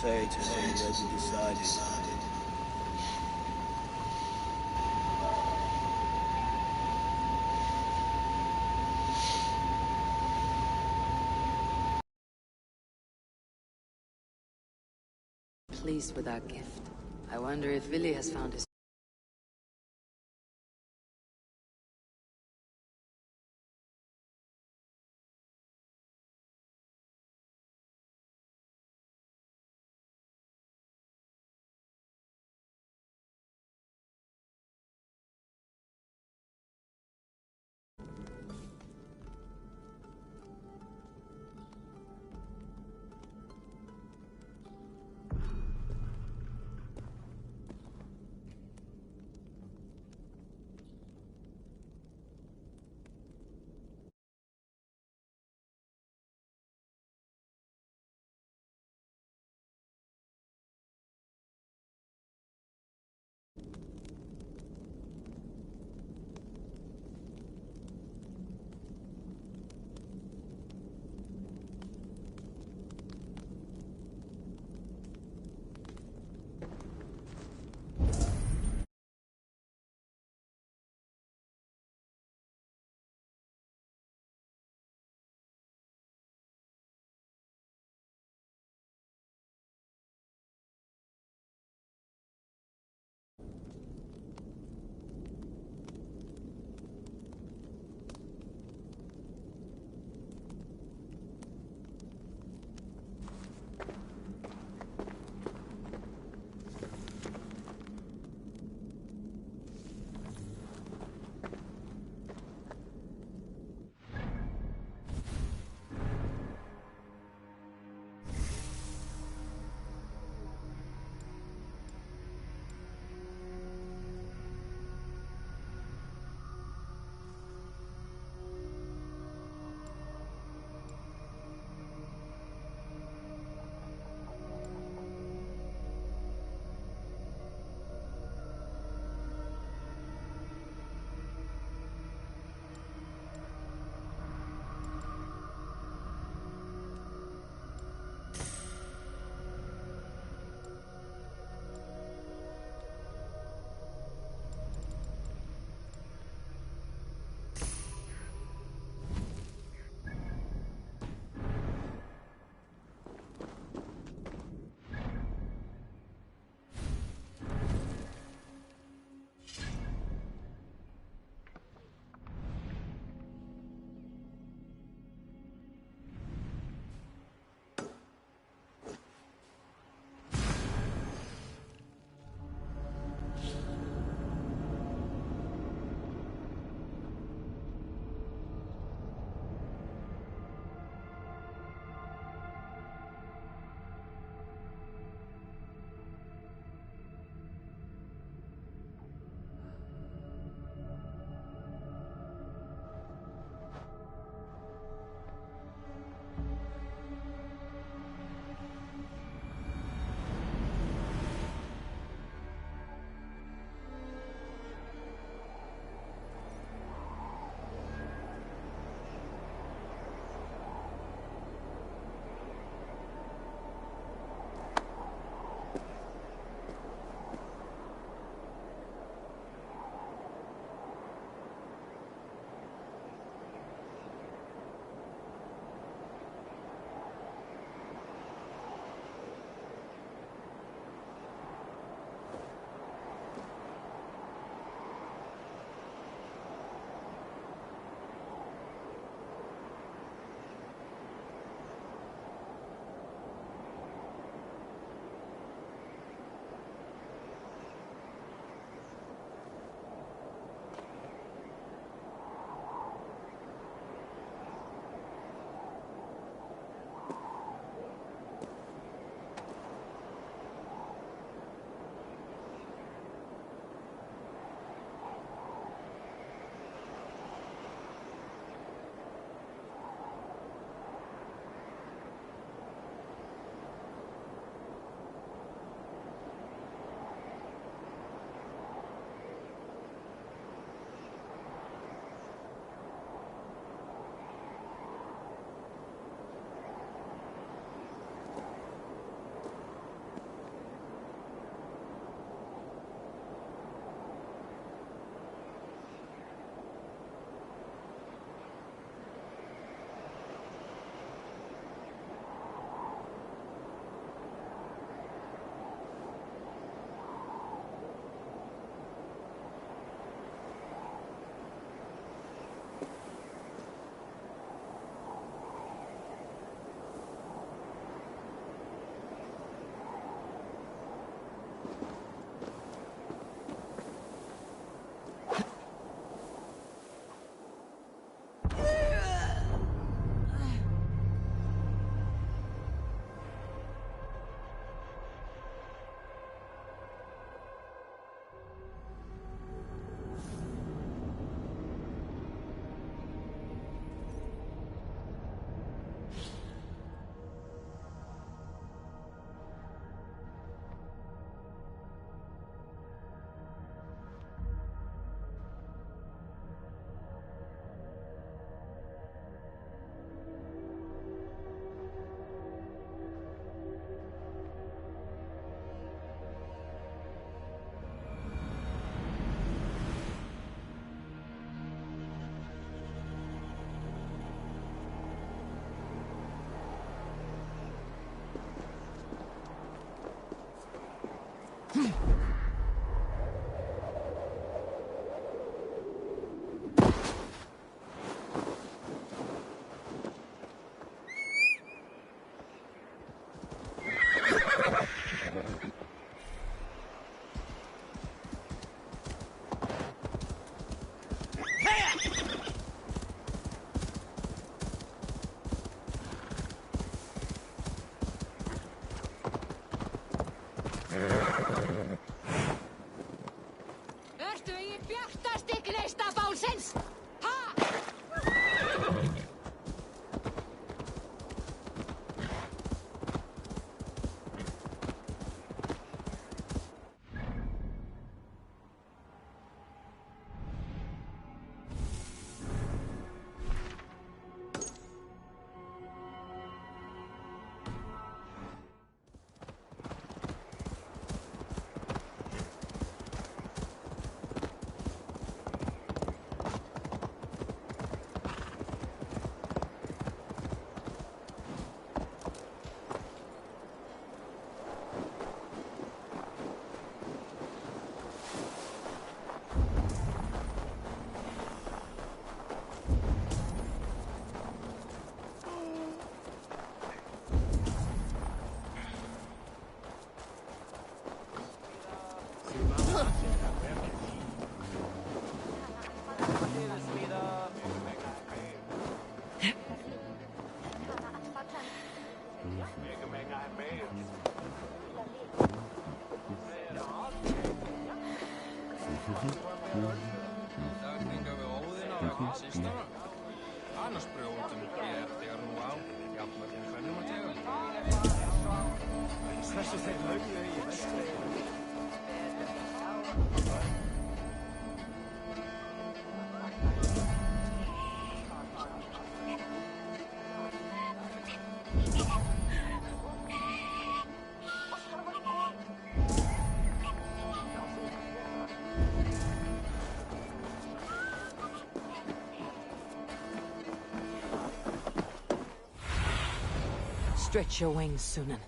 fate has already decided. Pleased with our gift. I wonder if Willy has found his... Bjartastikneista Paulsens! Ha! Annars brjóðum ég þegar nú á jafnmörgum hvernig maður tegur. Þessu þeir lögju í vestri. Stretch your wings, Sunan.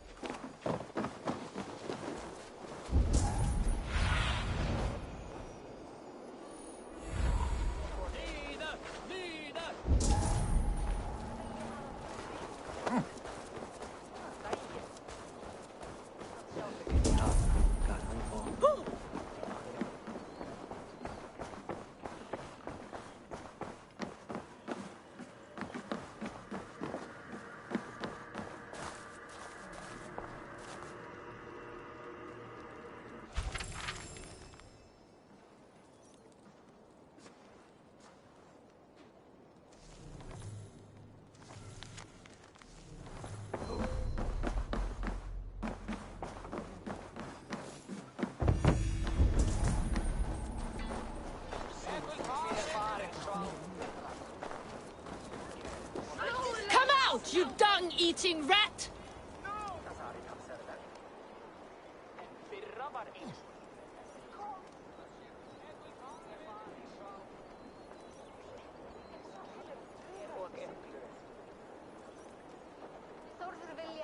Come out, you dung-eating rat!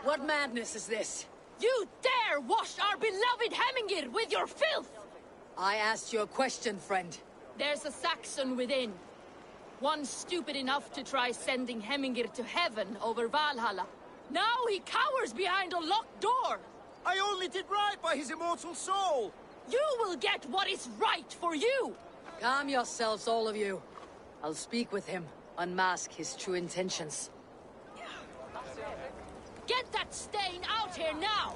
What madness is this? You dare wash our beloved Hemingir with your filth! I asked you a question, friend. There's a Saxon within. One stupid enough to try sending Hemingir to heaven over Valhalla. Now he cowers behind a locked door! I only did right by his immortal soul! You will get what is right for you! Calm yourselves, all of you. I'll speak with him, unmask his true intentions. Get that stain out here now!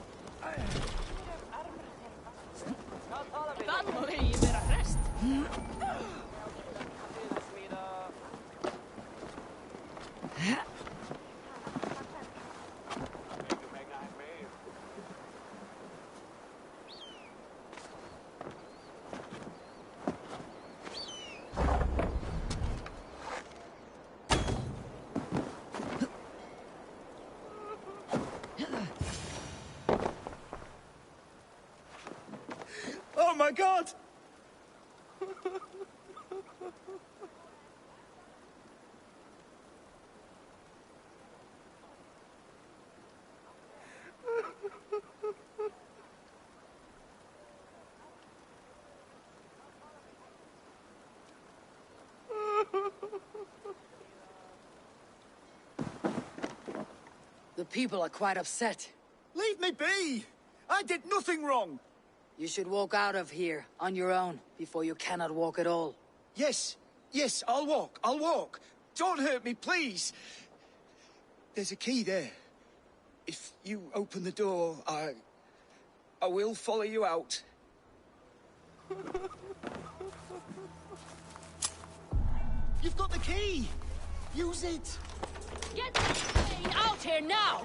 Dan må vi være rest. Oh my god! The people are quite upset. Leave me be! I did nothing wrong! You should walk out of here on your own before you cannot walk at all. Yes, I'll walk. Don't hurt me, please! There's a key there. If you open the door, I will follow you out. key! Use it! Get this plane out here now!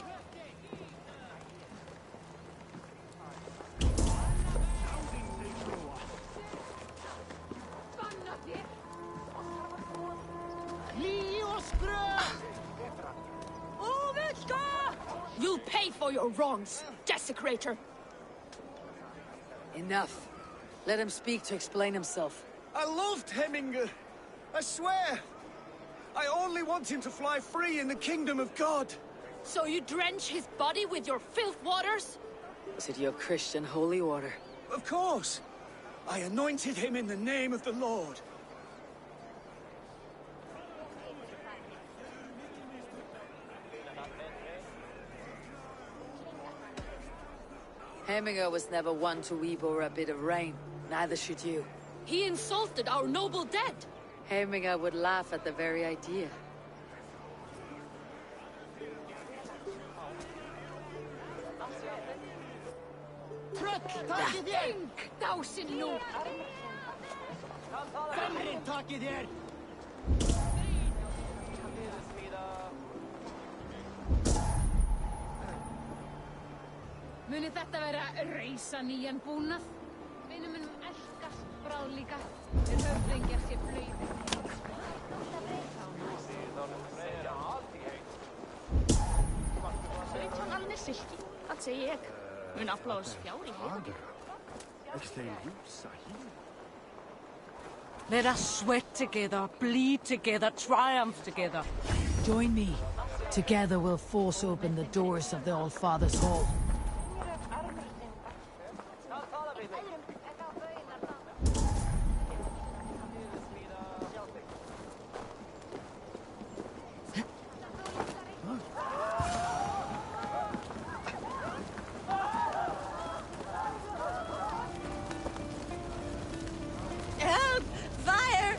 You'll pay for your wrongs, desecrator! Enough. Let him speak to explain himself. I loved Heminger. I swear. I only want him to fly free in the kingdom of God. So you drench his body with your filth waters? Was it your Christian holy order? Of course. I anointed him in the name of the Lord. Heminger was never one to weep over a bit of rain. Neither should you. He insulted our noble dead! Heminger would laugh at the very idea. Think, thou sin nú! Muni þetta vera reisa nýjan búnað? Vinur minn elskast bráðlíka. Höfðingjar sé blöð. Sveit hann silki, það segi ég. Mun afbláðs fjár í heiðan. Let us sweat together, bleed together, triumph together. Join me. Together we'll force open the doors of the All-Father's Hall. Help! Fire!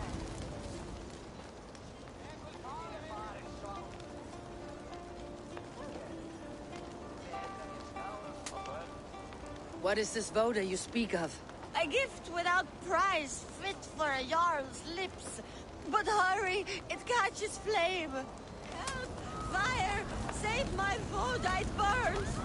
What is this voda you speak of? A gift without price, fit for a Jarl's lips. But hurry, it catches flame. Help! Fire! Save my food, it burns!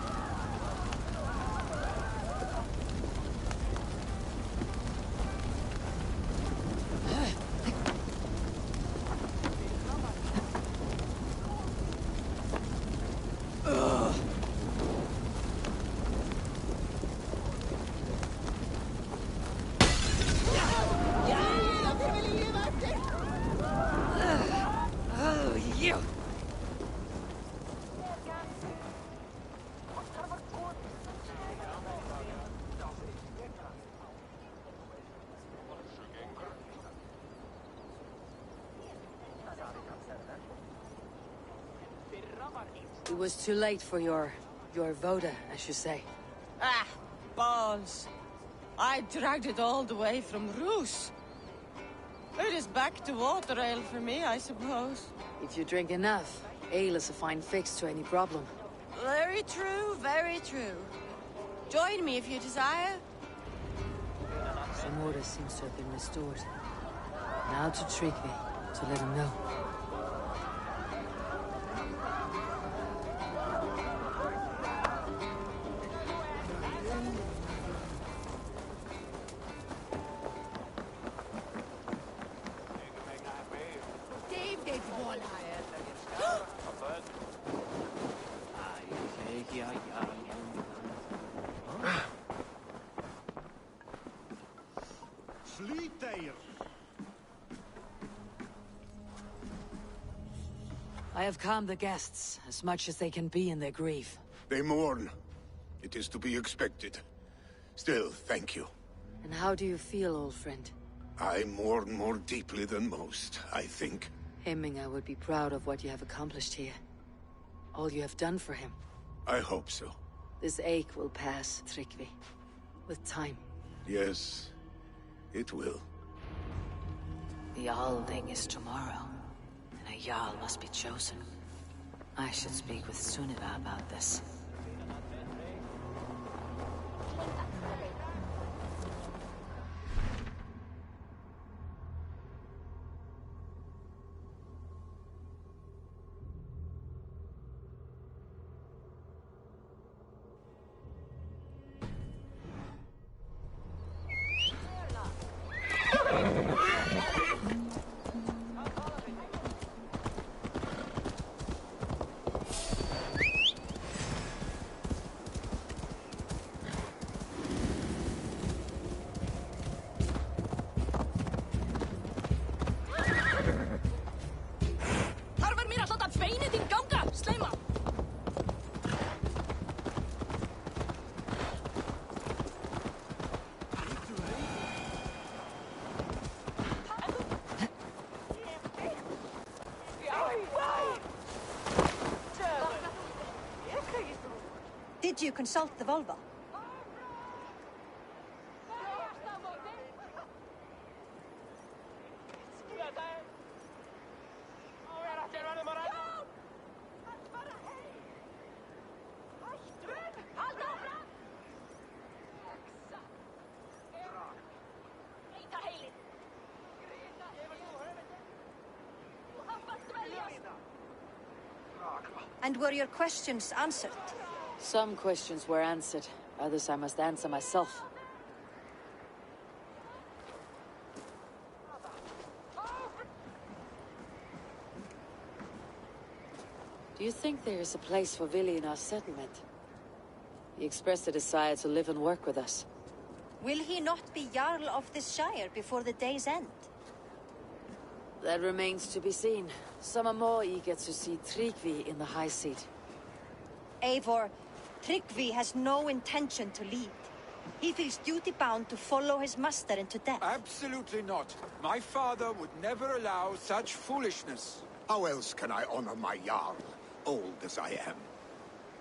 It was too late for your voda, as you say. Ah, balls. I dragged it all the way from Roos. It is back to water ale for me, I suppose. If you drink enough, ale is a fine fix to any problem. Very true, very true. Join me if you desire. Some order seems to have been restored. Now to Trigvi, to let him know. I have calmed the guests, as much as they can be in their grief. They mourn. It is to be expected. Still, thank you. And how do you feel, old friend? I mourn more deeply than most, I think. Hemminger would be proud of what you have accomplished here. All you have done for him. I hope so. This ache will pass, Trygvi. With time. Yes, it will. The Alding is tomorrow, and a Jarl must be chosen. I should speak with Sunniva about this. did you consult the vulva? And were your questions answered? Some questions were answered. Others I must answer myself. Do you think there is a place for Vili in our settlement? He expressed a desire to live and work with us. Will he not be Jarl of this shire before the day's end? That remains to be seen. Some are more eager to see Tryggvi in the high seat. Eivor, Tryggvi has no intention to lead. He feels duty-bound to follow his master into death. Absolutely not. My father would never allow such foolishness. How else can I honor my Jarl, old as I am?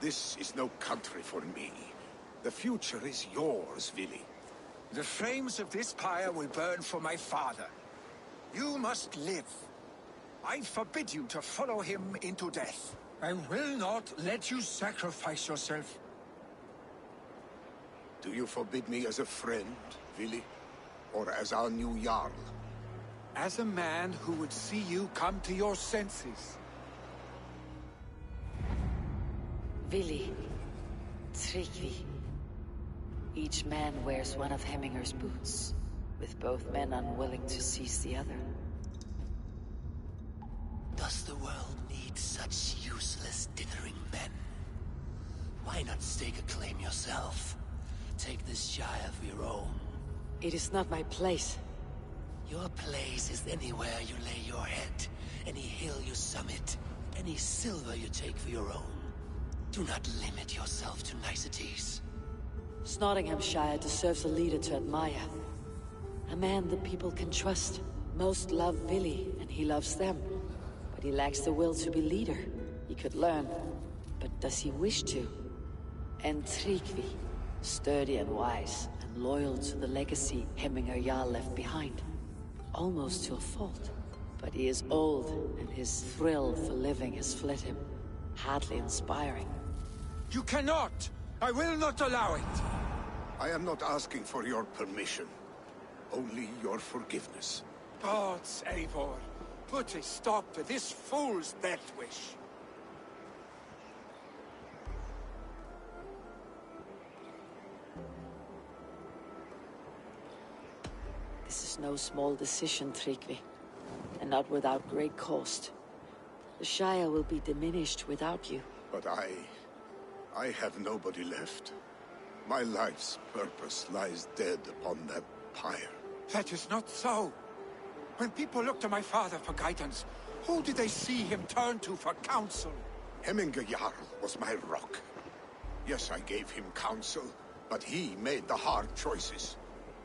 This is no country for me. The future is yours, Vili. The flames of this pyre will burn for my father. You must live. I forbid you to follow him into death. I will not let you sacrifice yourself. Do you forbid me as a friend, Vili? Or as our new Jarl? As a man who would see you come to your senses. Vili, Tryggvi. Each man wears one of Hemminger's boots, with both men unwilling to seize the other. Does the world need such useless, dithering men? Why not stake a claim yourself? Take this shire of your own. It is not my place. Your place is anywhere you lay your head, any hill you summit, any silver you take for your own. Do not limit yourself to niceties. Nottinghamshire deserves a leader to admire. A man the people can trust. Most love Vili, and he loves them. But he lacks the will to be leader. He could learn, but does he wish to? And Tryggvi, sturdy and wise, and loyal to the legacy Hemminger Jarl left behind. Almost to a fault. But he is old, and his thrill for living has fled him. Hardly inspiring. You cannot! I will not allow it! I am not asking for your permission. Only your forgiveness. Gods, Eivor, put a stop to this fool's death wish. This is no small decision, Tryggvi. And not without great cost. The Shire will be diminished without you. But I have nobody left. My life's purpose lies dead upon that pyre. That is not so. When people look to my father for guidance, who did they see him turn to for counsel? Hemminger Jarl was my rock. Yes, I gave him counsel, but he made the hard choices.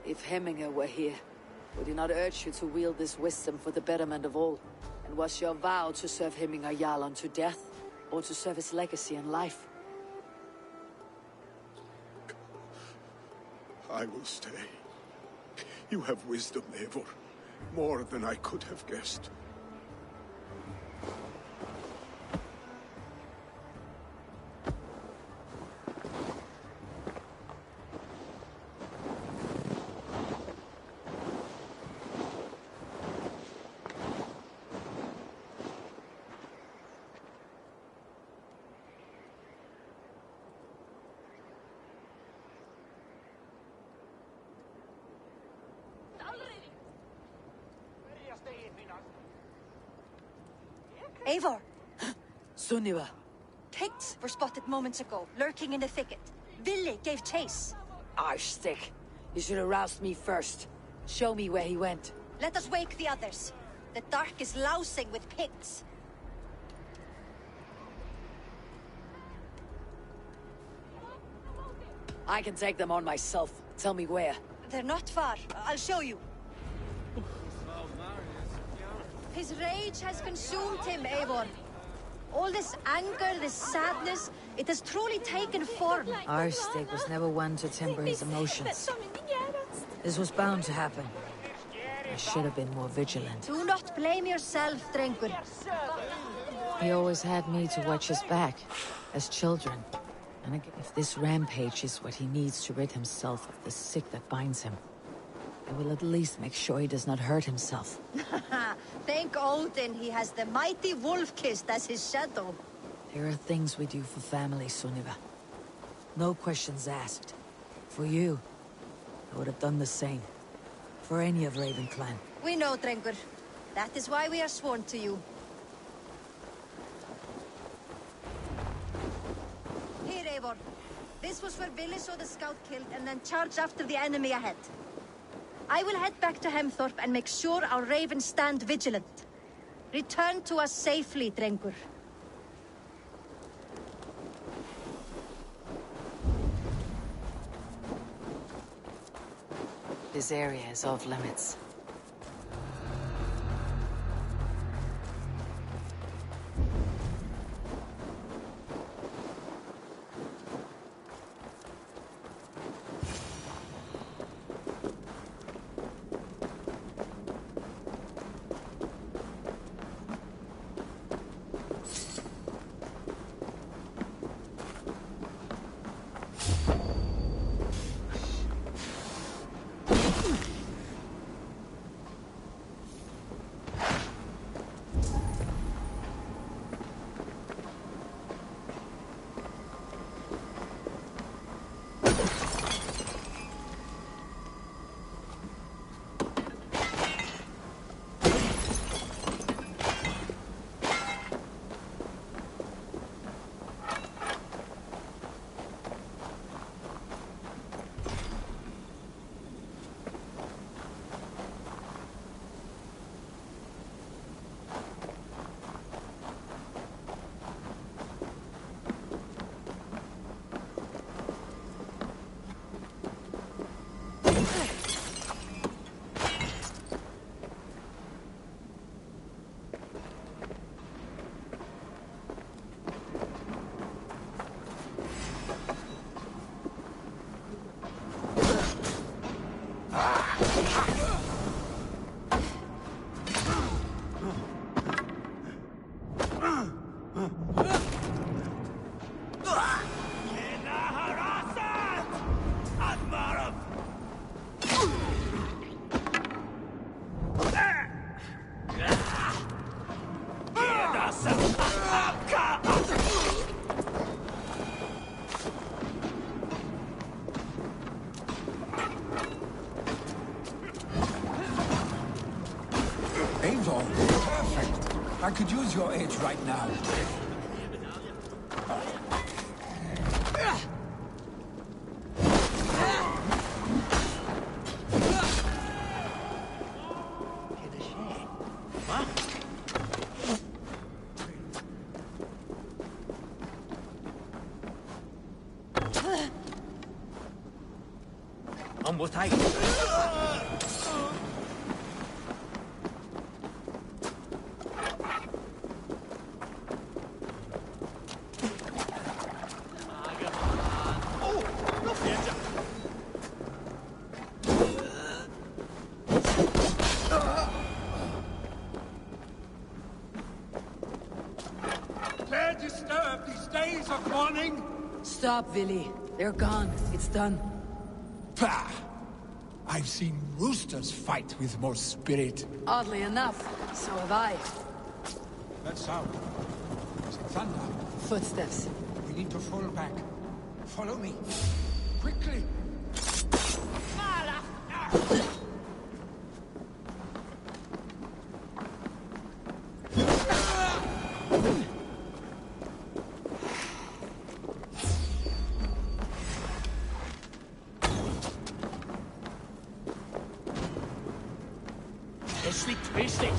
If Hemminger were here, would he not urge you to wield this wisdom for the betterment of all? And was your vow to serve Hemminger Jarl unto death, or to serve his legacy in life? I will stay. You have wisdom, Eivor. More than I could have guessed. Eivor! Sunniva! Picts were spotted moments ago, lurking in the thicket. Vili gave chase. Arshstick! You should have roused me first. Show me where he went. Let us wake the others. The dark is lousing with Picts. I can take them on myself. Tell me where. They're not far. I'll show you. His rage has consumed him, Eivor. All this anger, this sadness, It has truly taken form. Arstig was never one to temper his emotions. This was bound to happen. I should have been more vigilant. Do not blame yourself, Drengur. He always had me to watch his back, as children. And again, if this rampage is what he needs to rid himself of the sick that binds him, I will at least make sure he does not hurt himself. Thank Odin he has the mighty Wolf-Kissed as his shadow. There are things we do for family, Sunniva. No questions asked. For you, I would have done the same. For any of Raven clan. We know, Drengur. That is why we are sworn to you. Here, Eivor. This was where Vili saw the scout killed and then charged after the enemy ahead. I will head back to Hemthorpe and make sure our ravens stand vigilant. Return to us safely, Drengur. This area is off limits. Eivor, perfect. I could use your aid right now. Ông muốn thấy. Dare disturb these days of mourning? Stop, Vili. They're gone. It's done. Pah! I've seen roosters fight with more spirit. Oddly enough, so have I. That sound. Is it thunder? Footsteps. We need to fall back. Follow me. Quickly! Es liegt richtig.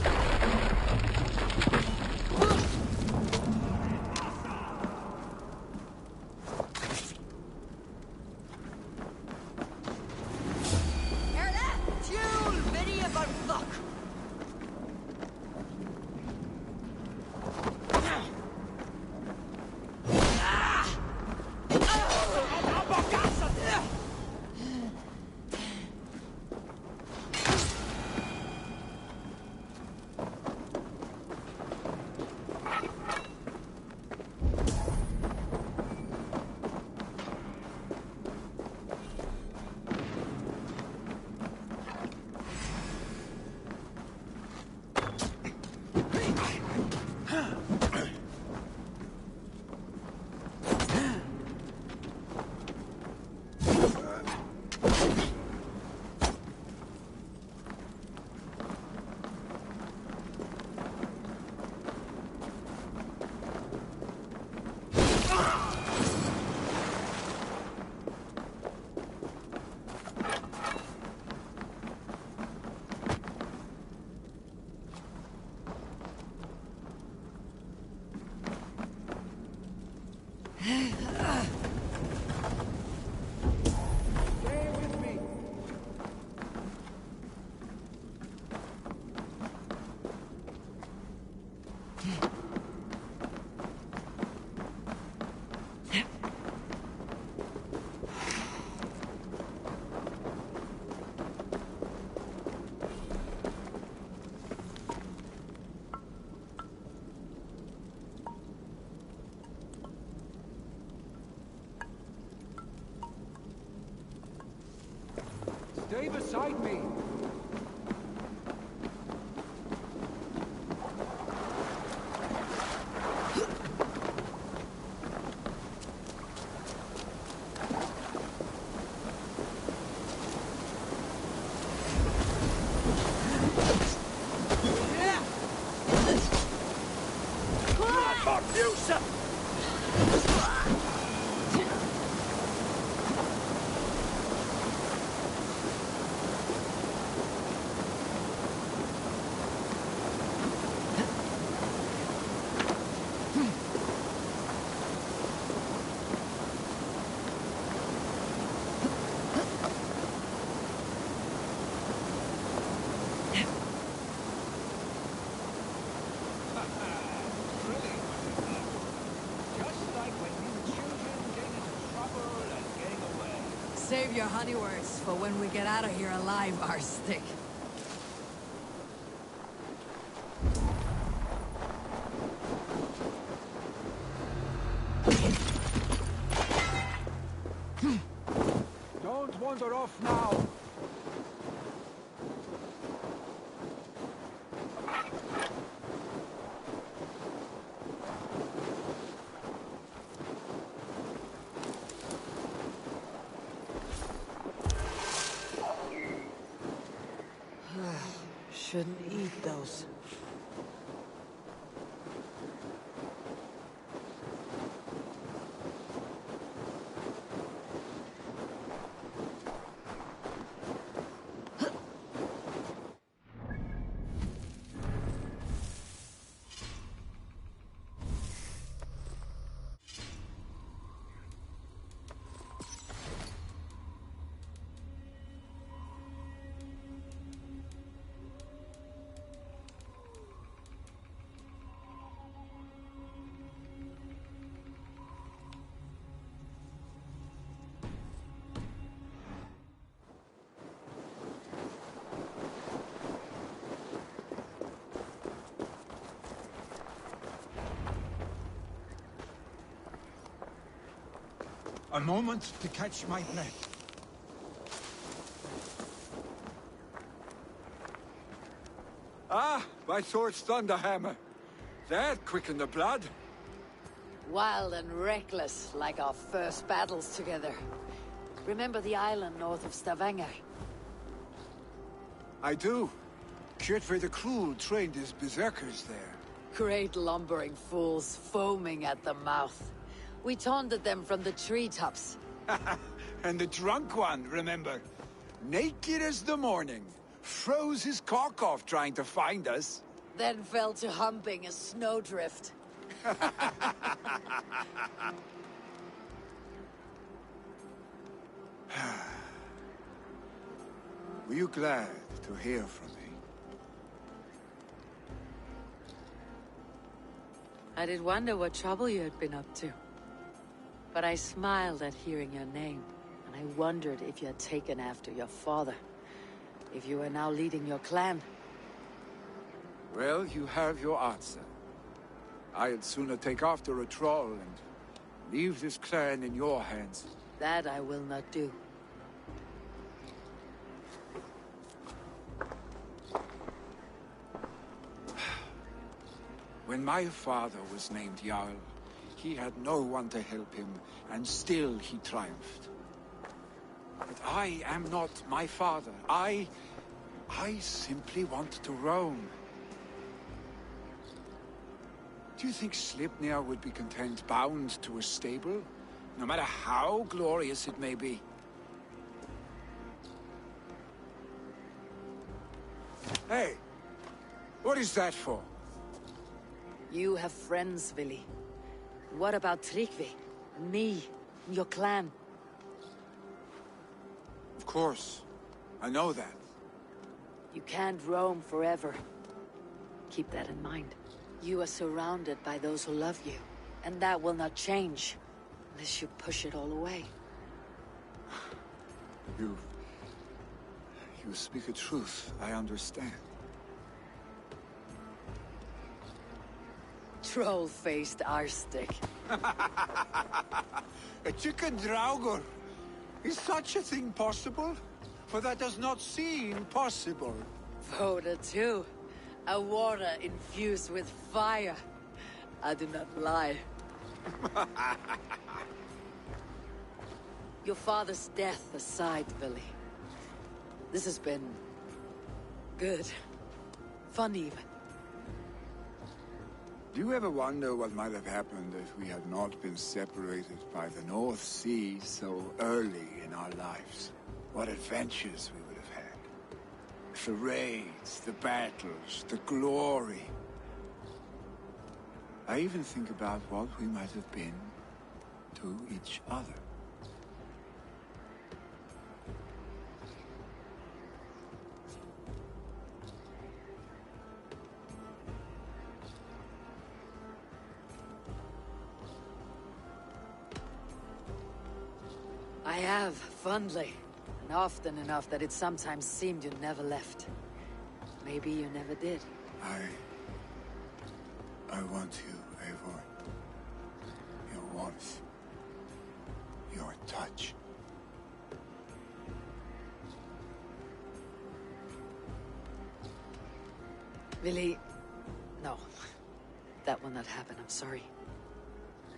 beside me. Save your honey words for when we get out of here alive, Arstick. Don't wander off now. Shouldn't eat those. A moment to catch my breath. Ah, my sword's thunderhammer. That quickened the blood. Wild and reckless, like our first battles together. Remember the island north of Stavanger? I do. Kjotve the Cruel trained his berserkers there. Great lumbering fools, foaming at the mouth. We taunted them from the treetops. And the drunk one, remember? Naked as the morning. Froze his cock off trying to find us. Then fell to humping a snowdrift. Were you glad to hear from me? I did wonder what trouble you had been up to. But I smiled at hearing your name, and I wondered if you had taken after your father. If you were now leading your clan. Well, you have your answer. I'd sooner take after a troll and leave this clan in your hands. That I will not do. When my father was named Jarl, he had no one to help him, and still he triumphed. But I am not my father. I simply want to roam. Do you think Sleipnir would be content bound to a stable, no matter how glorious it may be? Hey, what is that for? You have friends, Vili. What about Tryggvi? Me? Your clan? Of course. I know that. You can't roam forever. Keep that in mind. You are surrounded by those who love you. And that will not change. Unless you push it all away. You speak a truth. I understand. Troll-faced Arstick. A chicken draugur? Is such a thing possible? for that does not seem possible. Voda too. A water infused with fire. I do not lie. Your father's death aside, Billy. This has been... good. Fun even. Do you ever wonder what might have happened if we had not been separated by the North Sea so early in our lives? What adventures we would have had. The raids, the battles, the glory. I even think about what we might have been to each other. I have, fondly. And often enough that it sometimes seemed you never left. Maybe you never did. I want you, Eivor. Your warmth. Your touch. Billy... no. That will not happen, I'm sorry.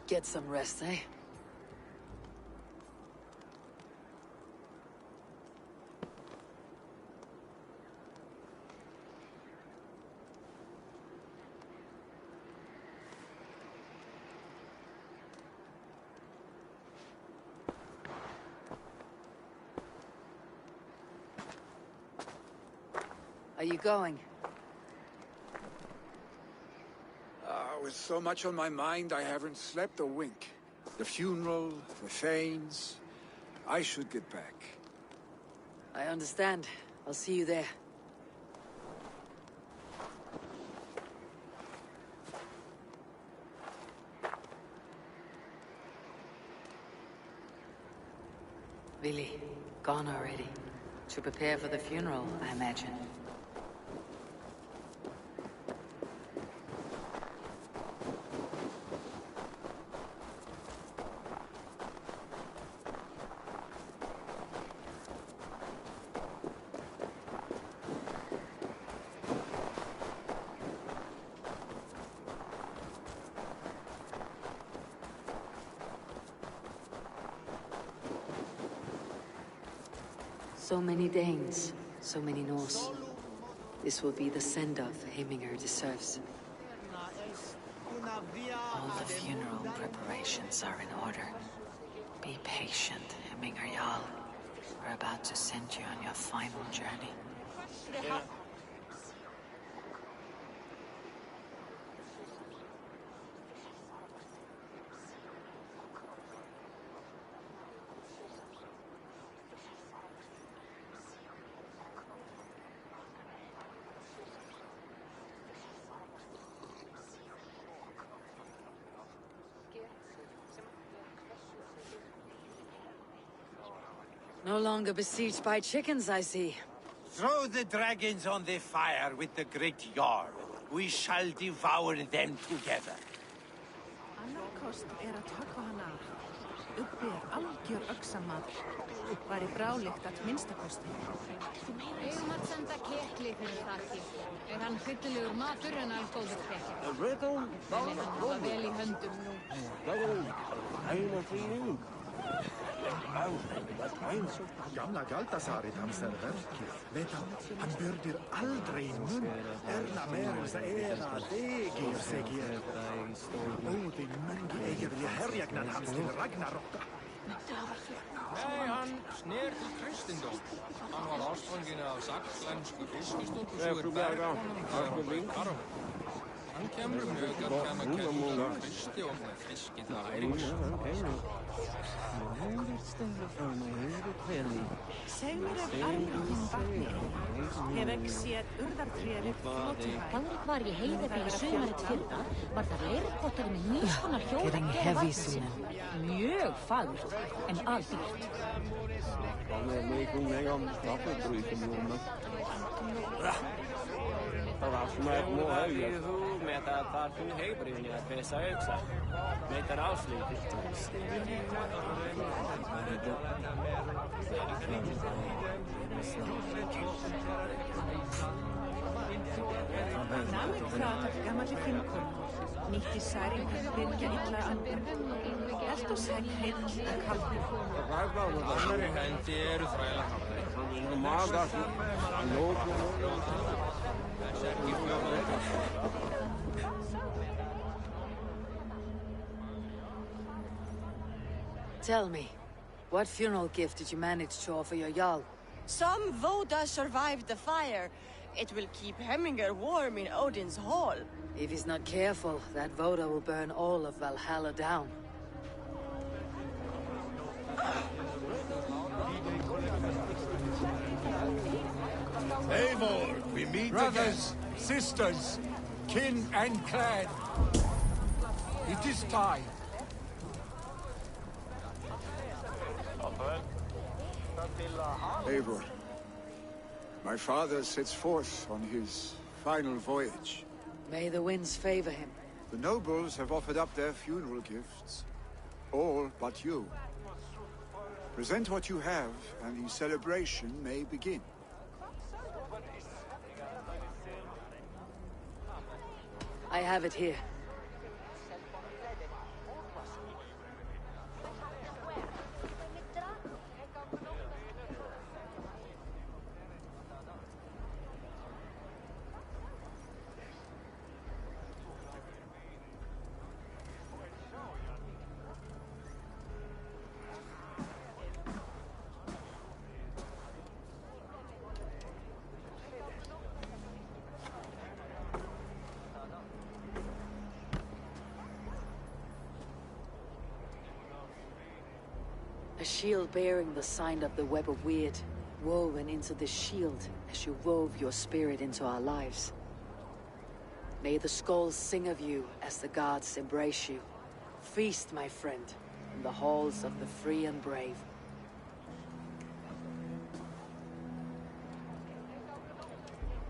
Get some rest, eh? Are you going? With so much on my mind, I haven't slept a wink. The funeral, the Thanes... I should get back. I understand. I'll see you there. Billy, gone already. To prepare for the funeral, I imagine. So many Danes, so many Norse. This will be the send-off Heminger deserves. All the funeral preparations are in order. Be patient, Heminger Jarl. We're about to send you on your final journey. No longer besieged by chickens, I see. Throw the dragons on the fire with the great Jarl. We shall devour them together. Annar kost að höggva hana af. Uppi algjör öxamaður. Væri brálykt að minnstakosti. Eigum að senda kekli fyrir þakki. Hann hryllilegur matur en algóður kekli. Menni hann hafa vel í höndum nú. Gamla Galdasarit hans verkið. Veit hann byrdir aldrei munn. Meir degir segir. Óðinn mungi vilja herjagnan hans til Ragnarokka. Nei, hann sner til kristindóm. Hann var ástfanginn af saxlensku fiskistúlku svo bergkonum þegar hann var hann kemur mjög að kenna kellu fiski og með fiski það eins. Segð mér ef armurinn vatni. Hef ekki séð urðartréð flotið. Þannig var ég heiði fyrir sumarið fyrra, var það leirpottari með nýskonar hjóla. Getting heavy soon. Mjög fagurt, en aldýrt. vetää Tarkin Heibrin ja Pesa Yksä. Meitä rausliitit. Namið pratar gamalli finnkonur, nýtti særingar byrja illa andar. Allt og sæl heill og kaldur. Annari hendi eru þræla hafði. Tell me, what funeral gift did you manage to offer your Jarl? Some Voda survived the fire. It will keep Hemminger warm in Odin's hall. If he's not careful, that Voda will burn all of Valhalla down. Eivor, we meet brothers, sisters, kin and clan. It is time. Eivor, my father sets forth on his final voyage. May the winds favor him. The nobles have offered up their funeral gifts. All but you. Present what you have, and the celebration may begin. I have it here. A shield bearing the sign of the web of weird, woven into the shield as you wove your spirit into our lives. May the skulls sing of you as the gods embrace you. Feast, my friend, in the halls of the free and brave.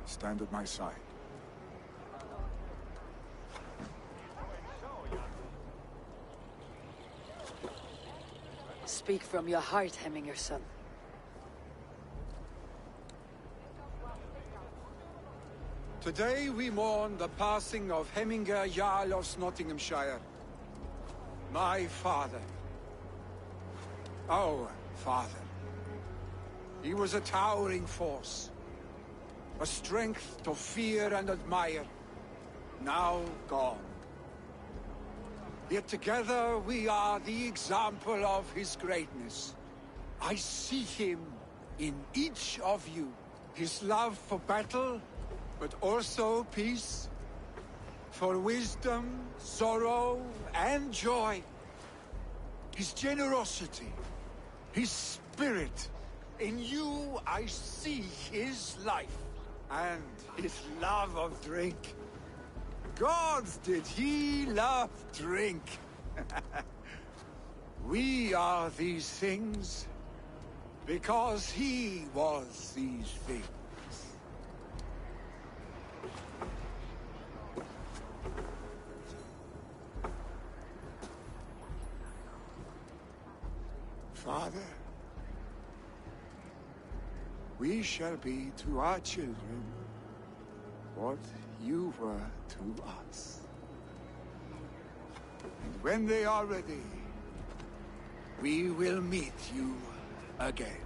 Stand at my side. Speak from your heart, Hemminger, son. Today we mourn the passing of Hemminger Jarl of Nottinghamshire. My father. Our father. He was a towering force. A strength to fear and admire. Now gone. Yet together we are the example of his greatness. I see him in each of you. His love for battle, but also peace. For wisdom, sorrow, and joy. His generosity, his spirit. In you I see his life, and his love of drink. Gods, did he love drink! We are these things because he was these things. Father, we shall be to our children what you were to us. And when they are ready, we will meet you again.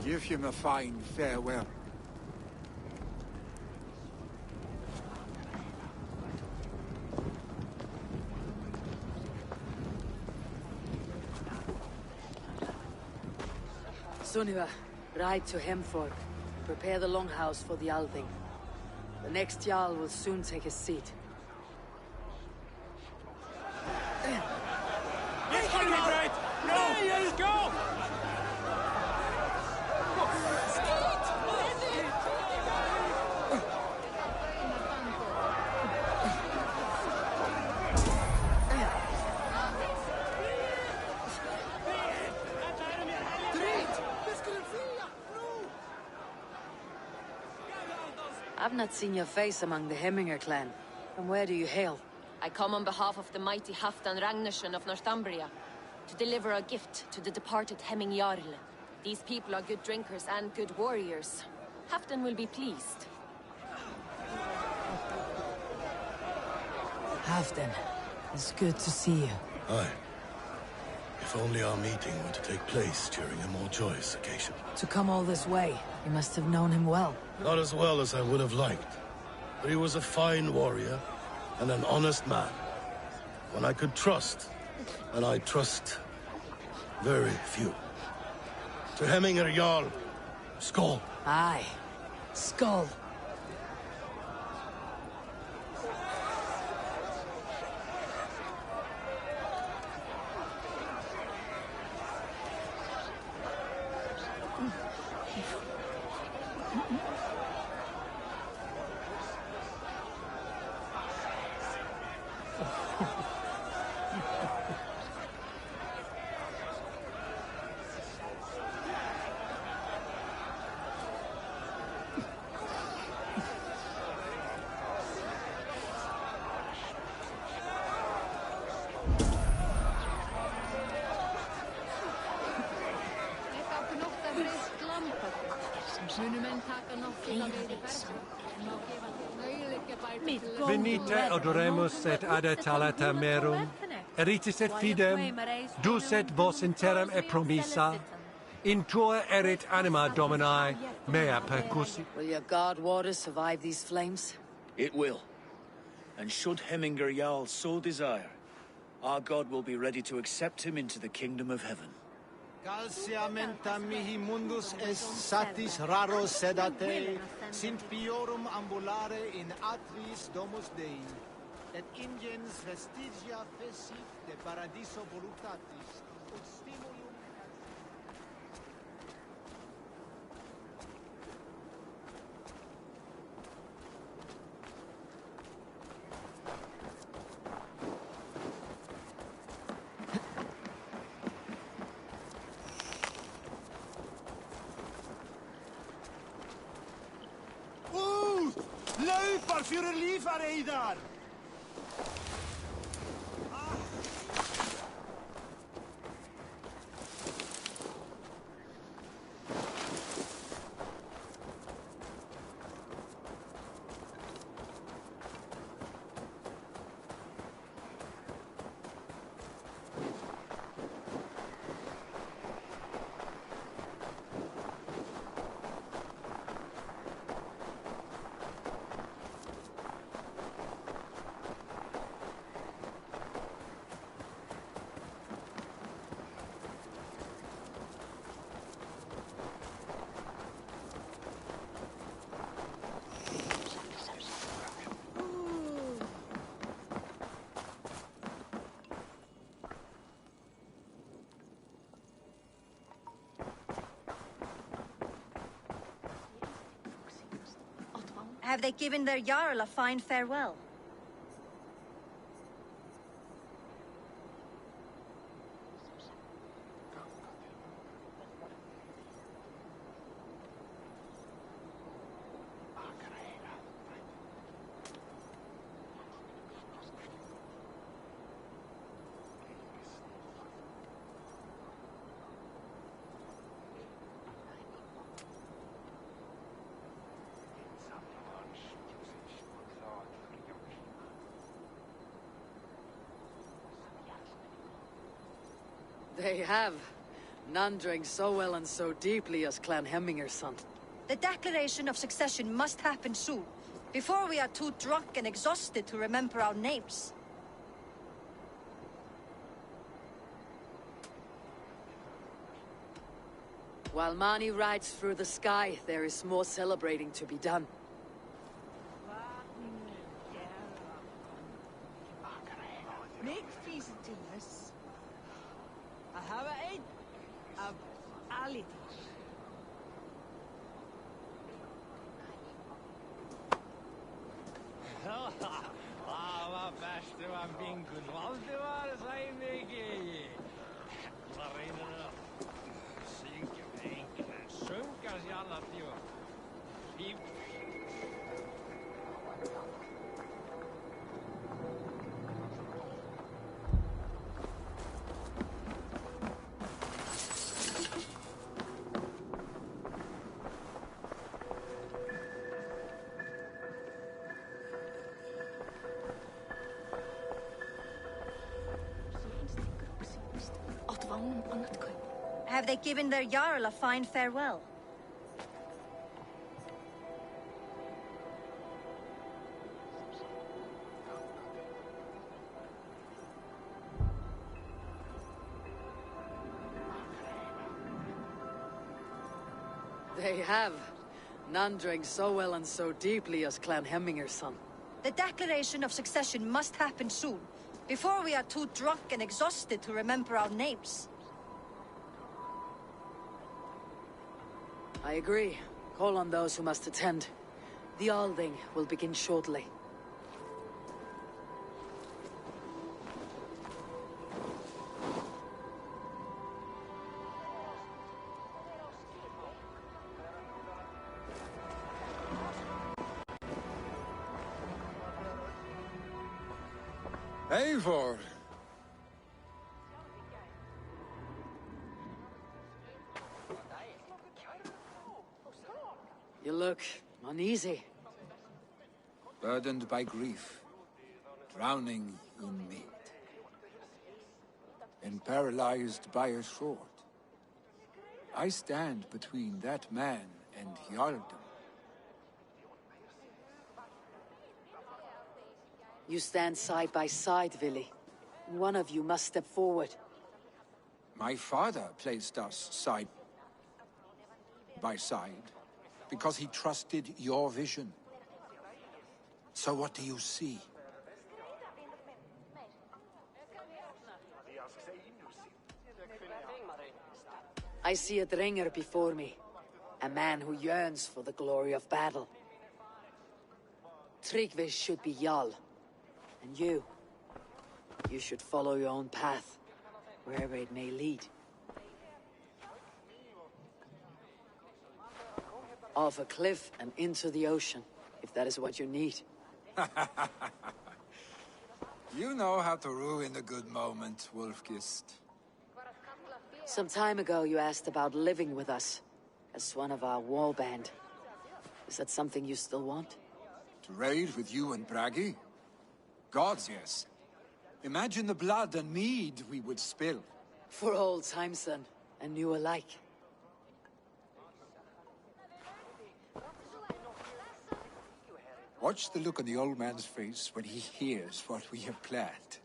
Give him a fine farewell. Sunniva, ride to Hemthorpe. Prepare the longhouse for the Althing. The next Jarl will soon take his seat. It's gonna be great! No! Go! I've not seen your face among the Hemminger clan. From where do you hail? I come on behalf of the mighty Halfdan Ragnarsson of Northumbria to deliver a gift to the departed Hemming Jarl. These people are good drinkers and good warriors. Halfdan will be pleased. Halfdan, it's good to see you. Aye. If only our meeting were to take place during a more joyous occasion. To come all this way, you must have known him well. Not as well as I would have liked, but he was a fine warrior and an honest man. One I could trust, and I trust very few. To Hemminger Jarl, Skål. Aye, Skål. Venite odoremus et adetalata merum, eritis et fidem, dus et vos in terram e promissa, in tua erit anima Domini, mea percussi. Will your god waters survive these flames? It will. And should Hemminger Jarl so desire, our god will be ready to accept him into the kingdom of heaven. Calciamenta mihi mundus est satis raro sedate, sint piorum ambulare in atris domus Dei, et ingens vestigia fecit de paradiso voluptatis, ut stimulum. Löpar för liv är eidar! Have they given their Jarl a fine farewell? They have. None drank so well and so deeply as Clan Hemminger's son. The declaration of succession must happen soon, before we are too drunk and exhausted to remember our names. While Mani rides through the sky, there is more celebrating to be done. Make feast to us. I have a eight of ality. Vad värst det var bingon. Allt det var så mycket. Marinarna. Synka bänken. Sunkas i alla tio. Have they given their Jarl a fine farewell? They have. None drank so well and so deeply as Clan Hemminger's son. The declaration of succession must happen soon, before we are too drunk and exhausted to remember our names. I agree. Call on those who must attend. The Alding will begin shortly. Eivor! You look uneasy. Burdened by grief, drowning in mead, and paralyzed by a sword. I stand between that man and Jarldom. You stand side by side, Vili. One of you must step forward. My father placed us side by side because he trusted your vision. So what do you see? I see a Dringer before me. A man who yearns for the glory of battle. Tryggvi should be Jarl. And you should follow your own path, wherever it may lead. Off a cliff and into the ocean, if that is what you need. You know how to ruin a good moment, Wolfgist. Some time ago you asked about living with us, as one of our war band. Is that something you still want? To raid with you and Bragi? Gods, yes. Imagine the blood and mead we would spill. For old time's son, and new alike. Watch the look on the old man's face when he hears what we have planned.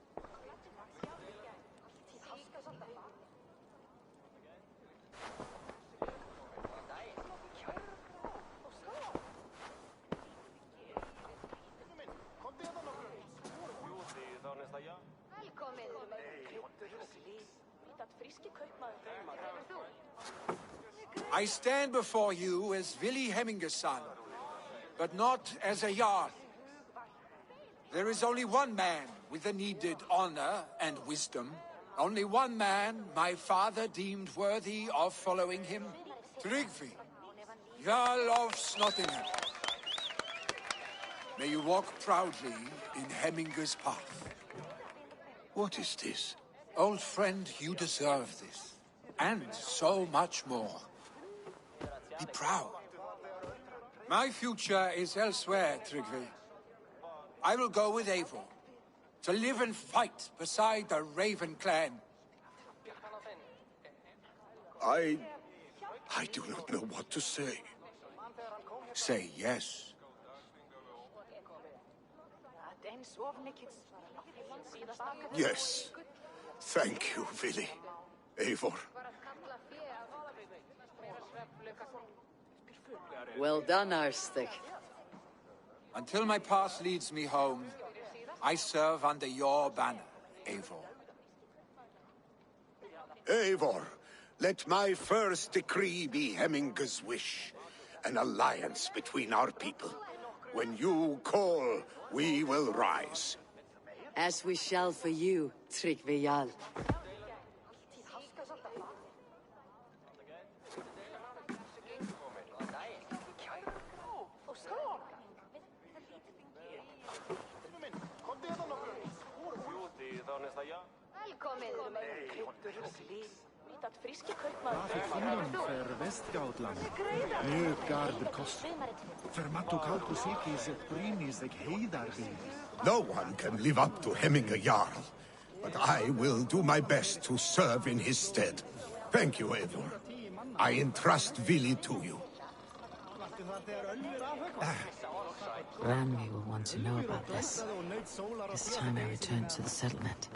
I stand before you as Vili Hemminger's son, but not as a Jarl. There is only one man with the needed honor and wisdom. Only one man my father deemed worthy of following him. Tryggvi, Jarl of Snottingham. May you walk proudly in Hemminger's path. What is this? Old friend, you deserve this. And so much more. Be proud. My future is elsewhere, Tryggvi. I will go with Eivor, to live and fight beside the Raven clan. I do not know what to say. Say yes. Yes. Thank you, Vili. Eivor. Well done, Arstic. Until my path leads me home, I serve under your banner, Eivor. Eivor, let my first decree be Hemminger's wish. An alliance between our people. When you call, we will rise. As we shall for you, Tryggvi Jarl. No one can live up to Hemminger Jarl, but I will do my best to serve in his stead. Thank you, Eivor. I entrust Vili to you. Ranvi will want to know about this. This time I return to the settlement.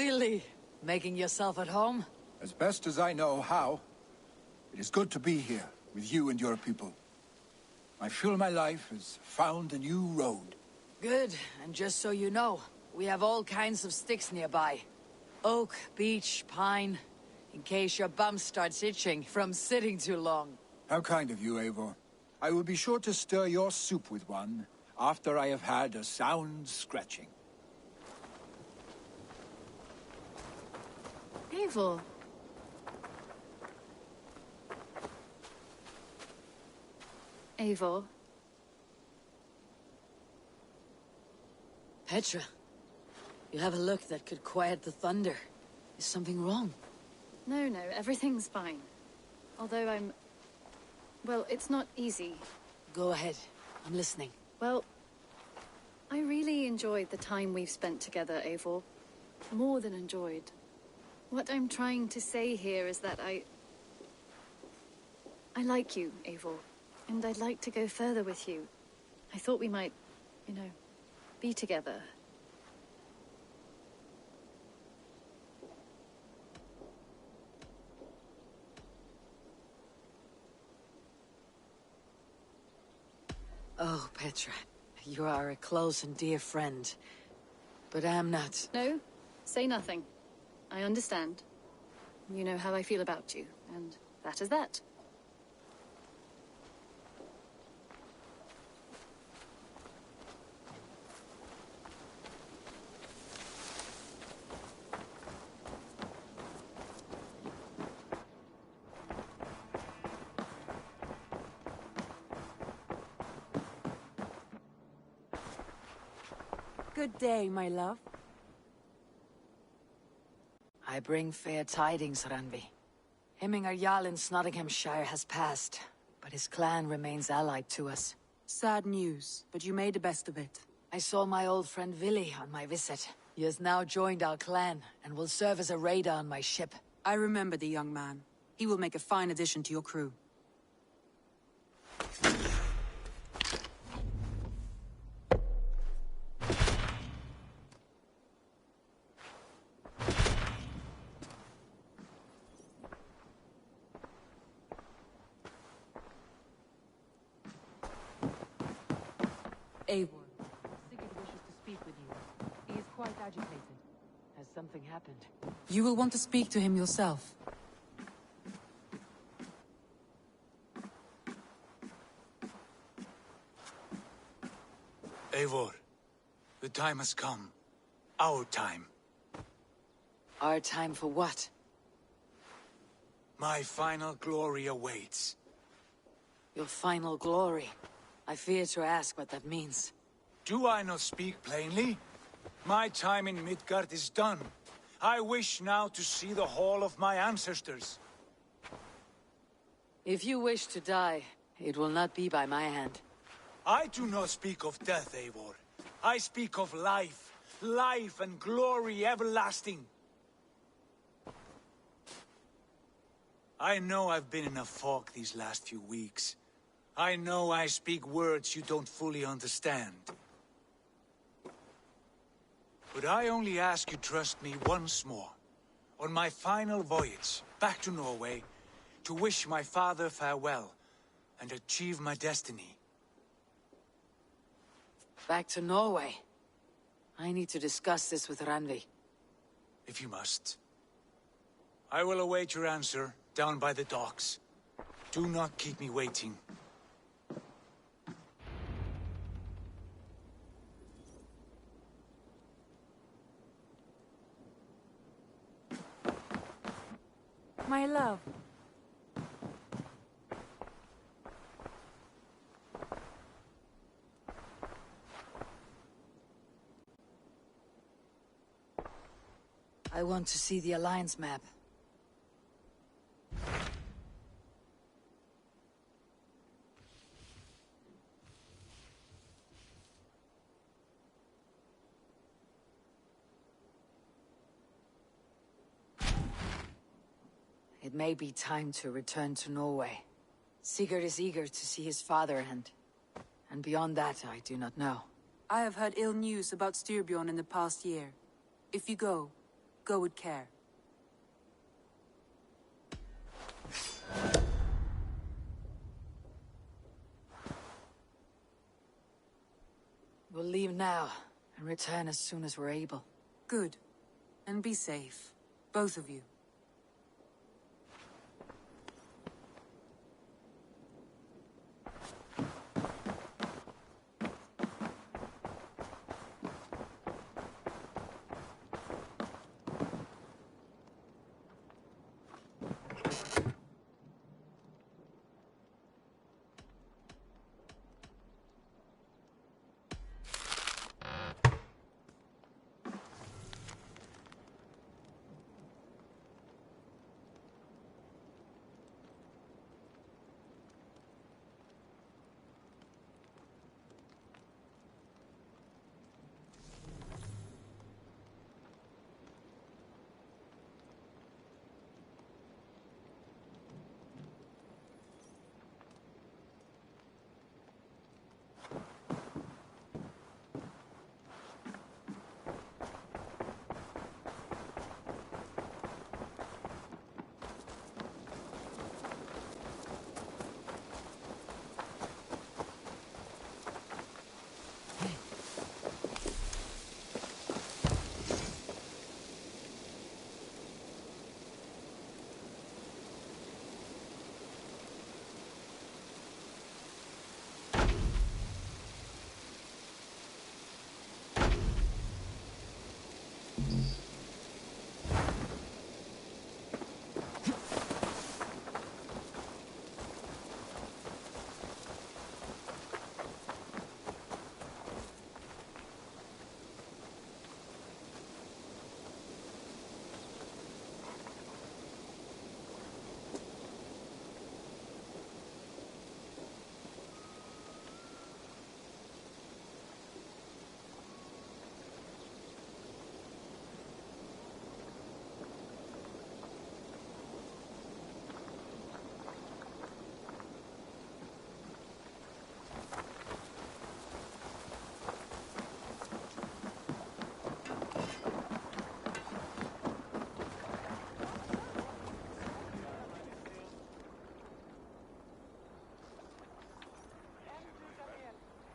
Billy, making yourself at home? As best as I know how. It is good to be here, with you and your people. I feel my life has found a new road. Good, and just so you know, we have all kinds of sticks nearby. Oak, beech, pine, in case your bum starts itching from sitting too long. How kind of you, Eivor. I will be sure to stir your soup with one, after I have had a sound scratching. Eivor. Eivor. Petra, you have a look that could quiet the thunder. Is something wrong? No, everything's fine. Although I'm... well, it's not easy. Go ahead. I'm listening. Well, I really enjoyed the time we've spent together, Eivor. More than enjoyed. What I'm trying to say here is that I like you, Eivor. And I'd like to go further with you. I thought we might, you know, be together. Oh, Petra, you are a close and dear friend. But I am not. No, say nothing. I understand. You know how I feel about you, and that is that. Good day, my love. I bring fair tidings, Randvi. Hemminger Jarl in Nottinghamshire has passed, but his clan remains allied to us. Sad news, but you made the best of it. I saw my old friend Willi on my visit. He has now joined our clan, and will serve as a raider on my ship. I remember the young man. He will make a fine addition to your crew. Eivor, Sigurd wishes to speak with you. He is quite agitated. Has something happened? You will want to speak to him yourself. Eivor, the time has come. Our time. Our time for what? My final glory awaits. Your final glory? I fear to ask what that means. Do I not speak plainly? My time in Midgard is done. I wish now to see the hall of my ancestors. If you wish to die, it will not be by my hand. I do not speak of death, Eivor. I speak of life. Life and glory everlasting. I know I've been in a fog these last few weeks. I know I speak words you don't fully understand. But I only ask you trust me once more, on my final voyage back to Norway, to wish my father farewell and achieve my destiny. Back to Norway? I need to discuss this with Randvi. If you must. I will await your answer down by the docks. Do not keep me waiting. My love. I want to see the Alliance map. It may be time to return to Norway. Sigurd is eager to see his father, and beyond that, I do not know. I have heard ill news about Styrbjorn in the past year. If you go, Go with care. We'll leave now, and return as soon as we're able. Good. And be safe. Both of you.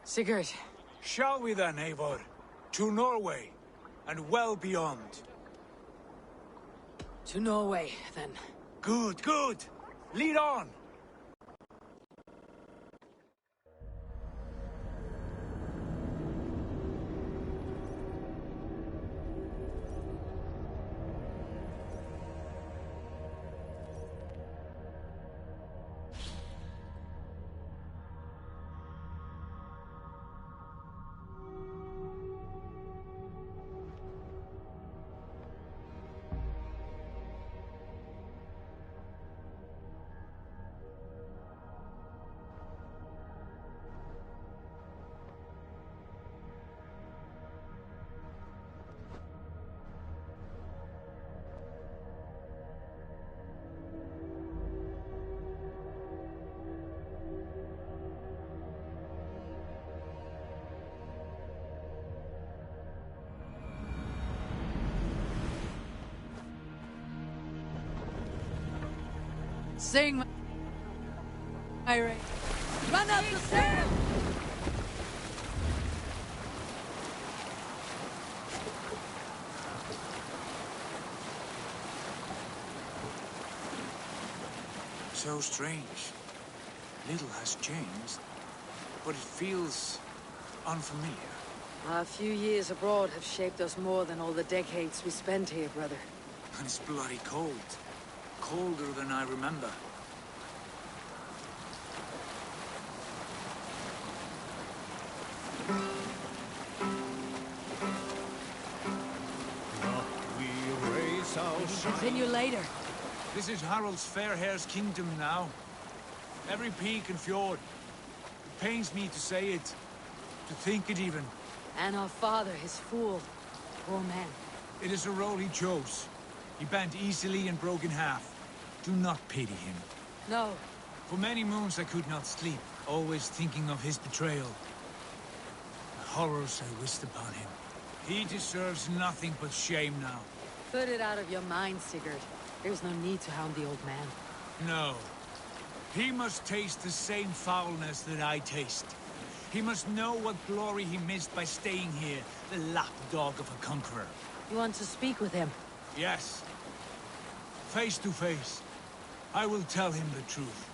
Sigurd. Shall we then, Eivor? To Norway, and well beyond. To Norway, then. Good, good! Lead on! Sing, Irate. Run up the stairs! So strange. Little has changed, but it feels unfamiliar. A few years abroad have shaped us more than all the decades we spent here, brother. And it's bloody cold. Colder than I remember. We can continue later. This is Harald's Fairhair's kingdom now. Every peak and fjord. It pains me to say it, to think it even. And our father, his fool. Poor man. It is a role he chose. He bent easily and broke in half. Do not pity him. No. For many moons I could not sleep, always thinking of his betrayal. The horrors I wished upon him. He deserves nothing but shame now. Put it out of your mind, Sigurd. There's no need to hound the old man. No. He must taste the same foulness that I taste. He must know what glory he missed by staying here, the lapdog of a conqueror. You want to speak with him? Yes. Face to face. I will tell him the truth.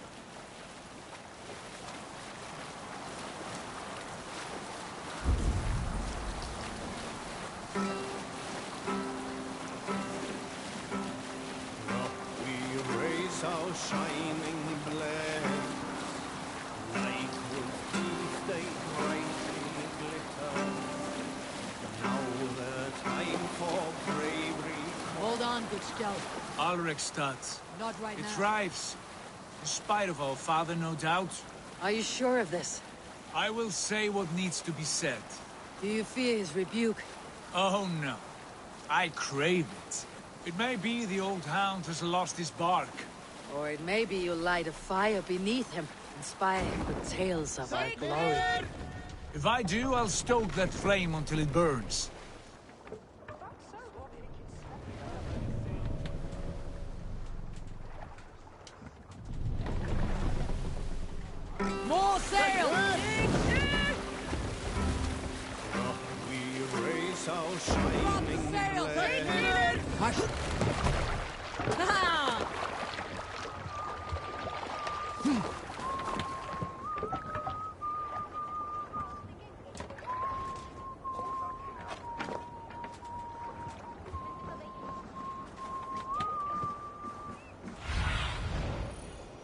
Our shining blade, like wolf teeth they brightly glitter. Now the time for bravery. Hold on, good scout. Alrekstad. Not right now. It thrives. In spite of our father, no doubt. Are you sure of this? I will say what needs to be said. Do you fear his rebuke? Oh no. I crave it. It may be the old hound has lost his bark. Or it may be you'll light a fire beneath him, inspire him with tales of our glory. If I do, I'll stoke that flame until it burns. More sail! We raise our shining blade. Hush!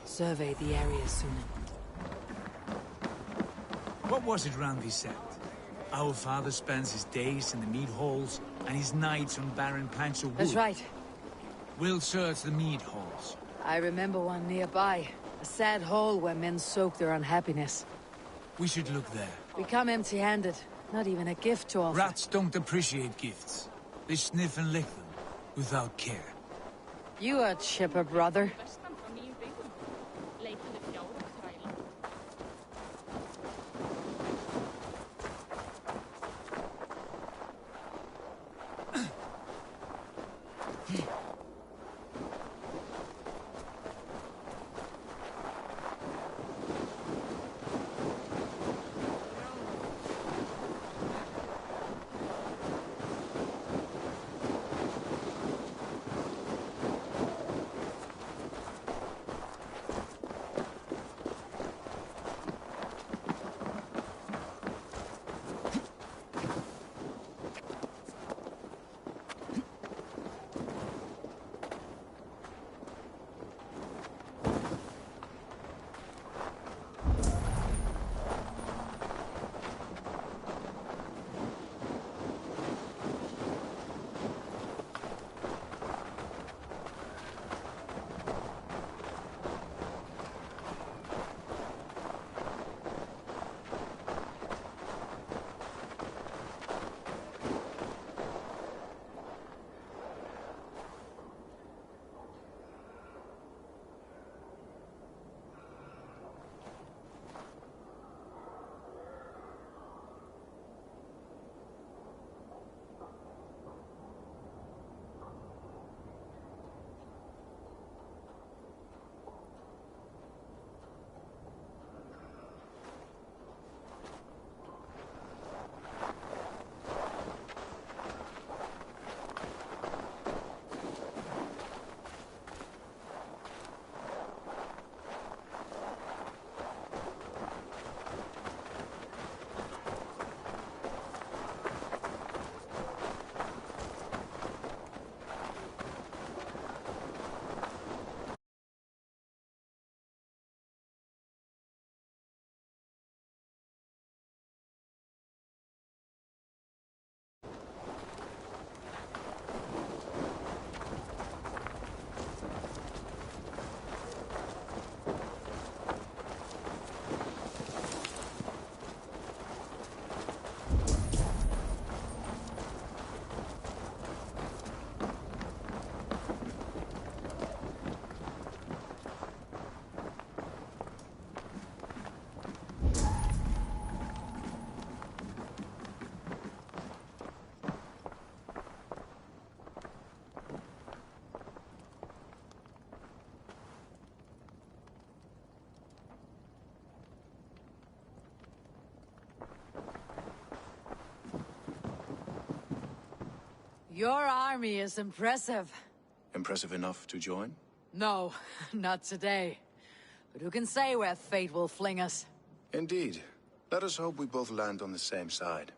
Survey the area soon. What was it Randvi said? Our father spends his days in the mead halls and his nights on barren planks of wood. That's right. We'll search the mead halls. I remember one nearby. A sad hole where men soak their unhappiness. We should look there. We come empty-handed. Not even a gift to offer. Rats don't appreciate gifts. They sniff and lick them, without care. You are chipper, brother. Your army is impressive. Impressive enough to join? No, not today. But who can say where fate will fling us? Indeed. Let us hope we both land on the same side.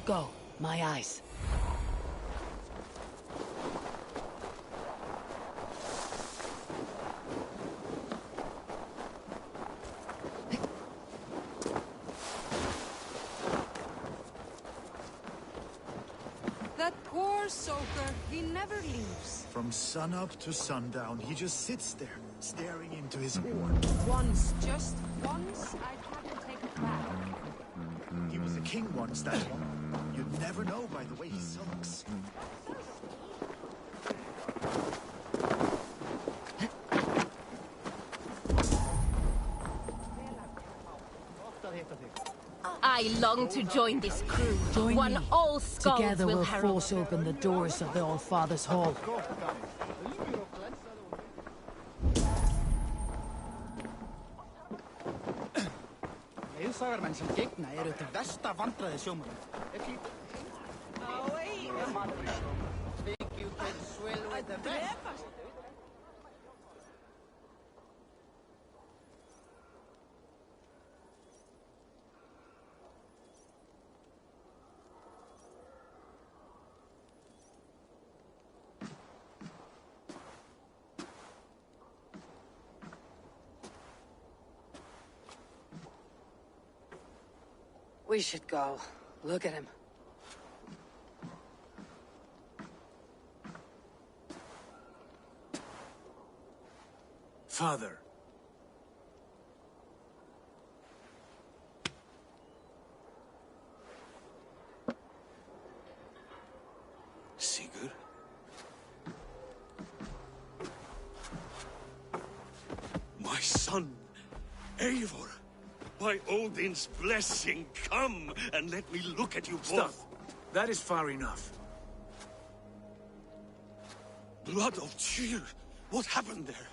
Go, my eyes. That poor soaker, he never leaves. From sunup to sundown, he just sits there, staring into his horn. Once, just once, I'd have to take a bath. He was a king once, that one. You'd never know by the way he sulks. I long to join this crew. Join One me. all skulls Together will we'll herald. force open the doors of the All-Father's Hall. Leðsagarmenn sem gegna eru til versta vandræði sjómanna. Think you can swell with the best? We should go. Look at him. Father. Sigurd? My son, Eivor! By Odin's blessing, come and let me look at you both. Stop. That is far enough. Blood of Tyr! What happened there?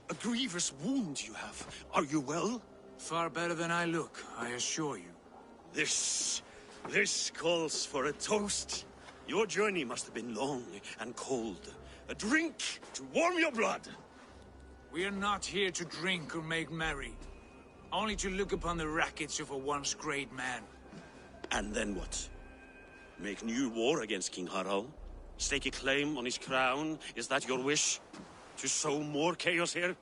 A grievous wound you have. Are you well? Far better than I look, I assure you. This calls for a toast. Your journey must have been long and cold. A drink to warm your blood. We are not here to drink or make merry. Only to look upon the rackets of a once great man. And then what? Make new war against King Harald? Stake a claim on his crown? Is that your wish? To sow more chaos here?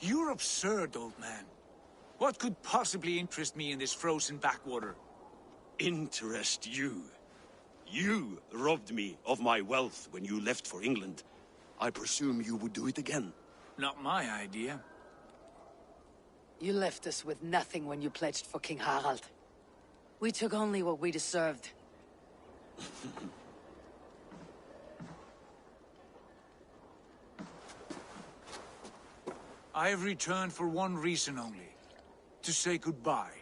You're absurd, old man. What could possibly interest me in this frozen backwater? Interest you? You robbed me of my wealth when you left for England. I presume you would do it again. Not my idea. You left us with nothing when you pledged for King Harald. We took only what we deserved. I have returned for one reason only. To say goodbye.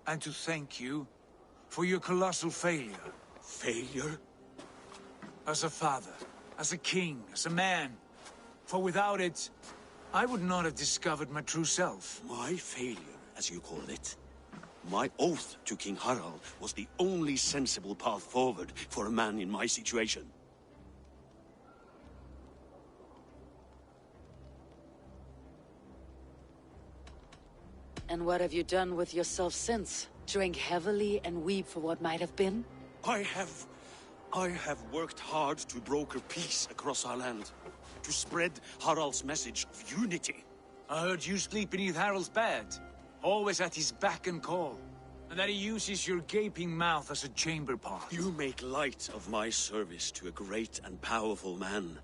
And to thank you for your colossal failure. Failure? As a father, as a king, as a man. For without it, I would not have discovered my true self. My failure, as you call it. My oath to King Harald was the only sensible path forward for a man in my situation. And what have you done with yourself since? Drink heavily and weep for what might have been? I have worked hard to broker peace across our land. To spread Harald's message of unity. I heard you sleep beneath Harald's bed. Always at his beck and call. And that he uses your gaping mouth as a chamber pot. You make light of my service to a great and powerful man.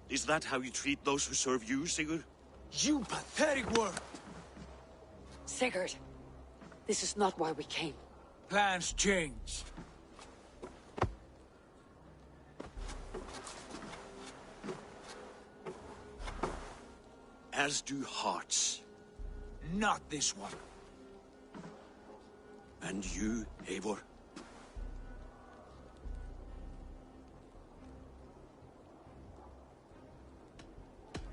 Is that how you treat those who serve you, Sigurd? You pathetic word! Sigurd, this is not why we came. Plans change. As do hearts. Not this one. And you, Eivor?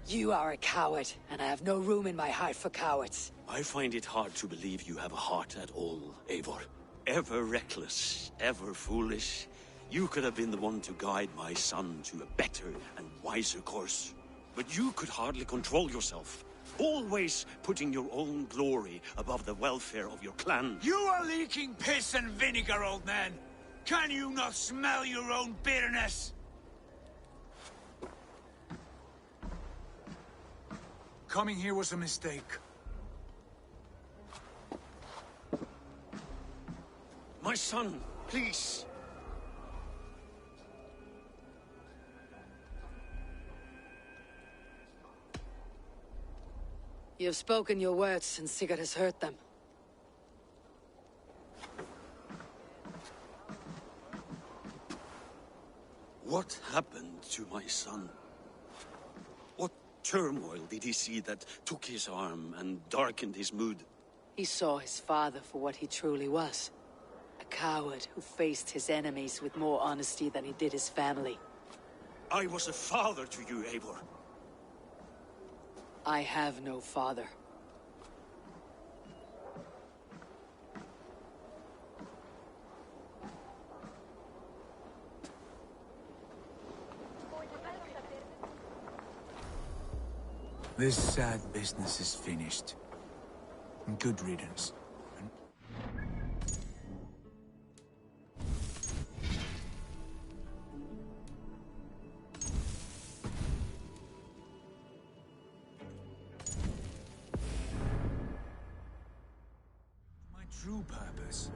You are a coward, and I have no room in my heart for cowards. I find it hard to believe you have a heart at all, Eivor. Ever reckless, ever foolish. You could have been the one to guide my son to a better and wiser course. But you could hardly control yourself. Always putting your own glory above the welfare of your clan. You are leaking piss and vinegar, old man! Can you not smell your own bitterness? Coming here was a mistake. My son, please. You have spoken your words, and Sigurd has heard them. What happened to my son? What turmoil did he see that took his arm and darkened his mood? He saw his father for what he truly was. A coward who faced his enemies with more honesty than he did his family. I was a father to you, Eivor. I have no father. This sad business is finished. Good riddance. My true purpose.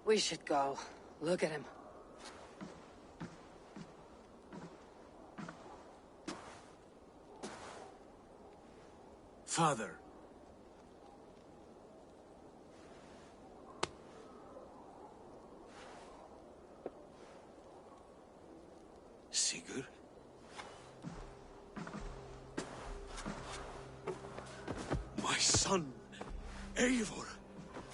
We should go. Look at him. Father. Sigurd? My son, Eivor.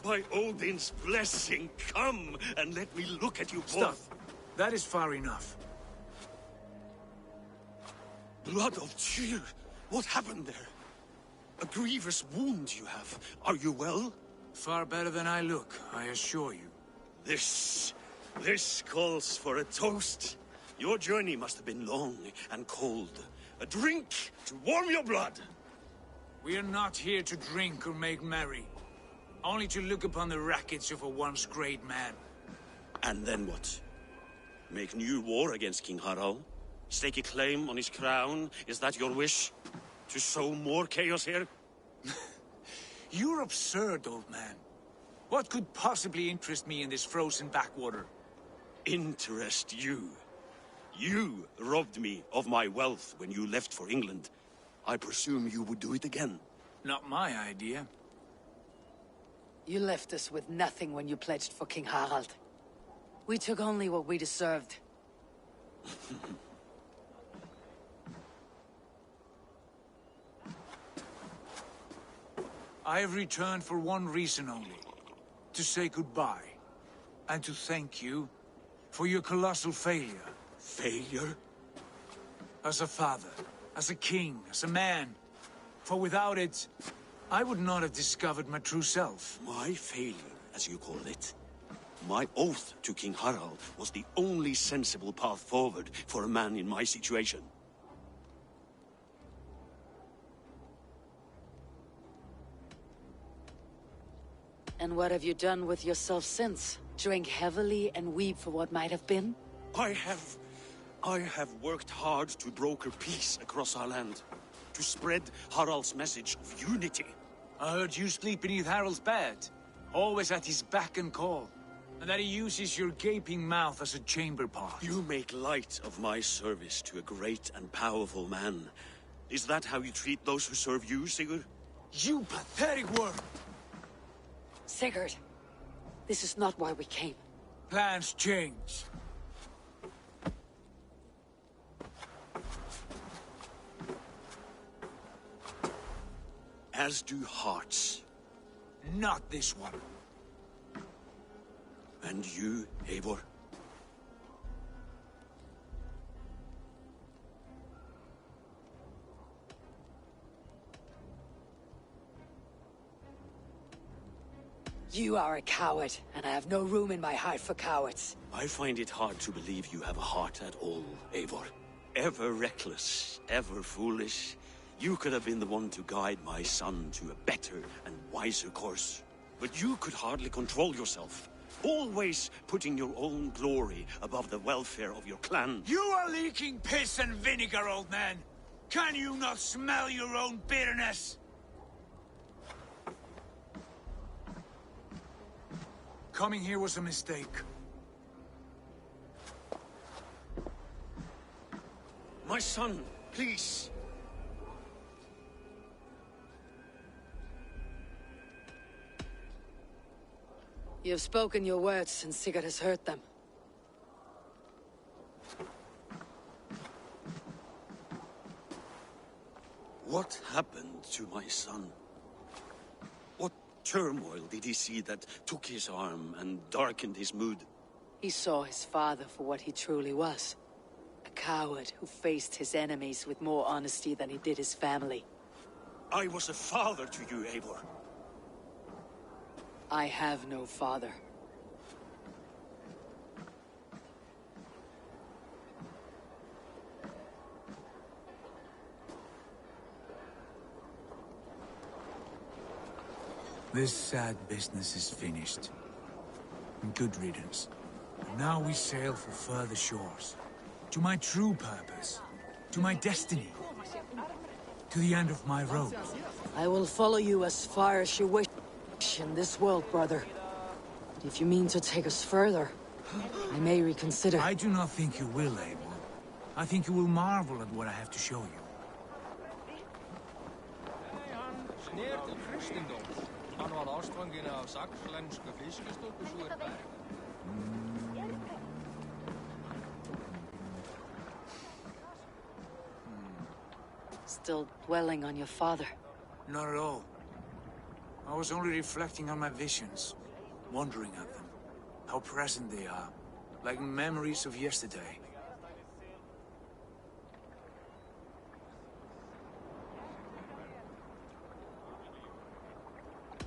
By Odin's blessing, come and let me look at you both. Stop. That is far enough. Blood of Tyr, what happened there? A grievous wound you have. Are you well? Far better than I look, I assure you. This calls for a toast. Your journey must have been long and cold. A drink to warm your blood. We are not here to drink or make merry. Only to look upon the wreckage of a once great man. And then what? Make new war against King Harald? Stake a claim on his crown? Is that your wish? To sow more chaos here? You're absurd, old man. What could possibly interest me in this frozen backwater? Interest you? You robbed me of my wealth when you left for England. I presume you would do it again. Not my idea. You left us with nothing when you pledged for King Harald. We took only what we deserved. I have returned for one reason only. To say goodbye. And to thank you for your colossal failure. Failure? As a father, as a king, as a man. For without it, I would not have discovered my true self. My failure, as you call it? My oath to King Harald was the only sensible path forward for a man in my situation. And what have you done with yourself since? Drink heavily and weep for what might have been? I have worked hard to broker peace across our land. To spread Harald's message of unity. I heard you sleep beneath Harald's bed. Always at his beck and call. And that he uses your gaping mouth as a chamber pot. You make light of my service to a great and powerful man. Is that how you treat those who serve you, Sigurd? You pathetic worm! Sigurd, this is not why we came. Plans change. As do hearts. Not this one. And you, Eivor? You are a coward, and I have no room in my heart for cowards. I find it hard to believe you have a heart at all, Eivor. Ever reckless, ever foolish. You could have been the one to guide my son to a better and wiser course. But you could hardly control yourself. Always putting your own glory above the welfare of your clan. You are leaking piss and vinegar, old man! Can you not smell your own bitterness? Coming here was a mistake. My son, please. You have spoken your words, and Sigurd has heard them. What happened to my son? What turmoil did he see that took his arm and darkened his mood? He saw his father for what he truly was. A coward who faced his enemies with more honesty than he did his family. I was a father to you, Eivor. I have no father. This sad business is finished. Good riddance. And now we sail for further shores. To my true purpose. To my destiny. To the end of my road. I will follow you as far as you wish in this world, brother. But if you mean to take us further, I may reconsider. I do not think you will, Eivor. I think you will marvel at what I have to show you. Hann var ástfanginn af saxlensku fiskistúlku svo berg. Still dwelling on your father? Not at all. I was only reflecting on my visions, wondering at them. How present they are, like memories of yesterday.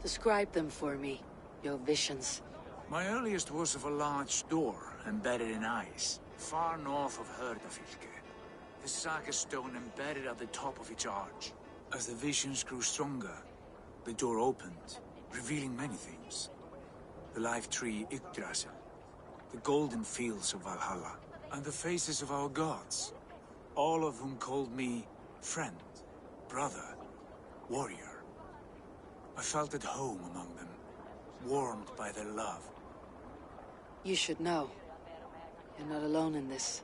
Describe them for me, your visions. My earliest was of a large door embedded in ice, far north of Herdafylke. The saga stone embedded at the top of its arch. As the visions grew stronger, the door opened, revealing many things. The life tree Yggdrasil, the golden fields of Valhalla, and the faces of our gods, all of whom called me friend, brother, warrior. I felt at home among them, warmed by their love. You should know. You're not alone in this.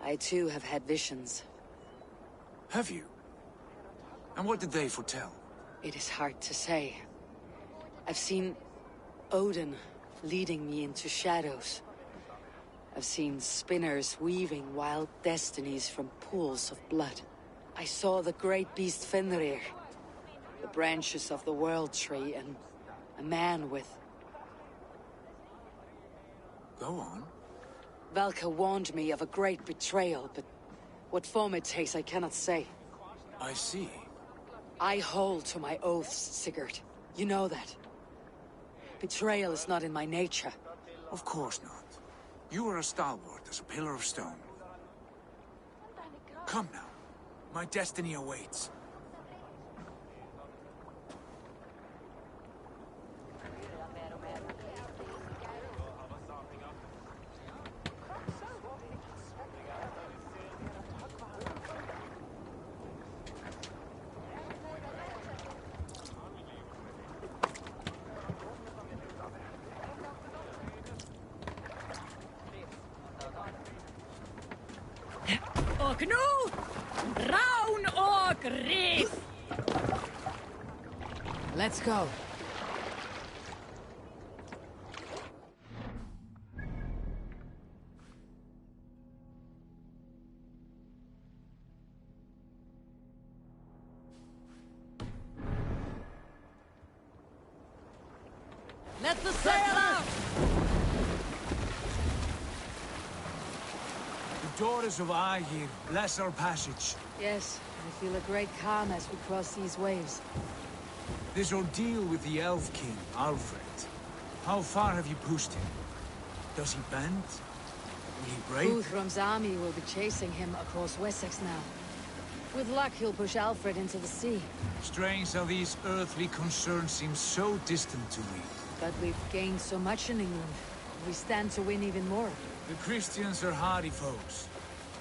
I too have had visions. Have you? And what did they foretell? It is hard to say. I've seen Odin leading me into shadows. I've seen spinners weaving wild destinies from pools of blood. I saw the great beast Fenrir, the branches of the World Tree, and a man with... Go on. Valka warned me of a great betrayal, but what form it takes I cannot say. I see. I hold to my oaths, Sigurd. You know that. Betrayal is not in my nature. Of course not. You are as stalwart as a pillar of stone. Come now. My destiny awaits. Og nú, rán og rif! Let's go. Let the sail out! The daughters of Aegir bless our passage. Yes, I feel a great calm as we cross these waves. This ordeal with the Elf King, Alfred. How far have you pushed him? Does he bend? Will he break? Guthrum's army will be chasing him across Wessex now. With luck, he'll push Alfred into the sea. Strange how these earthly concerns seem so distant to me. But we've gained so much in England. We stand to win even more. The Christians are hardy foes.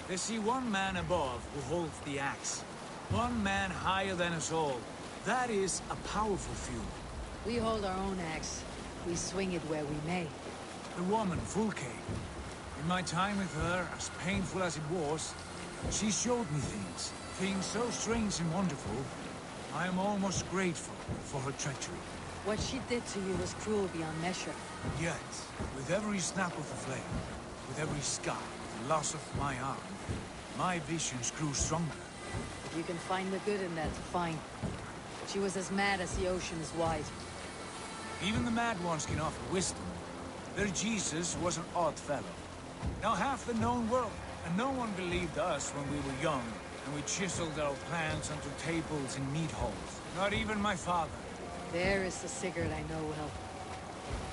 They see one man above who holds the axe. One man higher than us all. That is a powerful feud. We hold our own axe. We swing it where we may. The woman, Fulke. In my time with her, as painful as it was, she showed me things. Things so strange and wonderful. I am almost grateful for her treachery. What she did to you was cruel beyond measure. Yet, with every snap of the flame, with every scar, the loss of my arm, my visions grew stronger. If you can find the good in that, fine. She was as mad as the ocean is wide. Even the mad ones can offer wisdom. Their Jesus was an odd fellow. Now half the known world, and no one believed us when we were young, and we chiseled our plans onto tables in meat halls. Not even my father. There is the Sigurd I know well.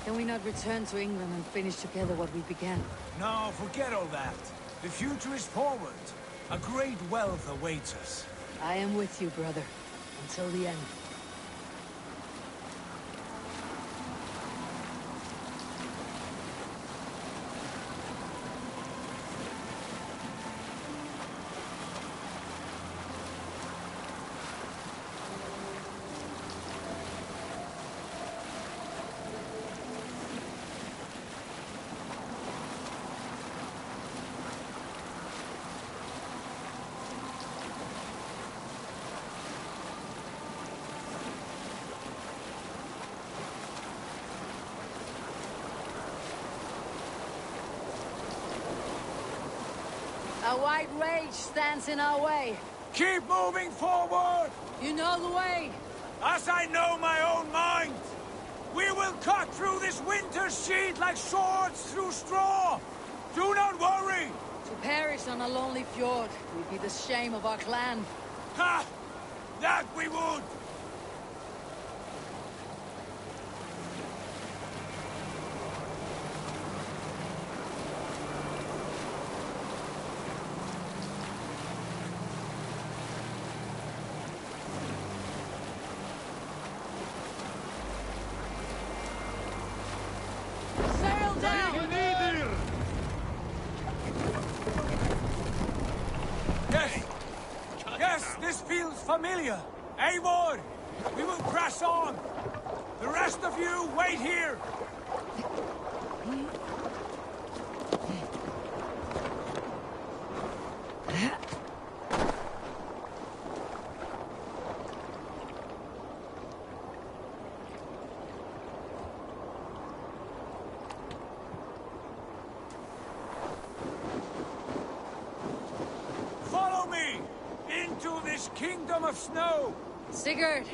Can we not return to England and finish together what we began? No, forget all that. The future is forward. A great wealth awaits us. I am with you, brother. Until the end. A white rage stands in our way. Keep moving forward! You know the way. As I know my own mind! We will cut through this winter's sheet like swords through straw! Do not worry! To perish on a lonely fjord would be the shame of our clan. Ha! That we would! familiar. Eivor, we will press on. The rest of you, wait here. Follow me into this kingdom of snow. Sigurd,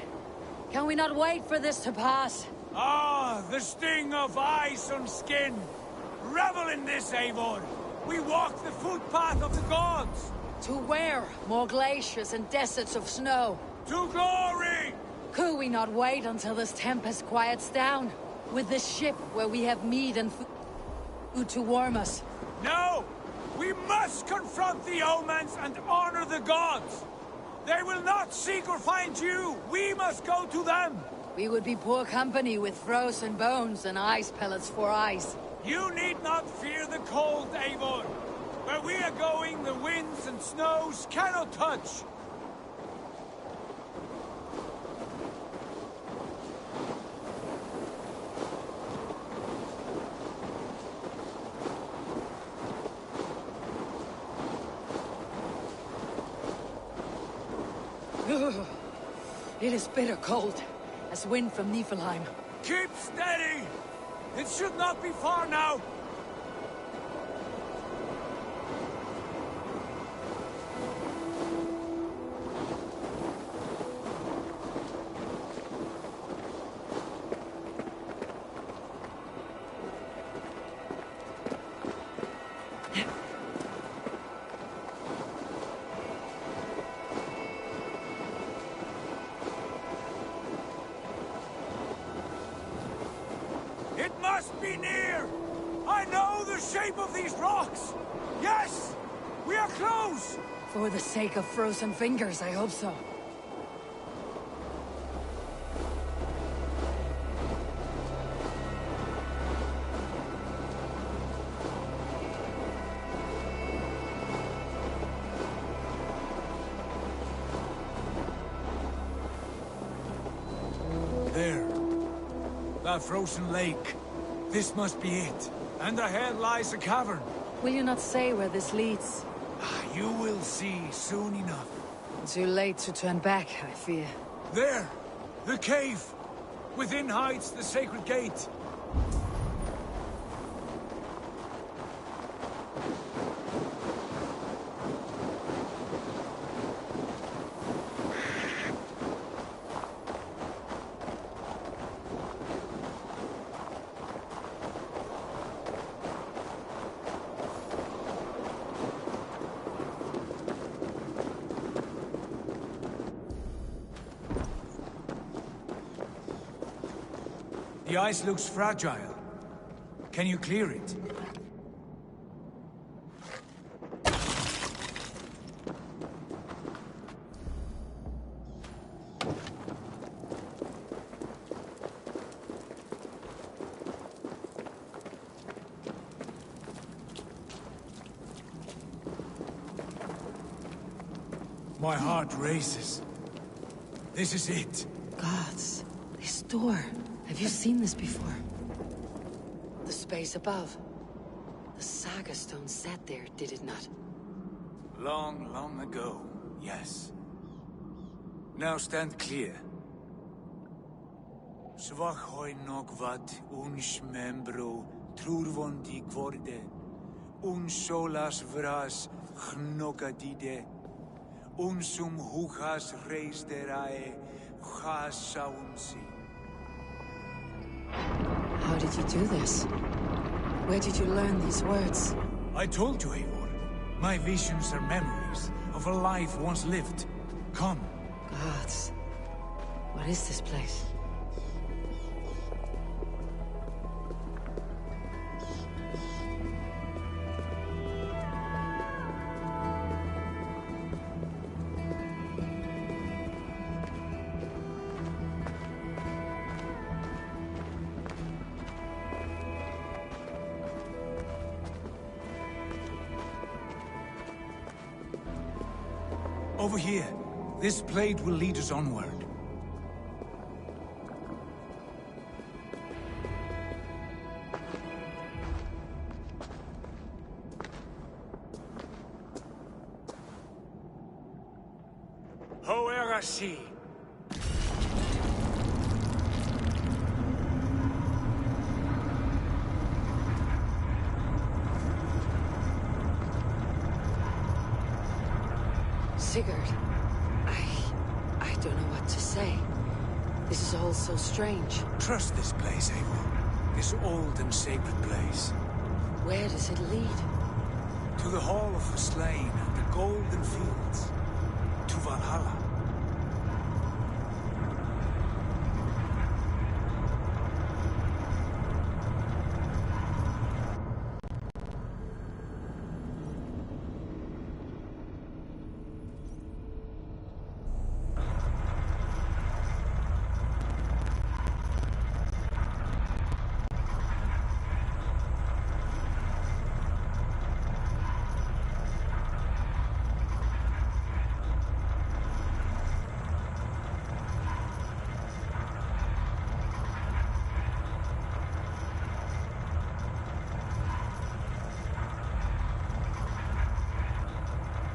can we not wait for this to pass? Ah, the sting of ice on skin. Revel in this, Eivor. We walk the footpath of the gods. To where? More glaciers and deserts of snow. To glory! Could we not wait until this tempest quiets down? With this ship where we have meat and food to warm us? No! We must confront the omens and honor the gods! They will not seek or find you! We must go to them! We would be poor company with frozen bones and ice pellets for eyes. You need not fear the cold, Eivor. Where we are going, the winds and snows cannot touch. It is bitter cold, as wind from Niflheim. Keep steady! It should not be far now! It must be near! I know the shape of these rocks! Yes! We are close! For the sake of frozen fingers, I hope so. There. That frozen lake. This must be it. And ahead lies a cavern. Will you not say where this leads? You will see soon enough. Too late to turn back, I fear. There! The cave! Within hides the sacred gate. The ice looks fragile. Can you clear it? My heart races. This is it. Gods, this door. Have you seen this before? The space above. The Saga stone sat there, did it not? Long, long ago, yes. Now stand clear. Svachoi nogvat uns membro trurvondi kvorde, un solas vras gnokadide, unsum huchas reisderae chasaunsi. How did you do this? Where did you learn these words? I told you, Eivor. My visions are memories of a life once lived. Come. Gods. What is this place? Over here. This blade will lead us onward. Hoerasi! Sigurd, I don't know what to say. This is all so strange. Trust this place, Eivor. This old and sacred place. Where does it lead? To the Hall of the Slain and the Golden Fields. To Valhalla.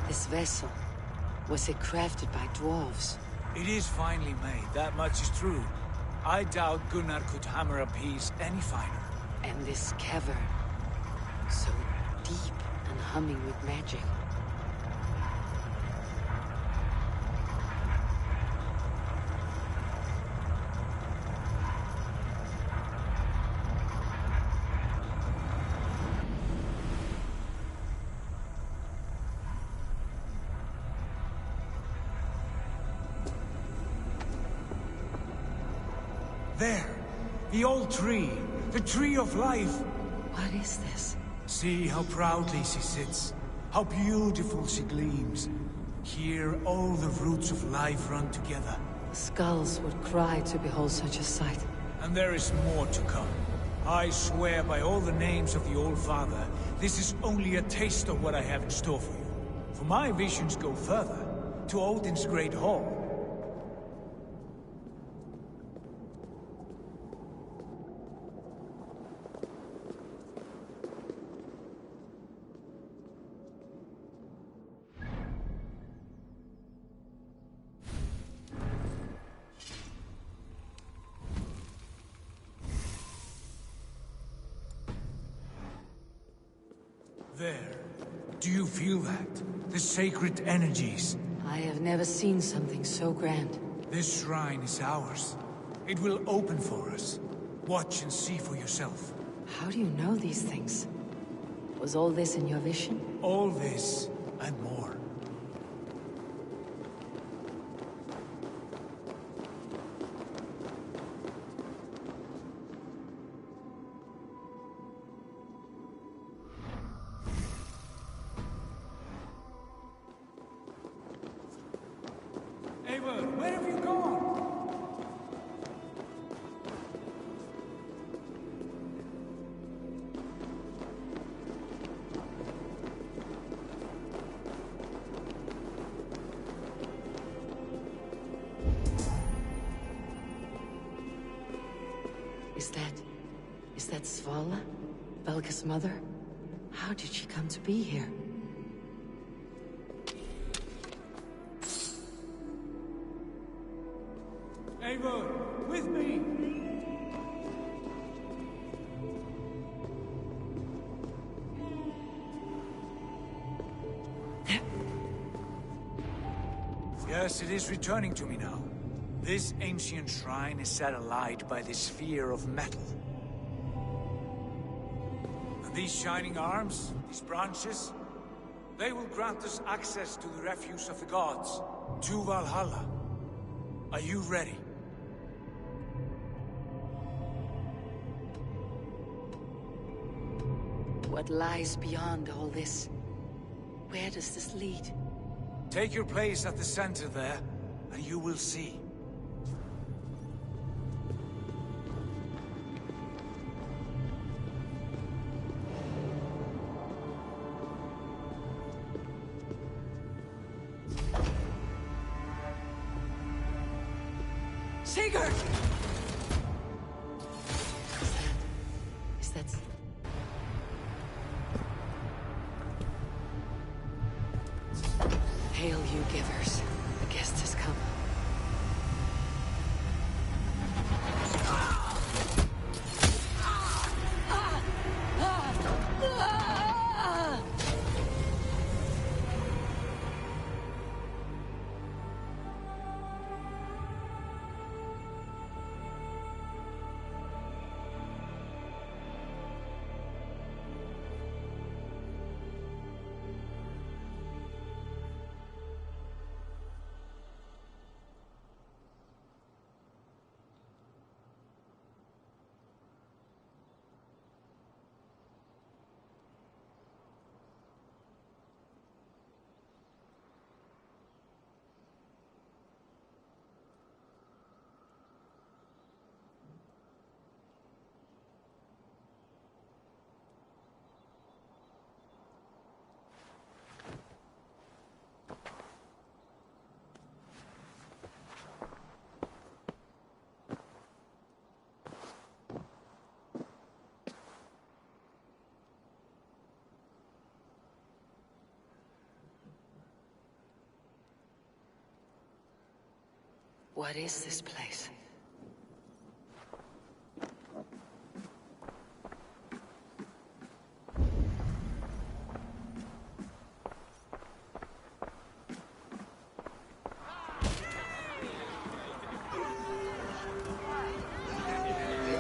This vessel, was it crafted by dwarves? It is finely made, that much is true. I doubt Gunnar could hammer a piece any finer. And this cavern, so deep and humming with magic. There! The old tree! The tree of life! What is this? See how proudly she sits. How beautiful she gleams. Here all the roots of life run together. Skulls would cry to behold such a sight. And there is more to come. I swear by all the names of the Old Father, this is only a taste of what I have in store for you. For my visions go further, to Odin's Great Hall. There. Do you feel that? The sacred energies. I have never seen something so grand. This shrine is ours. It will open for us. Watch and see for yourself. How do you know these things? Was all this in your vision? All this, and more. Eivor, where have you gone? Is that Svala? Belga's mother? How did she come to be here? Eivor, with me! Yes, it is returning to me now. This ancient shrine is set alight by this sphere of metal. And these shining arms, these branches, they will grant us access to the refuse of the gods, to Valhalla. Are you ready? What lies beyond all this? Where does this lead? Take your place at the center there, and you will see. Sigurd! Is that... Hail, you givers. The guest has come. What is this place?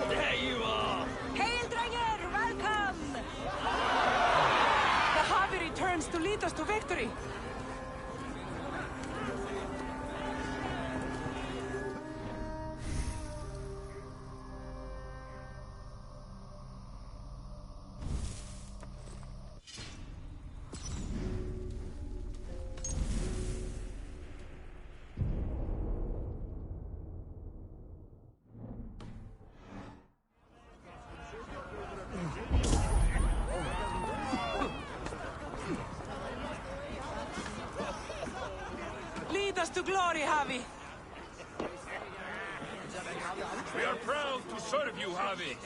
There you are! Hail, Drenger! Welcome! The Harvey returns to lead us to victory. Lead us to glory, Javi. We are proud to serve you, Javi.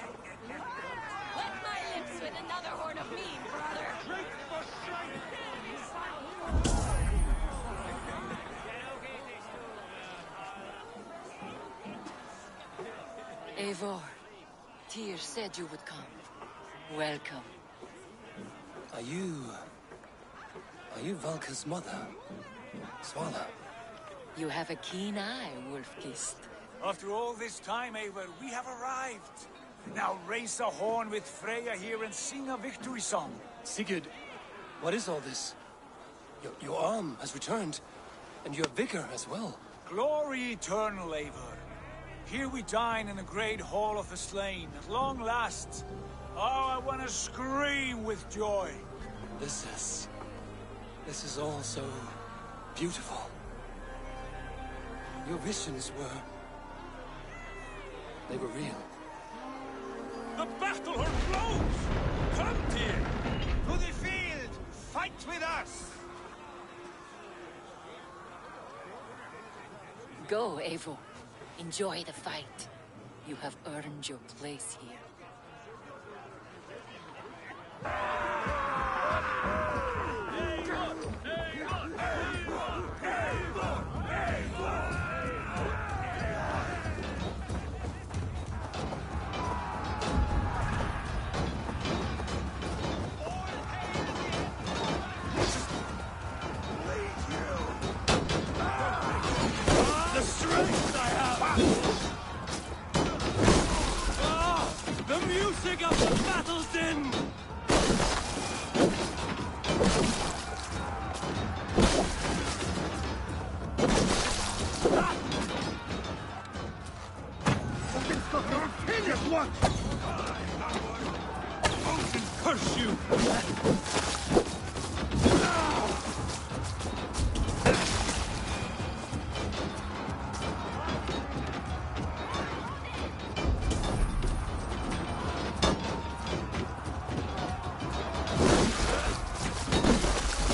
Wet my lips with another horn of mead, brother. Eivor, Tyr said you would come. Welcome. Are you Valka's mother? Svala? You have a keen eye, Wolfkist. After all this time, Eivor, we have arrived. Now raise a horn with Freya here and sing a victory song. Sigurd, what is all this? Your arm has returned, and your vigor as well. Glory eternal, Eivor. Here we dine in the great hall of the slain, at long last. Oh, I want to scream with joy. This is all so beautiful. Your visions they were real. The battle horn blows! Come, Tyr! To the field! Fight with us! Go, Eivor. Enjoy the fight. You have earned your place here. The strength I have! The music of the battle's din! What? Odin curse you!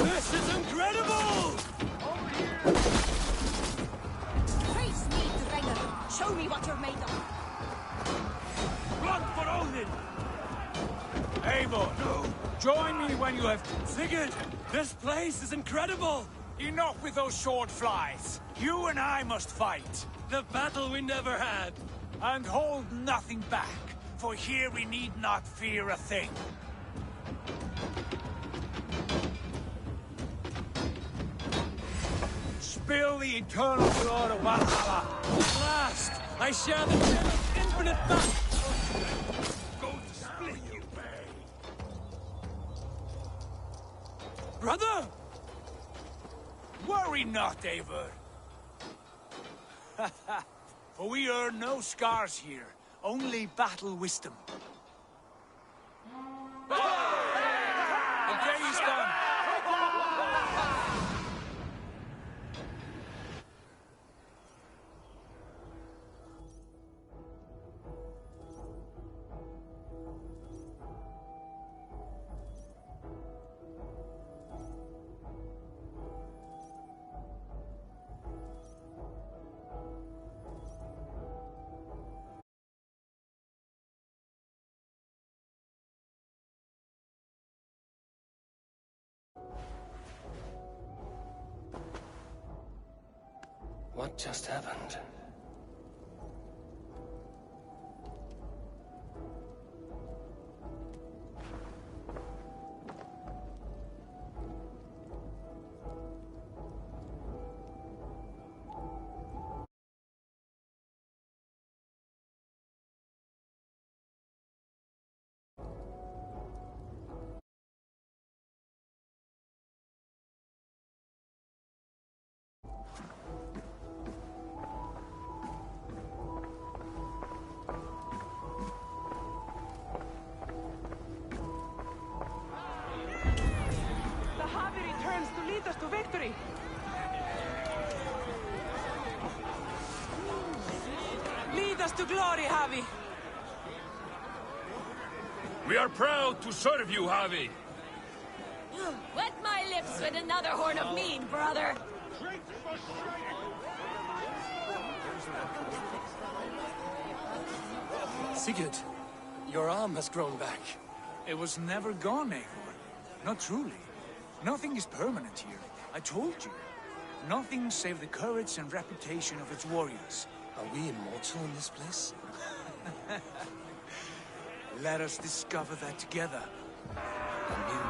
This is incredible! Face me, Drenger. Show me what you're Eivor! No! Join me when you have... Sigurd! This place is incredible! Enough with those short flies! You and I must fight! The battle we never had! And hold nothing back, for here we need not fear a thing. Spill the eternal blood of Valhalla! At last! I share the sin of infinite battle! Brother! Worry not, Eivor. For we earn no scars here, only battle wisdom. The day is done. What just happened? To victory! Lead us to glory, Havi! We are proud to serve you, Havi! Wet my lips with another horn of mead, brother! Sigurd, your arm has grown back. It was never gone, Eivor. Not truly. Nothing is permanent here. I told you. Nothing save the courage and reputation of its warriors. Are we immortal in this place? Let us discover that together. A new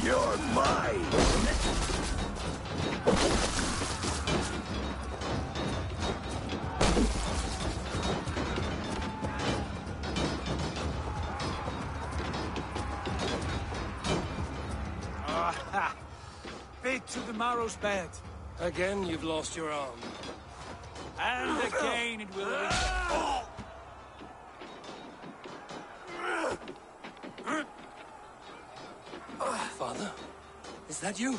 You're mine! Ah, bit to the marrow's bed. Again, you've lost your arm. And again it will return. Father? Is that you?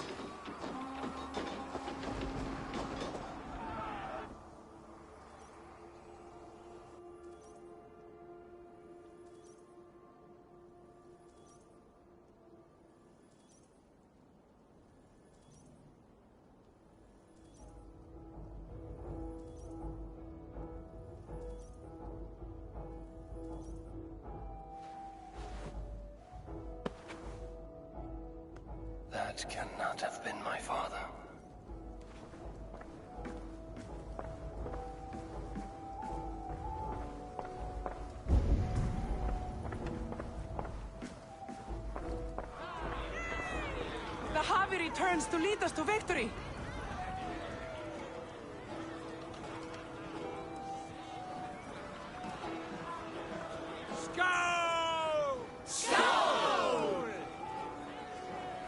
That cannot have been my father. The Havi returns to lead us to victory! Skull!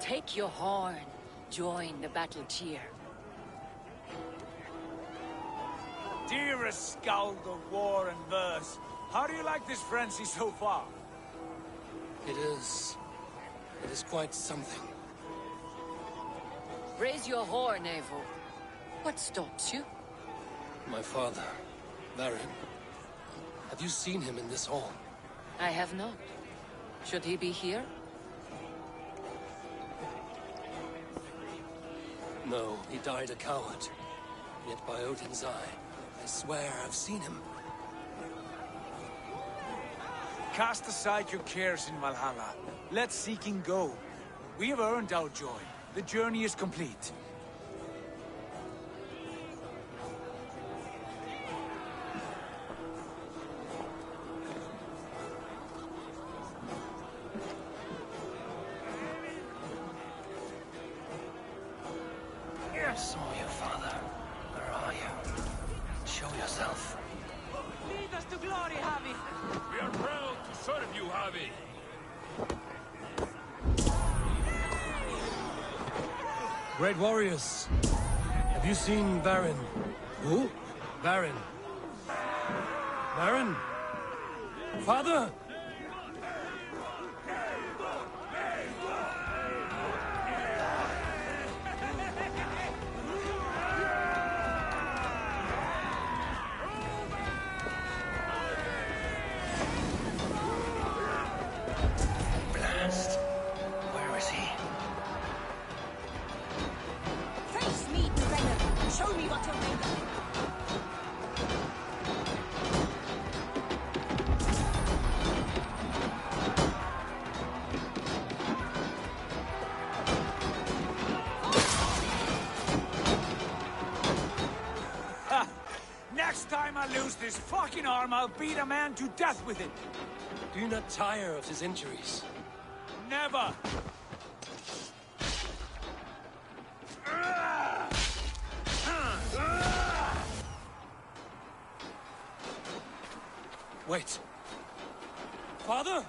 Take your horn. Join the battle cheer. Dearest skald of war and verse, how do you like this frenzy so far? It is quite something. Raise your horn, Eivor. What stops you? My father, Baron. Have you seen him in this hall? I have not. Should he be here? No, he died a coward. Yet by Odin's eye, I swear I've seen him. Cast aside your cares in Valhalla. Let seeking go. We have earned our joy. The journey is complete. I saw you, Father. Where are you? Show yourself. Lead us to glory, Havi! We are proud to serve you, Havi! Great warriors. Have you seen Baron? Who? Baron. Baron? Father? Blast. Where is he? Face me, Dweller. Show me what you're made of. Ha! Next time I lose this fucking arm, I'll beat a man to death with it! Do you not tire of his injuries? Never! Wait. Father?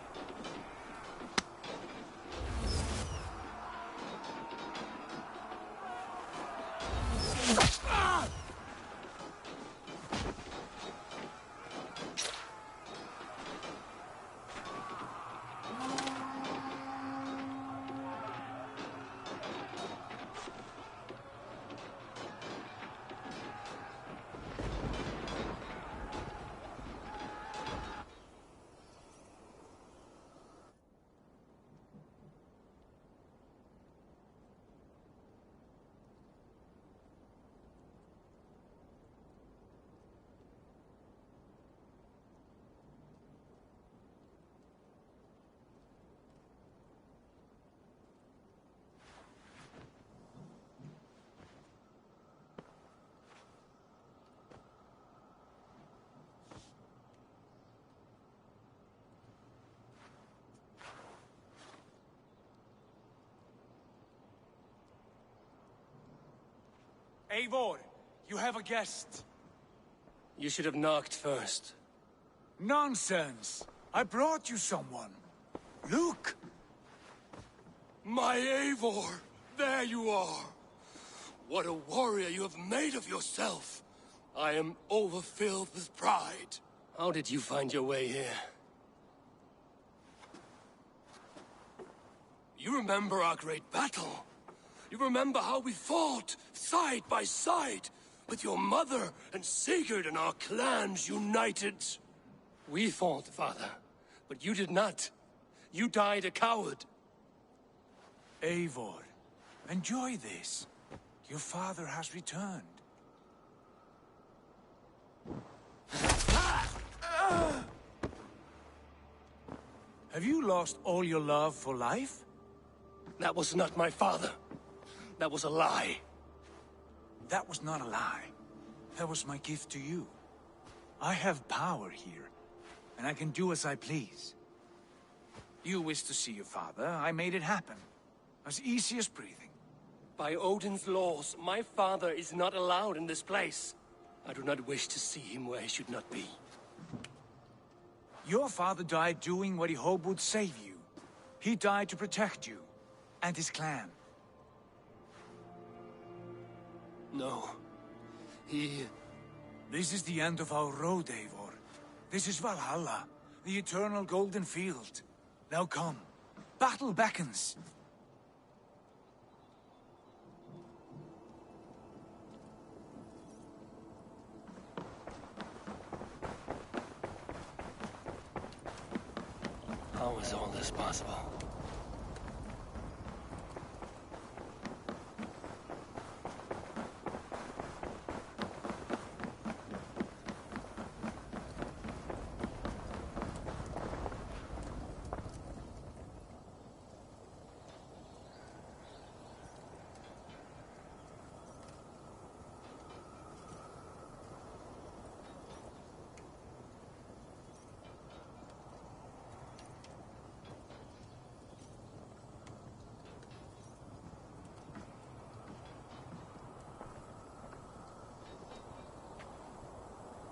Eivor, you have a guest. You should have knocked first. Nonsense! I brought you someone. Look! My Eivor! There you are! What a warrior you have made of yourself! I am overfilled with pride. How did you find your way here? You remember our great battle? You remember how we fought, side by side, with your mother and Sigurd and our clans united? We fought, Father, but you did not. You died a coward. Eivor, enjoy this. Your father has returned. Have you lost all your love for life? That was not my father. That was a lie. That was not a lie. That was my gift to you. I have power here, and I can do as I please. You wish to see your father, I made it happen. As easy as breathing. By Odin's laws, my father is not allowed in this place. I do not wish to see him where he should not be. Your father died doing what he hoped would save you. He died to protect you, and his clan. No. He... This is the end of our road, Eivor. This is Valhalla, the eternal golden field. Now come. Battle beckons. How is all this possible?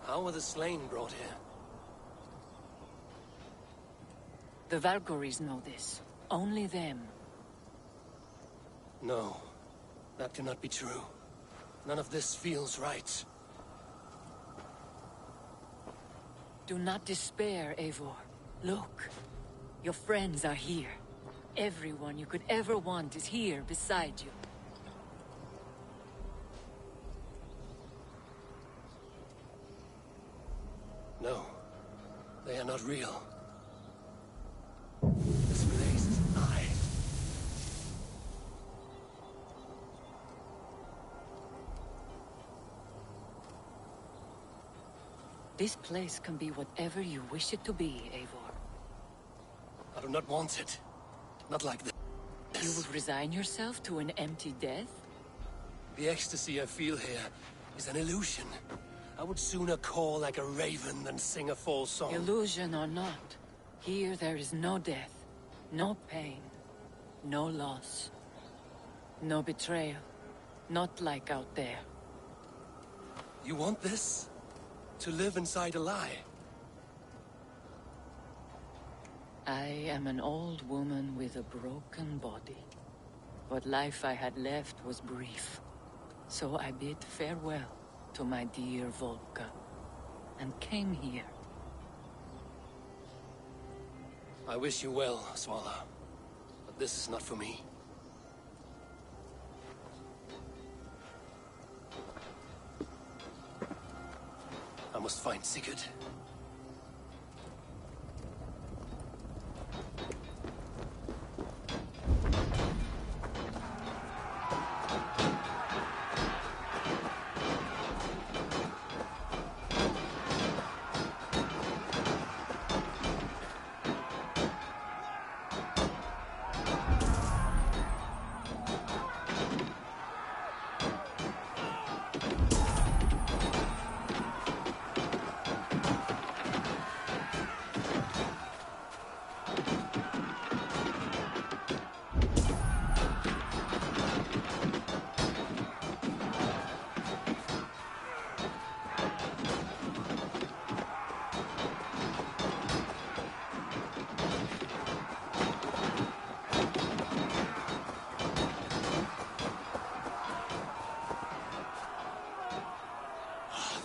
How were the slain brought here? The Valkyries know this. Only them. No. That cannot be true. None of this feels right. Do not despair, Eivor. Look. Your friends are here. Everyone you could ever want is here beside you. No. They are not real. This place is a lie. This place can be whatever you wish it to be, Eivor. I do not want it. Not like this. You would resign yourself to an empty death? The ecstasy I feel here is an illusion. I would sooner call like a raven than sing a false song. Illusion or not, here there is no death, no pain, no loss, no betrayal. Not like out there. You want this? To live inside a lie? I am an old woman with a broken body. What life I had left was brief. So I bid farewell to my dear Volka, and came here. I wish you well, Svala. But this is not for me. I must find Sigurd.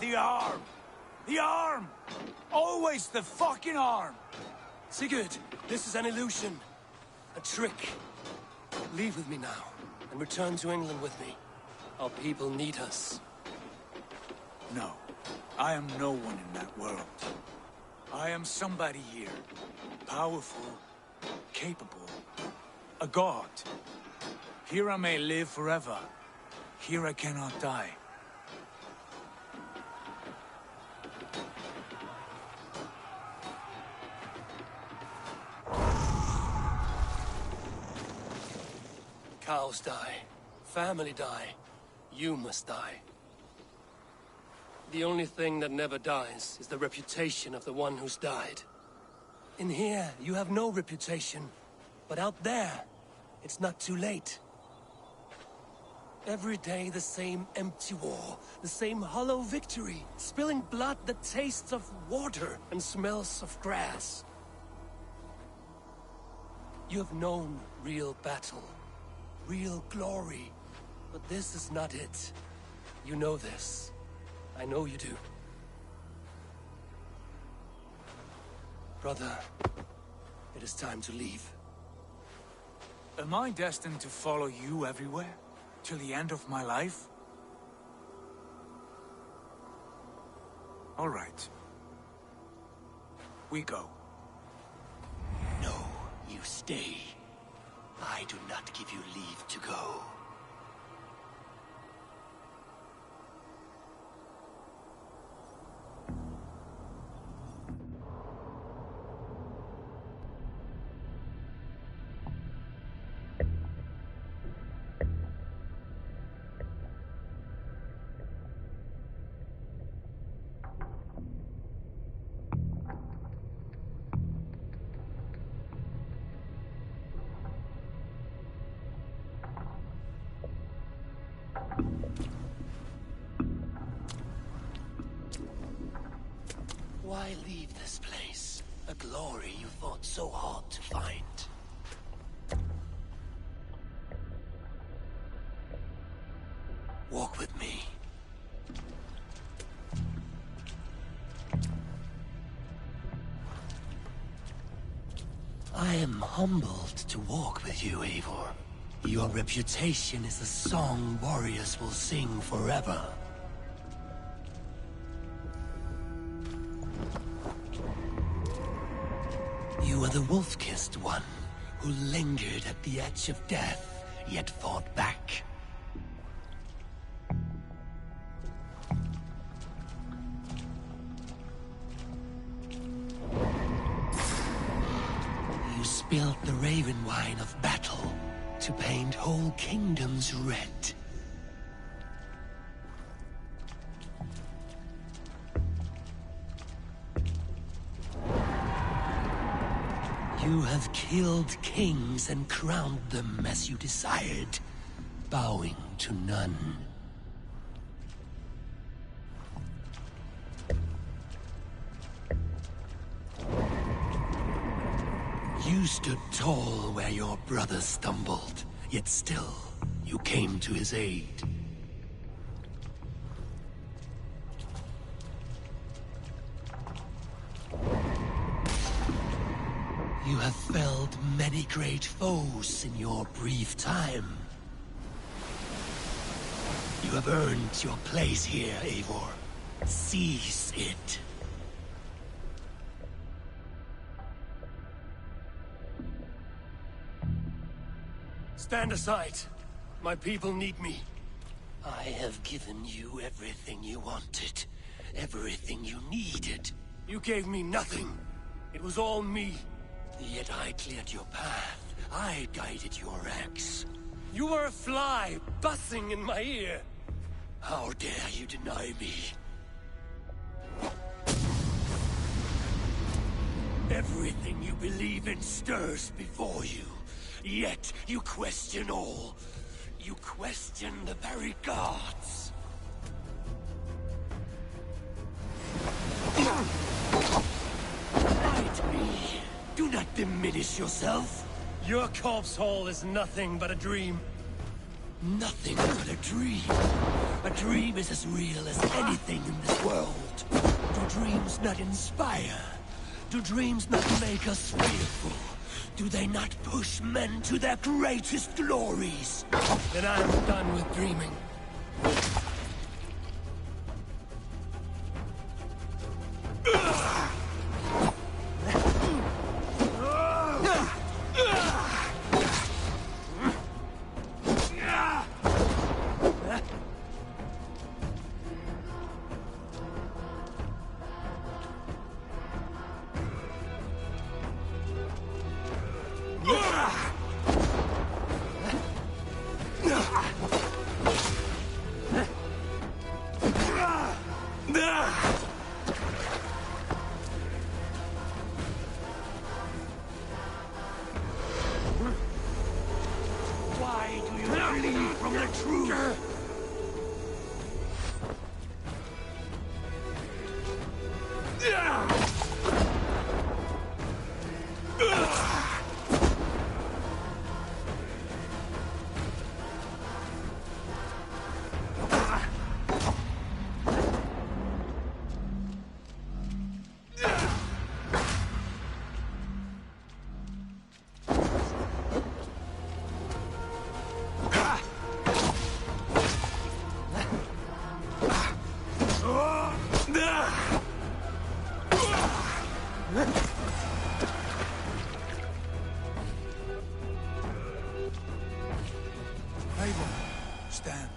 The arm! The arm! Always the fucking arm! Sigurd, this is an illusion. A trick. Leave with me now, and return to England with me. Our people need us. No. I am no one in that world. I am somebody here. Powerful. Capable. A god. Here I may live forever. Here I cannot die. Cows die. Family die. You must die. The only thing that never dies is the reputation of the one who's died. In here, you have no reputation. But out there, it's not too late. Every day the same empty war, the same hollow victory, spilling blood that tastes of water and smells of grass. You have known real battle, real glory, but this is not it. You know this. I know you do. Brother, it is time to leave. Am I destined to follow you everywhere? Till the end of my life? All right. We go. No, you stay. I do not give you leave to go. Why leave this place? A glory you fought so hard to find. Walk with me. I am humbled to walk with you, Eivor. Your reputation is a song warriors will sing forever. You are the wolf-kissed one, who lingered at the edge of death, yet fought back. You spilled the raven wine of battle to paint whole kingdoms red. You have killed kings and crowned them as you desired, bowing to none. You stood tall where your brother stumbled, yet still, you came to his aid. You have felled many great foes in your brief time. You have earned your place here, Eivor. Seize it. Stand aside. My people need me. I have given you everything you wanted. Everything you needed. You gave me nothing. It was all me. Yet I cleared your path. I guided your axe. You were a fly, buzzing in my ear. How dare you deny me? Everything you believe in stirs before you. Yet you question all. You question the very gods. Fight me. Do not diminish yourself. Your corpse hall is nothing but a dream. Nothing but a dream. A dream is as real as anything in this world. Do dreams not inspire? Do dreams not make us fearful? Do they not push men to their greatest glories? Then I'm done with dreaming. Why do you flee from the truth? Eivor, stand.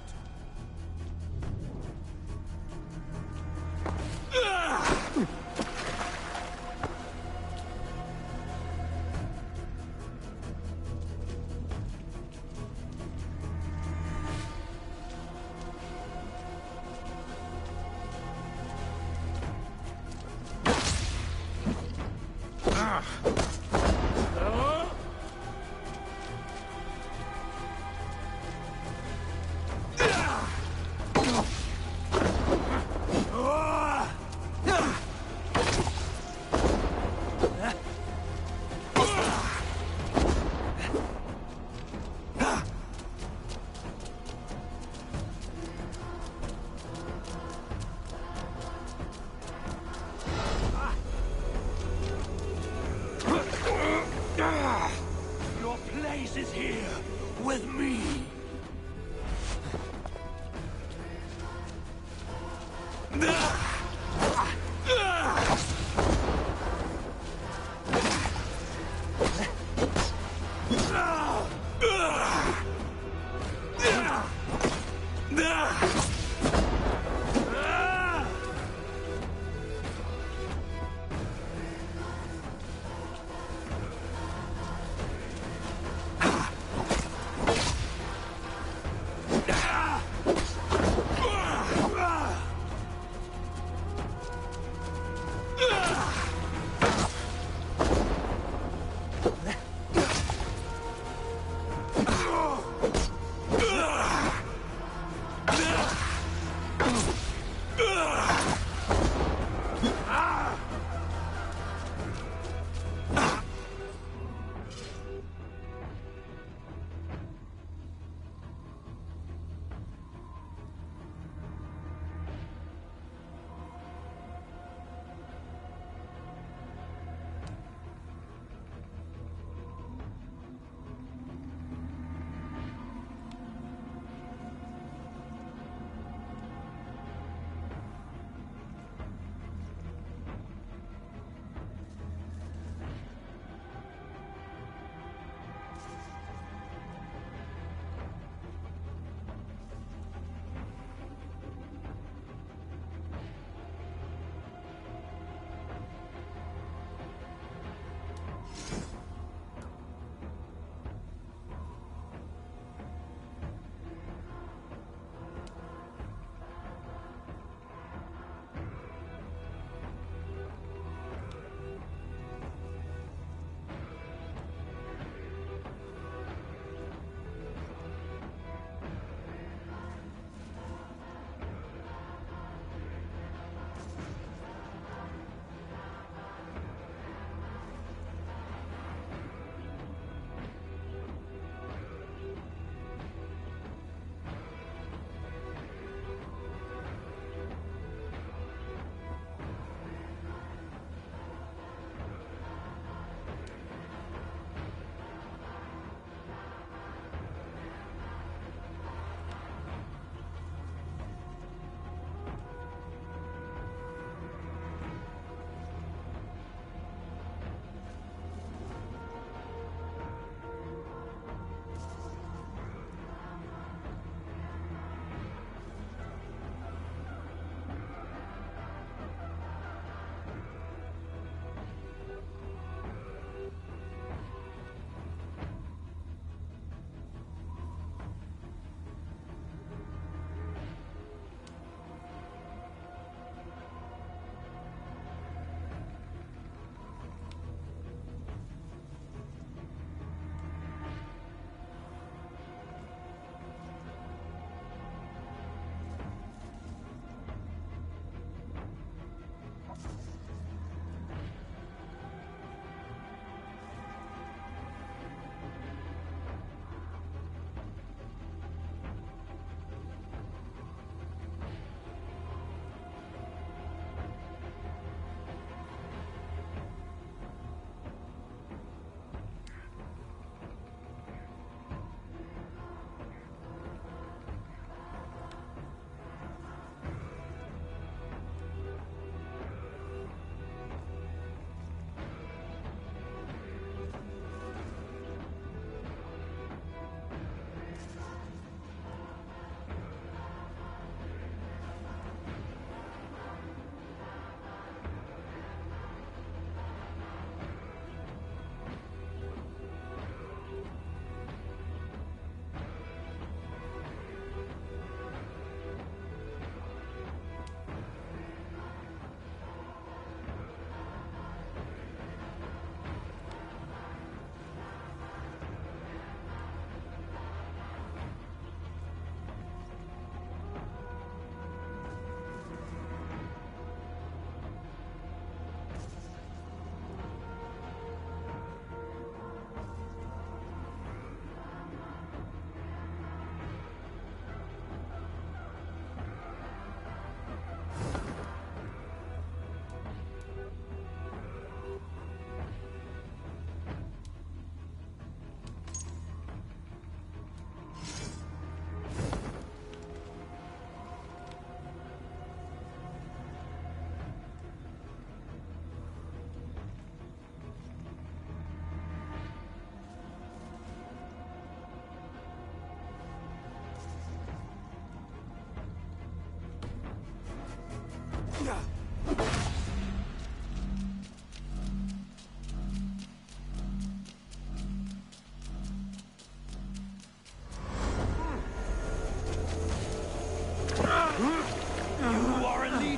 Your place is here, with me.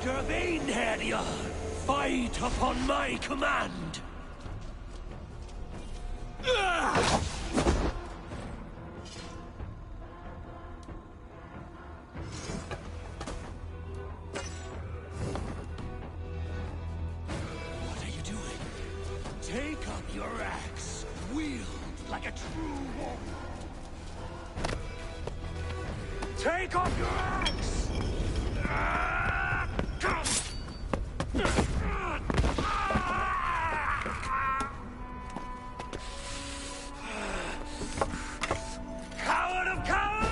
Gervainherja, fight upon my command! What are you doing? Take up your axe, wield like a true warrior. Take up your axe! Come! Coward of cowards!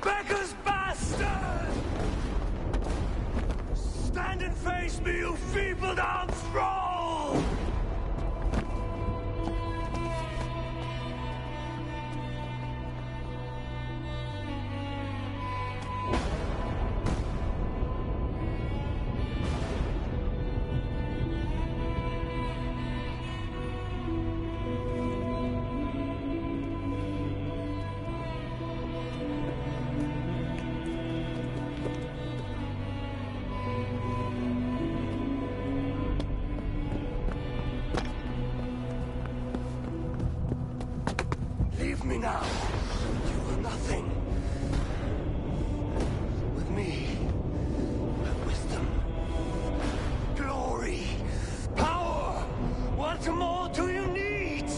Becca's bastard! Stand and face me, you feeble-down thrall! Leave me now. You are nothing. With me, you have wisdom, glory, power. What more do you need?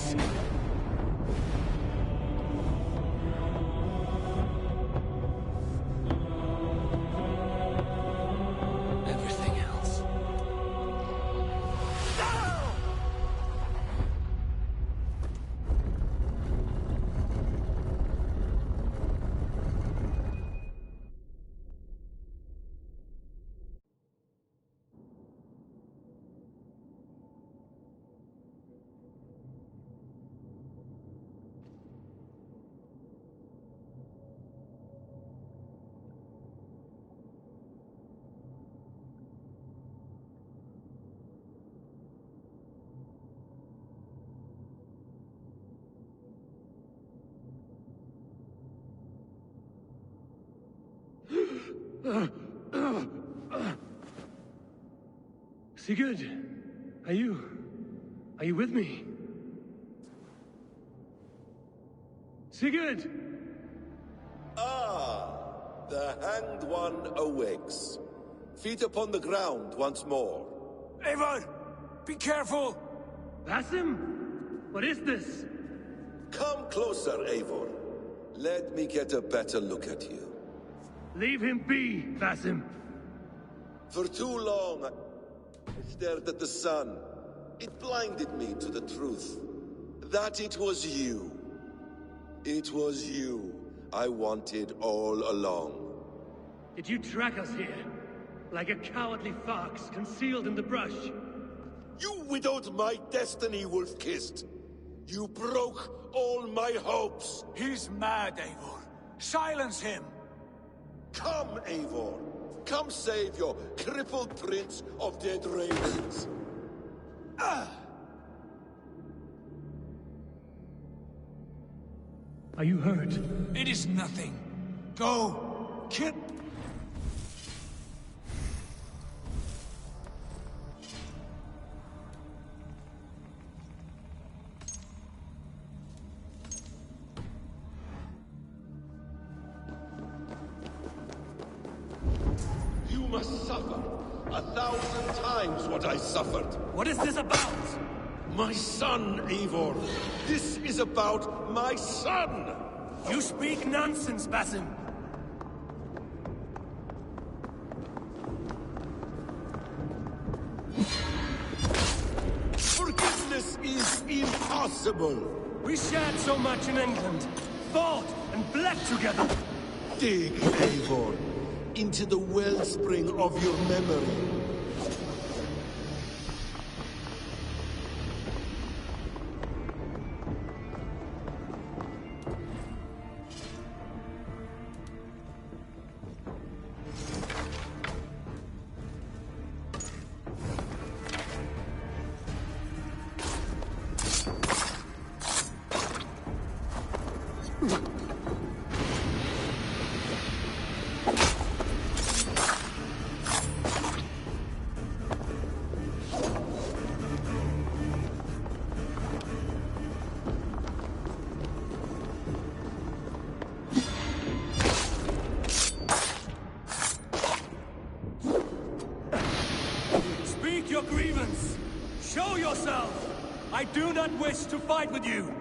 Everything else. No! Sigurd, are you with me? Sigurd! Ah, the Hanged One awakes. Feet upon the ground once more. Eivor! Be careful! Basim? What is this? Come closer, Eivor. Let me get a better look at you. Leave him be, Basim. For too long, I stared at the sun. It blinded me to the truth. That it was you. It was you I wanted all along. Did you track us here? Like a cowardly fox concealed in the brush? You widowed my destiny, Wolf-Kissed. You broke all my hopes. He's mad, Eivor. Silence him! Come, Eivor. Come save your crippled prince of dead ravens. Are you hurt? It is nothing. Go. Kill. You must suffer 1,000 times what I suffered. What is this about? My son, Eivor. This is about my son! You speak nonsense, Basim. Forgiveness is impossible. We shared so much in England. Fought and bled together. Dig, Eivor, into the wellspring of your memory. yourself! I do not wish to fight with you!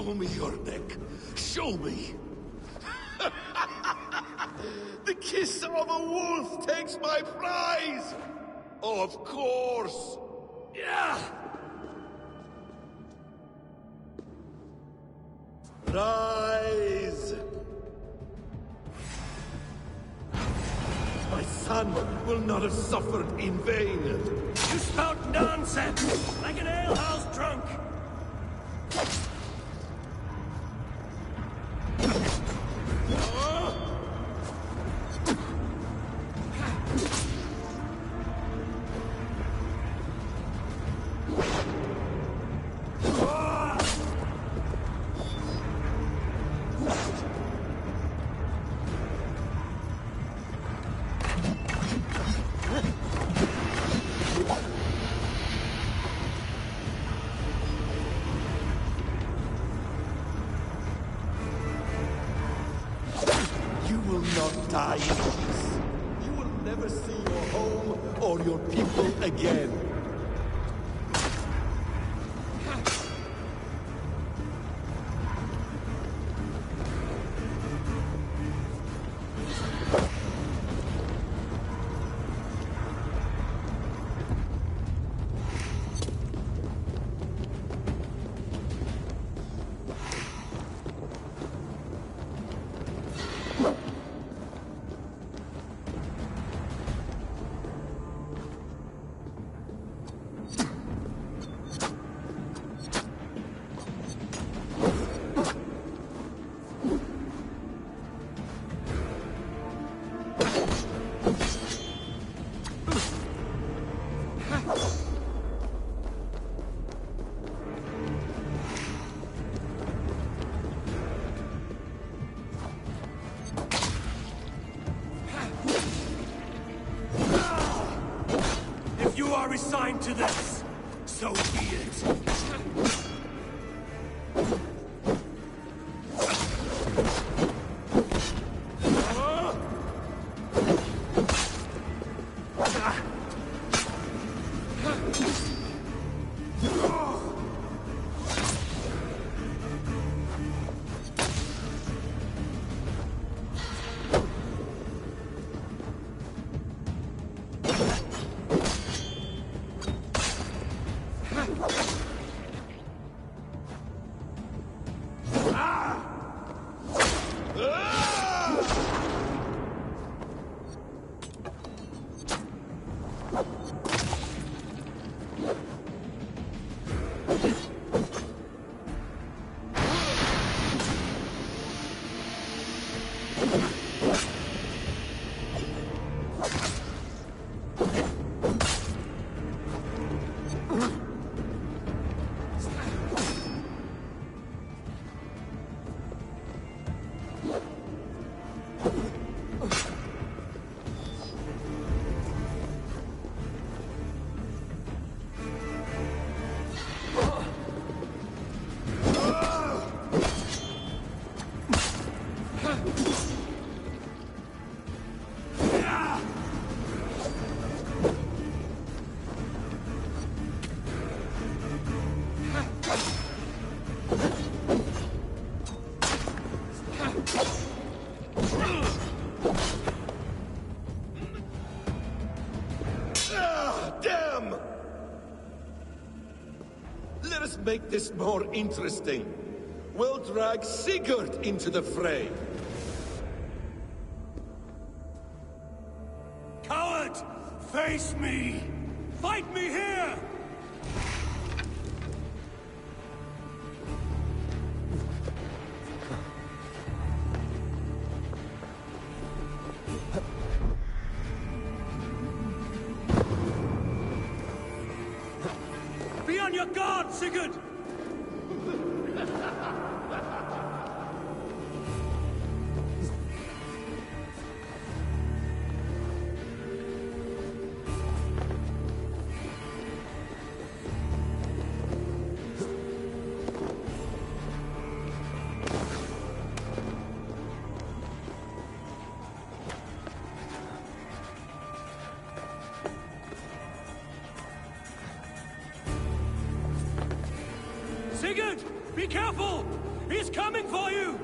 Show me your neck. Show me. The kiss of a wolf takes my prize. Of course. Yeah. Rise. My son will not have suffered in vain. You spout nonsense, like an alehouse drunk! Die in peace. You will never see your home or your people again. Resigned to this, so be it. them! Let us make this more interesting. We'll drag Sigurd into the fray. Coward! Face me! Fight me here! Be on your guard, Sigurd! Sigurd! Be careful! He's coming for you!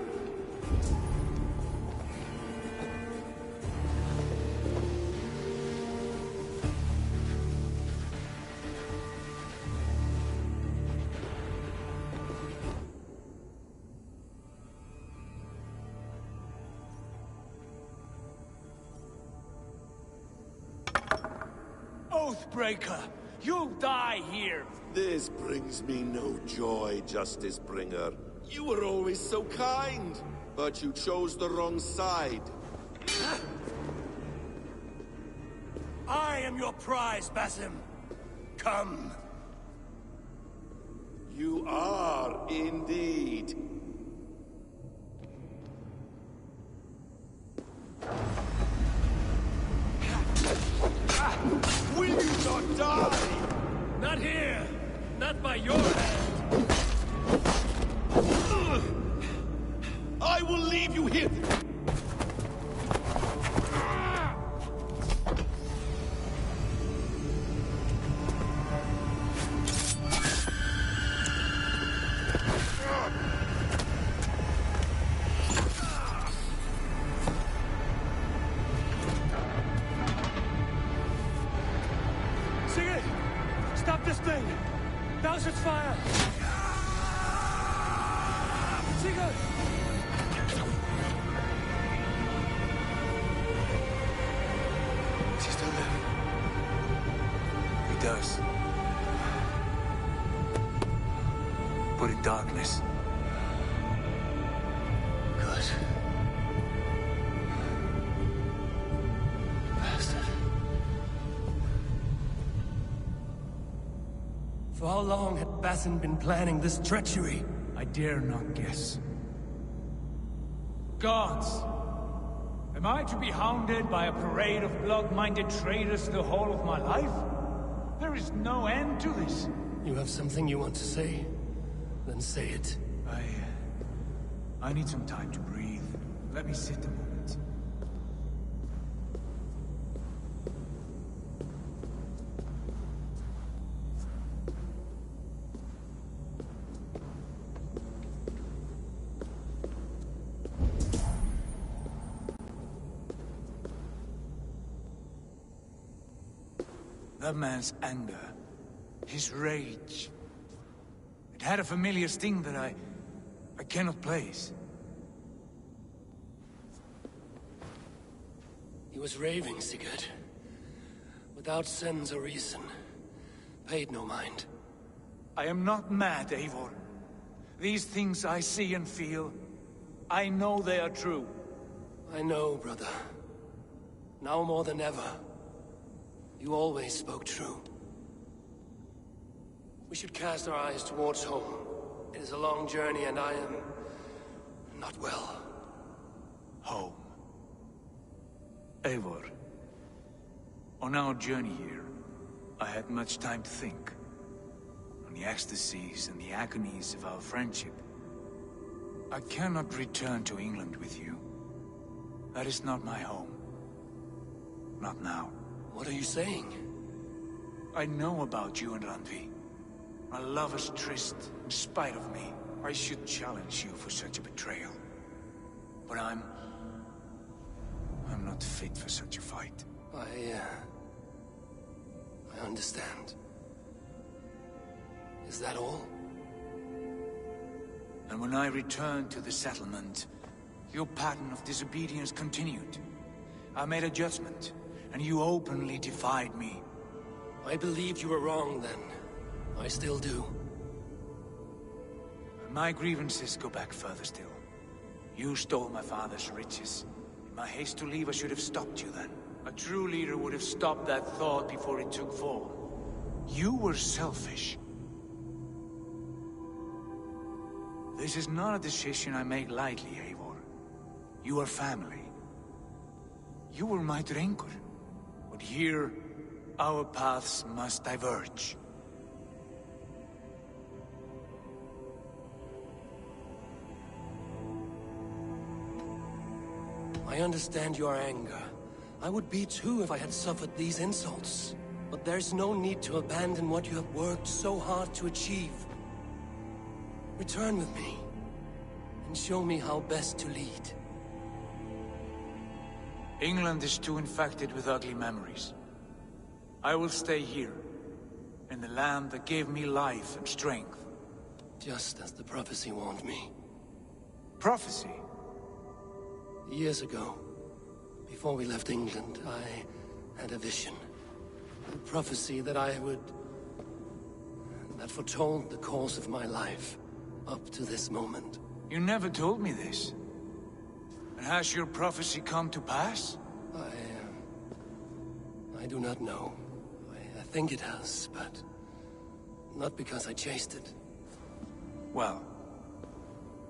Oathbreaker! You'll die here! This brings me no joy, Justice Bringer. You were always so kind, but you chose the wrong side. I am your prize, Basim. Come. You are indeed. Will you not die? Not here! Not by your hand! I will leave you here! Sigurd! Stop this thing! Douse its fire! Sigurd! Does he still live? He does. But in darkness. Good. Bastard. For how long had Basim been planning this treachery? I dare not guess. Gods! Am I to be hounded by a parade of blood-minded traitors the whole of my life? There is no end to this. You have something you want to say? Then say it. I need some time to breathe. Let me sit a moment. That man's anger, his rage, it had a familiar sting that I cannot place. He was raving, Sigurd. Without sense or reason. Paid no mind. I am not mad, Eivor. These things I see and feel, I know they are true. I know, brother. Now more than ever. You always spoke true. We should cast our eyes towards home. It is a long journey and I am... not well. Home. Eivor. On our journey here, I had much time to think. On the ecstasies and the agonies of our friendship. I cannot return to England with you. That is not my home. Not now. What are you saying? I know about you and Randvi. A lover's tryst, in spite of me. I should challenge you for such a betrayal. But I'm not fit for such a fight. I understand. Is that all? And when I returned to the settlement, your pattern of disobedience continued. I made a judgment, and you openly defied me. I believed you were wrong then. I still do. My grievances go back further still. You stole my father's riches. In my haste to leave, I should have stopped you then. A true leader would have stopped that thought before it took form. You were selfish. This is not a decision I make lightly, Eivor. You are family. You were my drengur. But here, our paths must diverge. I understand your anger. I would be too if I had suffered these insults. But there's no need to abandon what you have worked so hard to achieve. Return with me, and show me how best to lead. England is too infected with ugly memories. I will stay here, in the land that gave me life and strength. Just as the prophecy warned me. Prophecy? Years ago, before we left England, I had a vision. A prophecy that that foretold the course of my life, up to this moment. You never told me this. And has your prophecy come to pass? I do not know. I think it has, but not because I chased it. Well,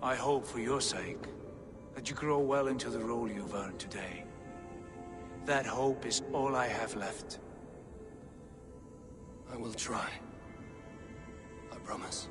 I hope for your sake that you grow well into the role you've earned today. That hope is all I have left. I will try. I promise.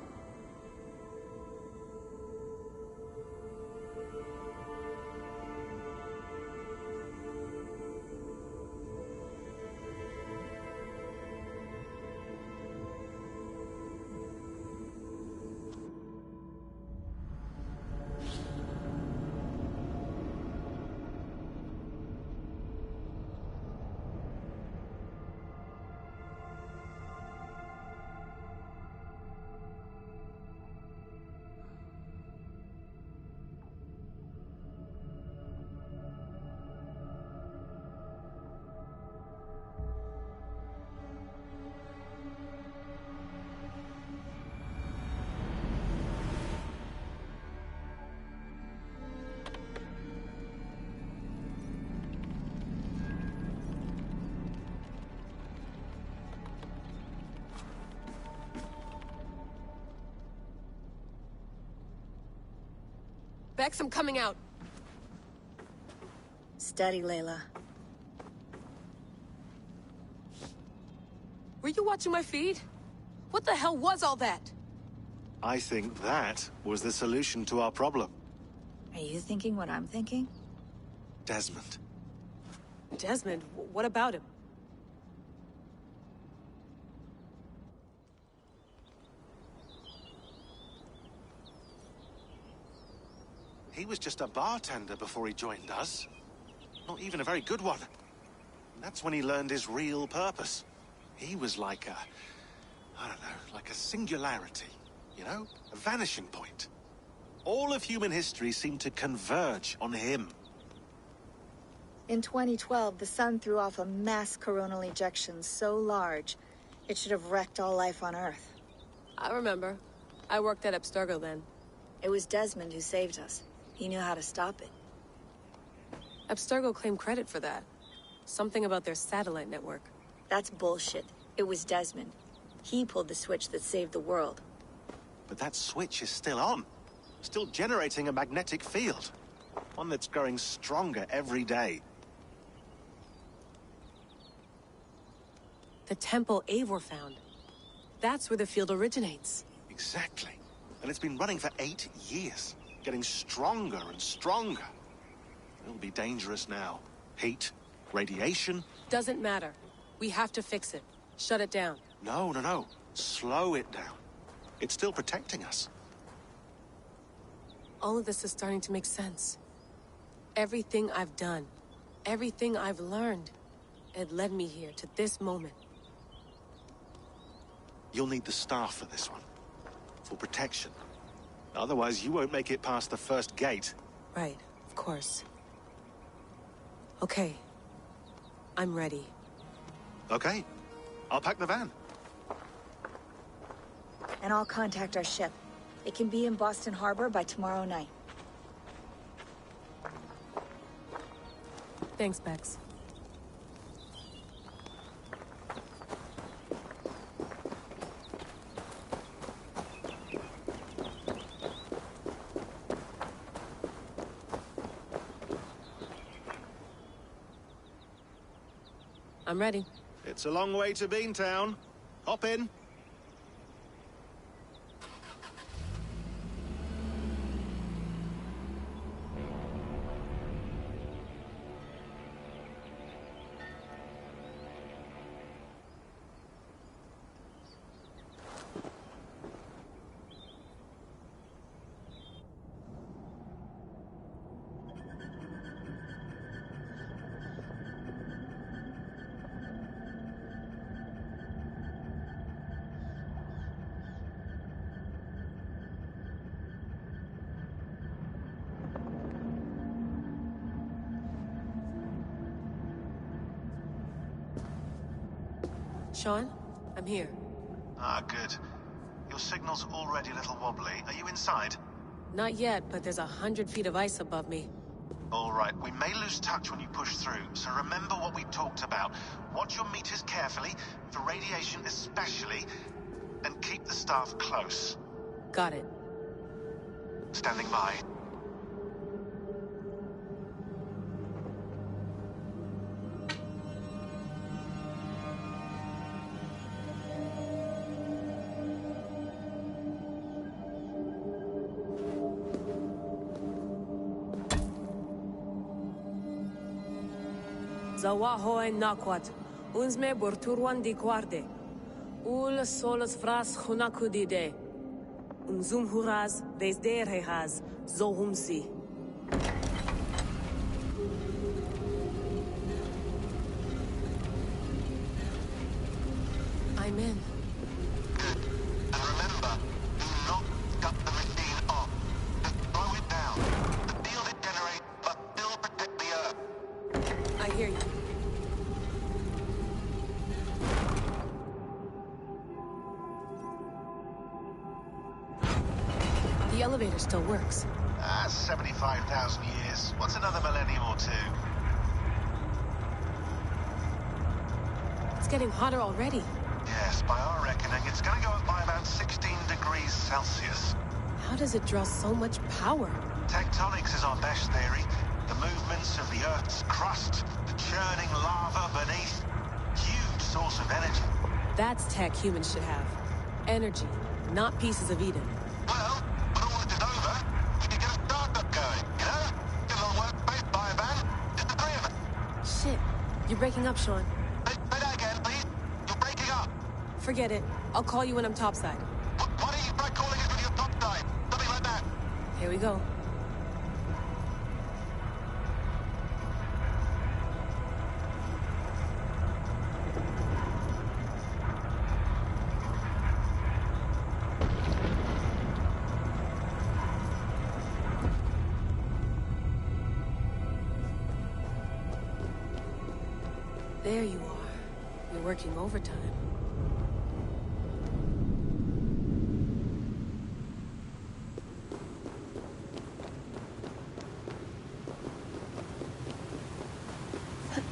Bex, I'm coming out. Steady, Layla. Were you watching my feed? What the hell was all that? I think that was the solution to our problem. Are you thinking what I'm thinking? Desmond. Desmond? What about him? He was just a bartender before he joined us. Not even a very good one. And that's when he learned his real purpose. He was like I don't know, like a singularity, you know? A vanishing point. All of human history seemed to converge on him. In 2012, the sun threw off a mass coronal ejection so large, it should have wrecked all life on Earth. I remember. I worked at Abstergo then. It was Desmond who saved us. He knew how to stop it. Abstergo claimed credit for that. Something about their satellite network. That's bullshit. It was Desmond. He pulled the switch that saved the world. But that switch is still on. Still generating a magnetic field. One that's growing stronger every day. The temple Eivor found. That's where the field originates. Exactly. And it's been running for 8 years. Getting stronger and stronger. It'll be dangerous now. Heat, radiation. Doesn't matter. We have to fix it. Shut it down. No. Slow it down. It's still protecting us. All of this is starting to make sense. Everything I've done, everything I've learned, it led me here to this moment. You'll need the staff for this one. For protection. Otherwise, you won't make it past the first gate. Right, of course. Okay. I'm ready. Okay. I'll pack the van. And I'll contact our ship. It can be in Boston Harbor by tomorrow night. Thanks, Bex. I'm ready. It's a long way to Beantown. Hop in. Sean, I'm here. Ah, good. Your signal's already a little wobbly. Are you inside? Not yet, but there's 100 feet of ice above me. All right, we may lose touch when you push through, so remember what we talked about. Watch your meters carefully, for radiation especially, and keep the staff close. Got it. Standing by. Zawahoe nakwat, unsme borturwan di guarde. Ul solos fras hunakudide. Unzum huraz, desderehaz, zohumsi. I'm in. And remember, do not cut the machine off. Just throw it down. The field it generates must still protect the Earth. I hear you. The elevator still works. 75,000 years. What's another millennium or two? It's getting hotter already. Yes, by our reckoning, it's gonna go up by about 16 degrees Celsius. How does it draw so much power? Tectonics is our best theory. The movements of the Earth's crust, the churning lava beneath. Huge source of energy. That's tech humans should have. Energy, not pieces of Eden. Well, when all this is over, we can get a startup going, you know? Get a little workspace, buy a van, just the three of us. Shit, you're breaking up, Sean. Say that again, please. You're breaking up. Forget it. I'll call you when I'm topside. Why don't you try calling us when you're topside? Something like that. Here we go. There you are. You're working overtime.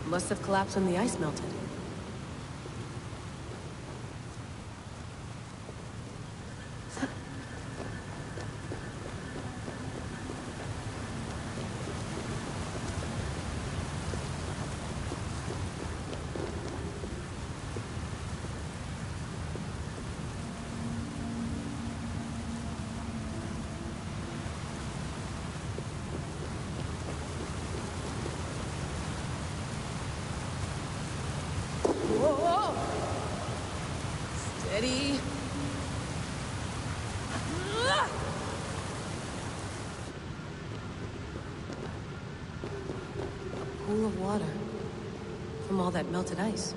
Must have collapsed when the ice melted. Whoa! Steady. A pool of water from all that melted ice.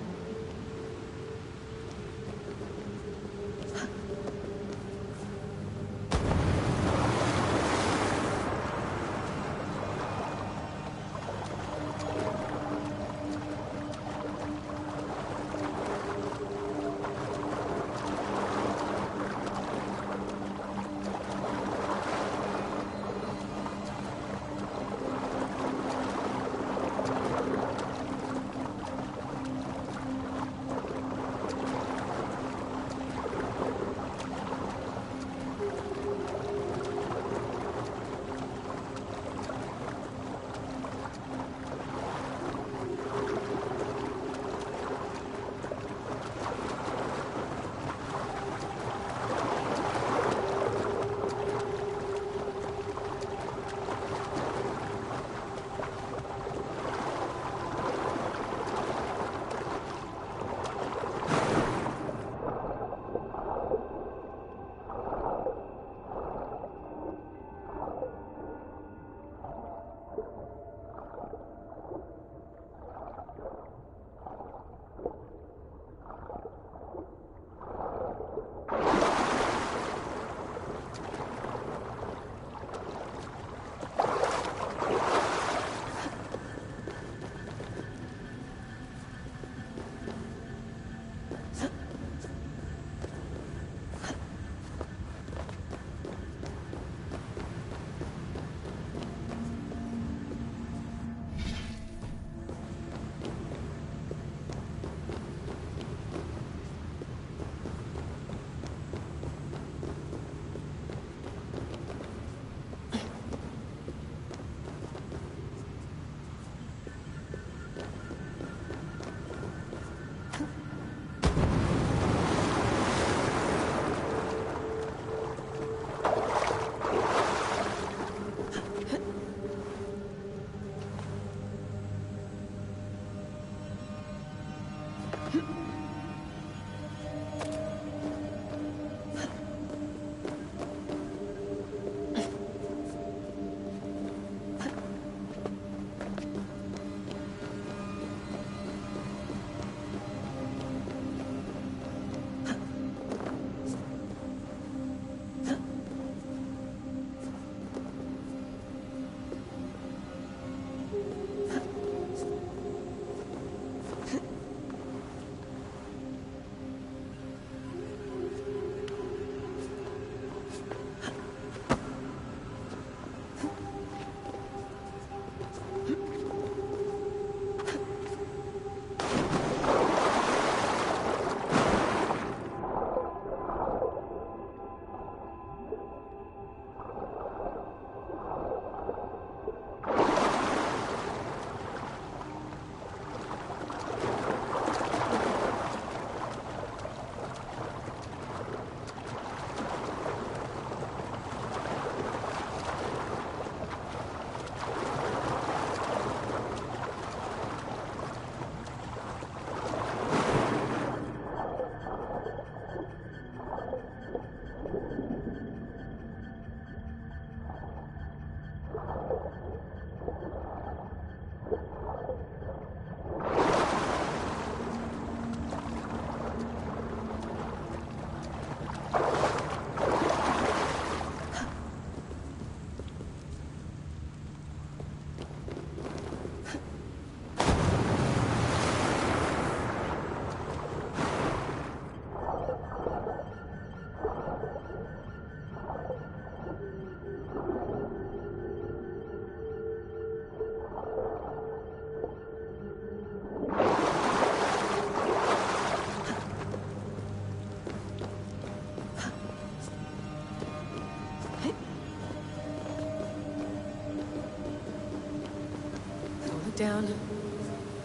down.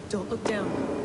Don't look down.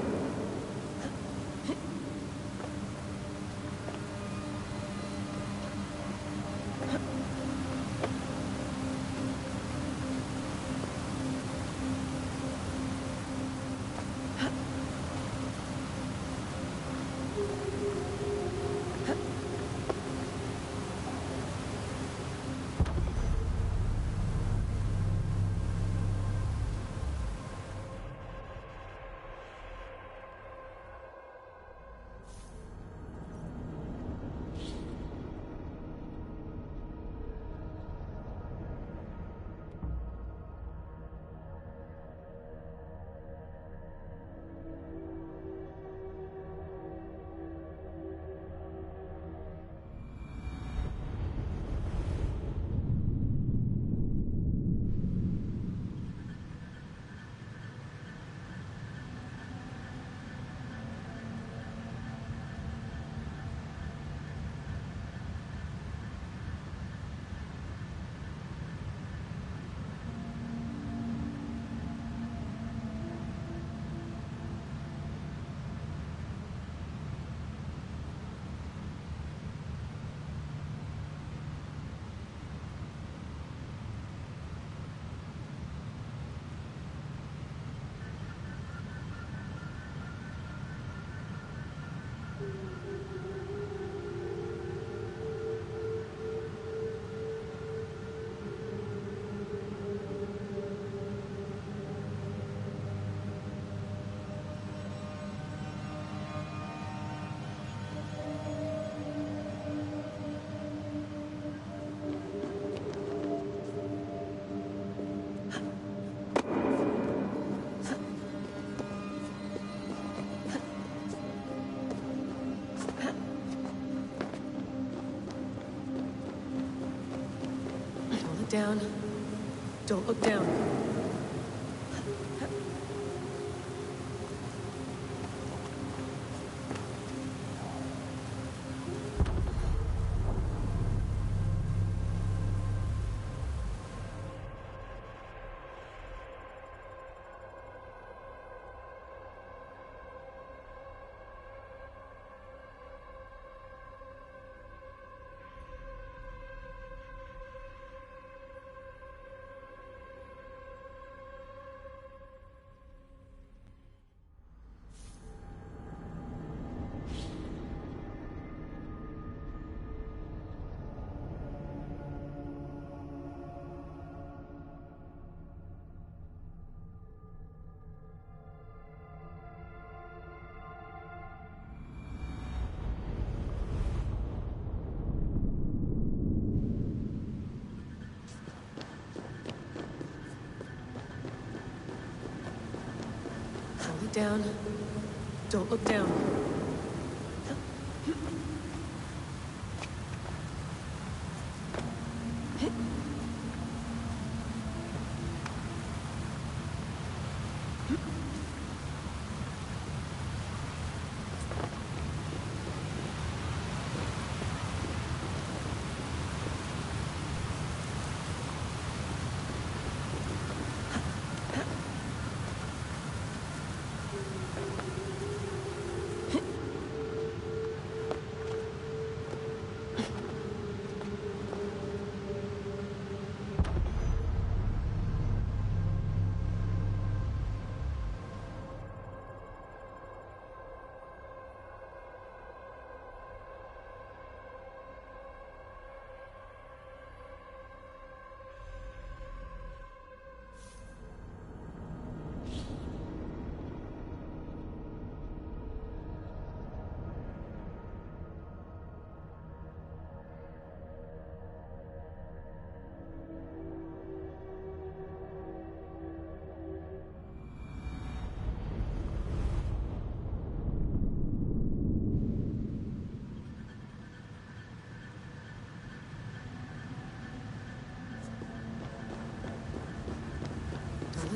Down. Don't look down. Down. Don't look down.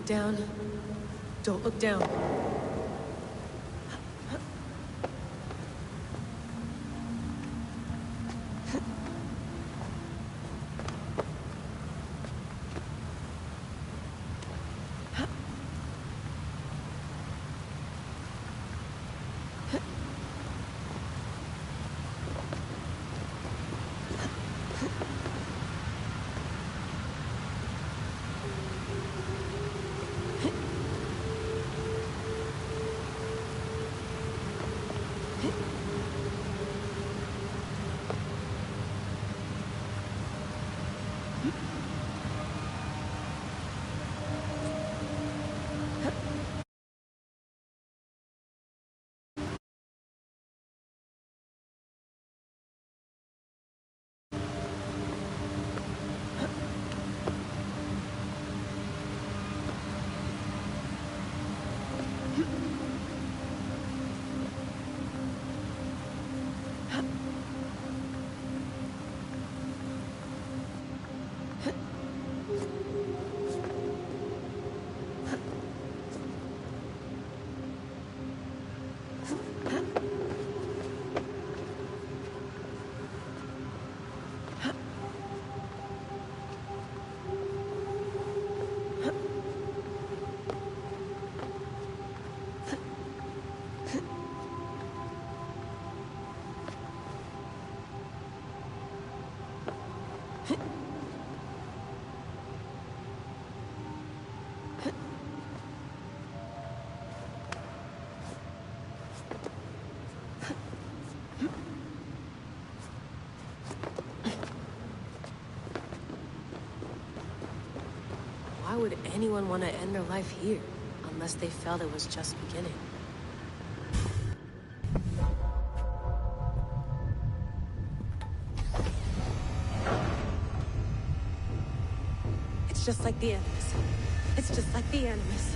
Down. Don't look down. would anyone want to end their life here? Unless they felt it was just beginning. It's just like the animus. It's just like the animus.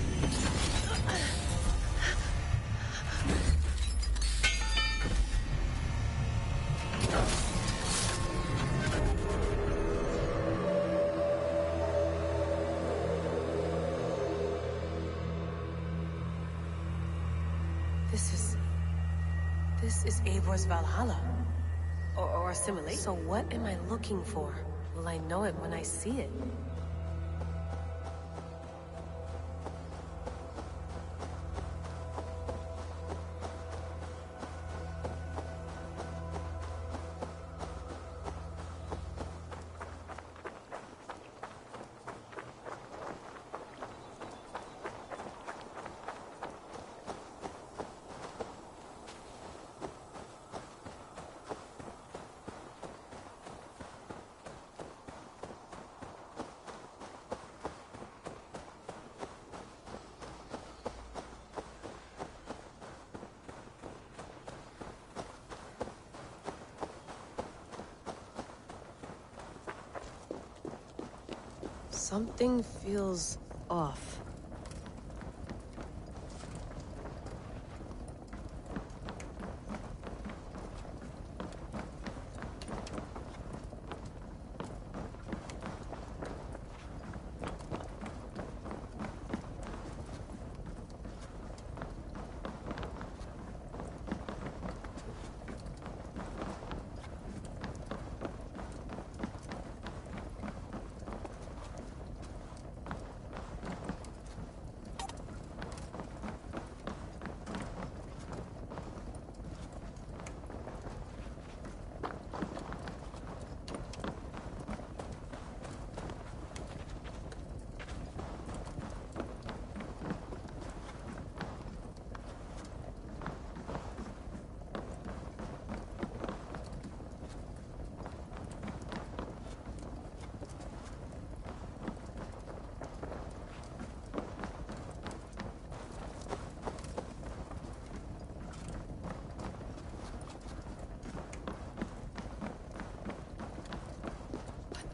This is Eivor's Valhalla. Or assimilate. So what am I looking for? Will I know it when I see it? Something feels off.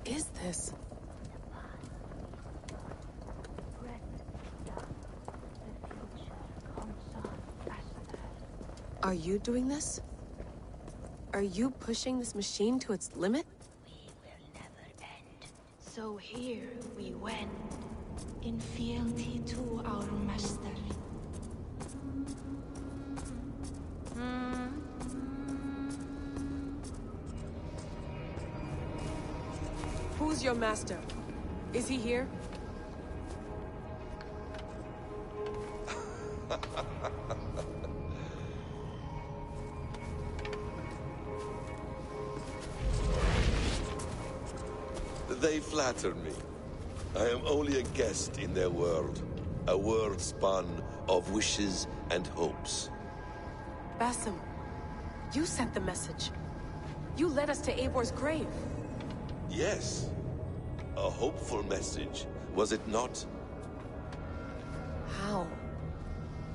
Is this? Are you doing this? Are you pushing this machine to its limit? We will never end. So here we wend, in fealty to our master. Who's your master? Is he here? They flatter me. I am only a guest in their world. A world spun of wishes and hopes. Basim, you sent the message. You led us to Eivor's grave. Yes. A hopeful message, was it not? How?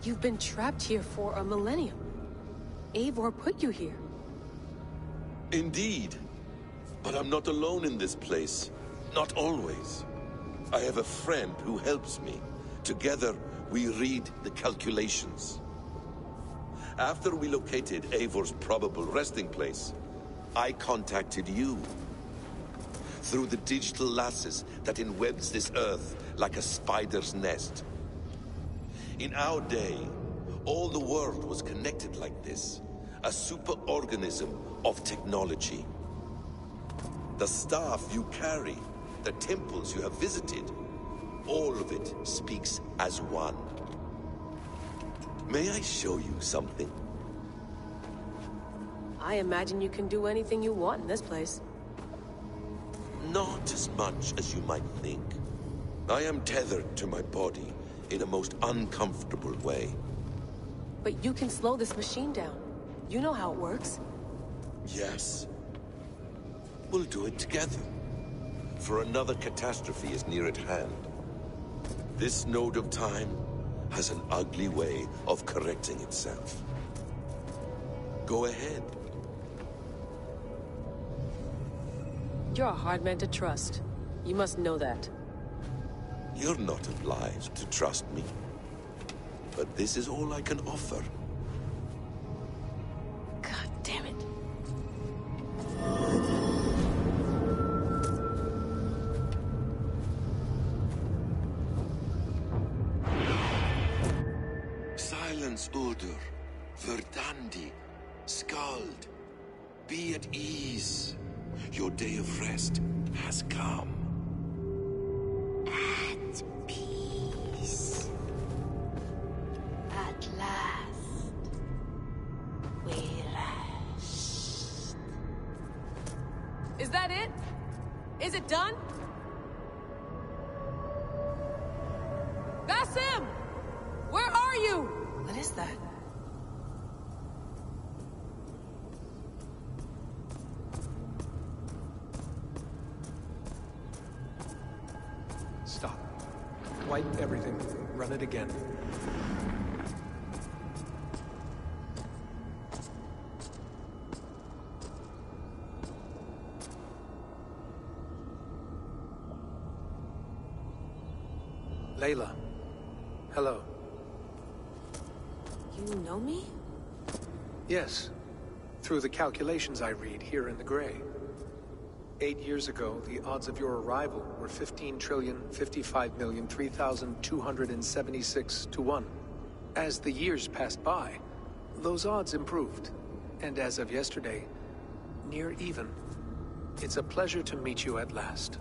You've been trapped here for a millennium. Eivor put you here. Indeed. But I'm not alone in this place. Not always. I have a friend who helps me. Together, we read the calculations. After we located Eivor's probable resting place, I contacted you. Through the digital lasses that enwebs this Earth like a spider's nest. In our day, all the world was connected like this. A superorganism of technology. The staff you carry, the temples you have visited, all of it speaks as one. May I show you something? I imagine you can do anything you want in this place. Not as much as you might think. I am tethered to my body in a most uncomfortable way. But you can slow this machine down. You know how it works. Yes. We'll do it together. For another catastrophe is near at hand. This node of time has an ugly way of correcting itself. Go ahead. You're a hard man to trust. You must know that. You're not obliged to trust me. But this is all I can offer. God damn it. Silence, Uldur. Verdandi. Skald. Be at ease. Your day of rest has come. At peace. At last. We rest. Is that it? Is it done? Basim! Where are you? What is that? Stop. Wipe everything. Run it again. Layla. Hello. You know me? Yes. Through the calculations I read here in the gray. 8 years ago, the odds of your arrival were 15,055,003,276 to 1. As the years passed by, those odds improved. And as of yesterday, near even. It's a pleasure to meet you at last.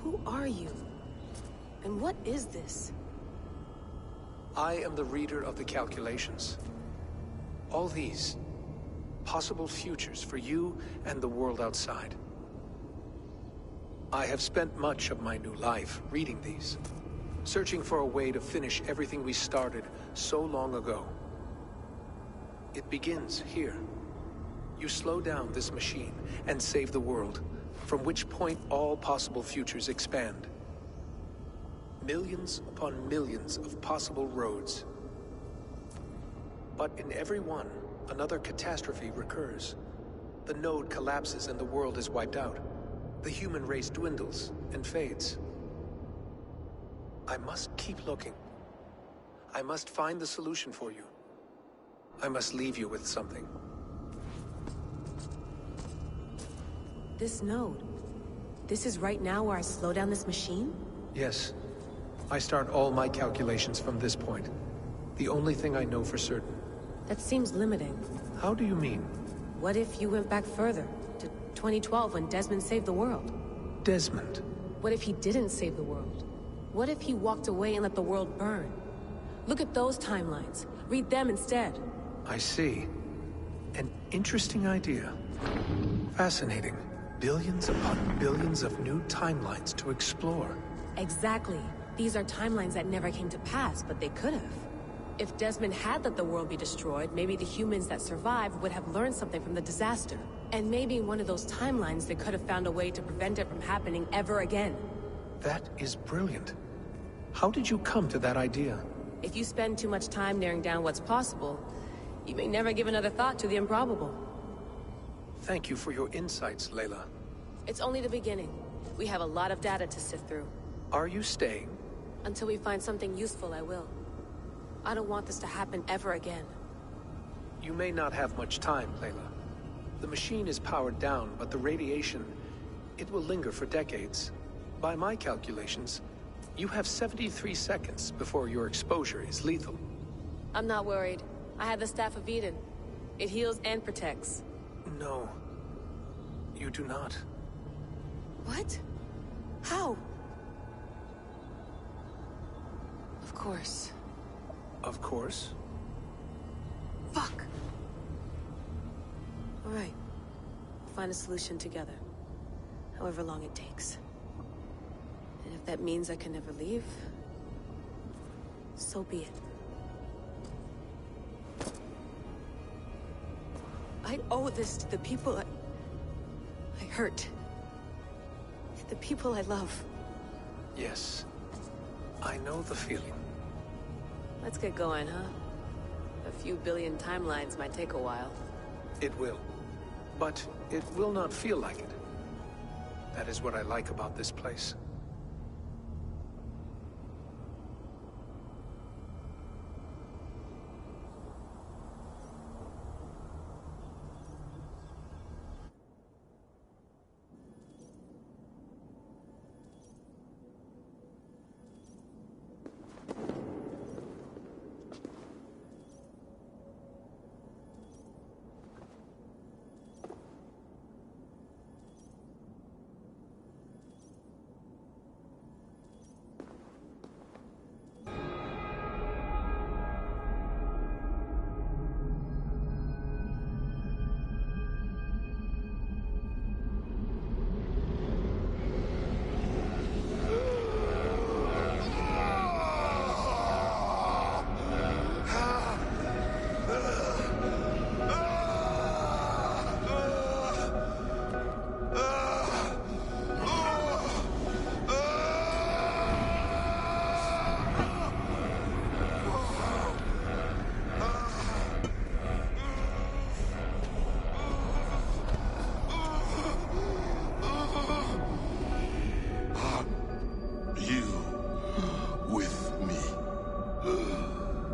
Who are you? And what is this? I am the reader of the calculations. All these possible futures for you and the world outside. I have spent much of my new life reading these, searching for a way to finish everything we started so long ago. It begins here. You slow down this machine and save the world, from which point all possible futures expand. Millions upon millions of possible roads. But in every one, another catastrophe recurs. The node collapses and the world is wiped out. The human race dwindles and fades. I must keep looking. I must find the solution for you. I must leave you with something. This node. This is right now where I slow down this machine? Yes. I start all my calculations from this point. The only thing I know for certain. That seems limiting. How do you mean? What if you went back further, to 2012 when Desmond saved the world? Desmond? What if he didn't save the world? What if he walked away and let the world burn? Look at those timelines. Read them instead. I see. An interesting idea. Fascinating. Billions upon billions of new timelines to explore. Exactly. These are timelines that never came to pass, but they could have. If Desmond had let the world be destroyed, maybe the humans that survived would have learned something from the disaster. And maybe in one of those timelines they could have found a way to prevent it from happening ever again. That is brilliant. How did you come to that idea? If you spend too much time narrowing down what's possible, you may never give another thought to the improbable. Thank you for your insights, Layla. It's only the beginning. We have a lot of data to sift through. Are you staying? Until we find something useful, I will. I don't want this to happen ever again. You may not have much time, Layla. The machine is powered down, but the radiation, it will linger for decades. By my calculations, you have 73 seconds before your exposure is lethal. I'm not worried. I have the Staff of Eden. It heals and protects. No. You do not. What? How? Of course. Of course? Fuck! Alright. We'll find a solution together. However long it takes. And if that means I can never leave, so be it. I owe this to the people I hurt. To the people I love. Yes. I know the feeling. Let's get going, huh? A few billion timelines might take a while. It will. But it will not feel like it. That is what I like about this place.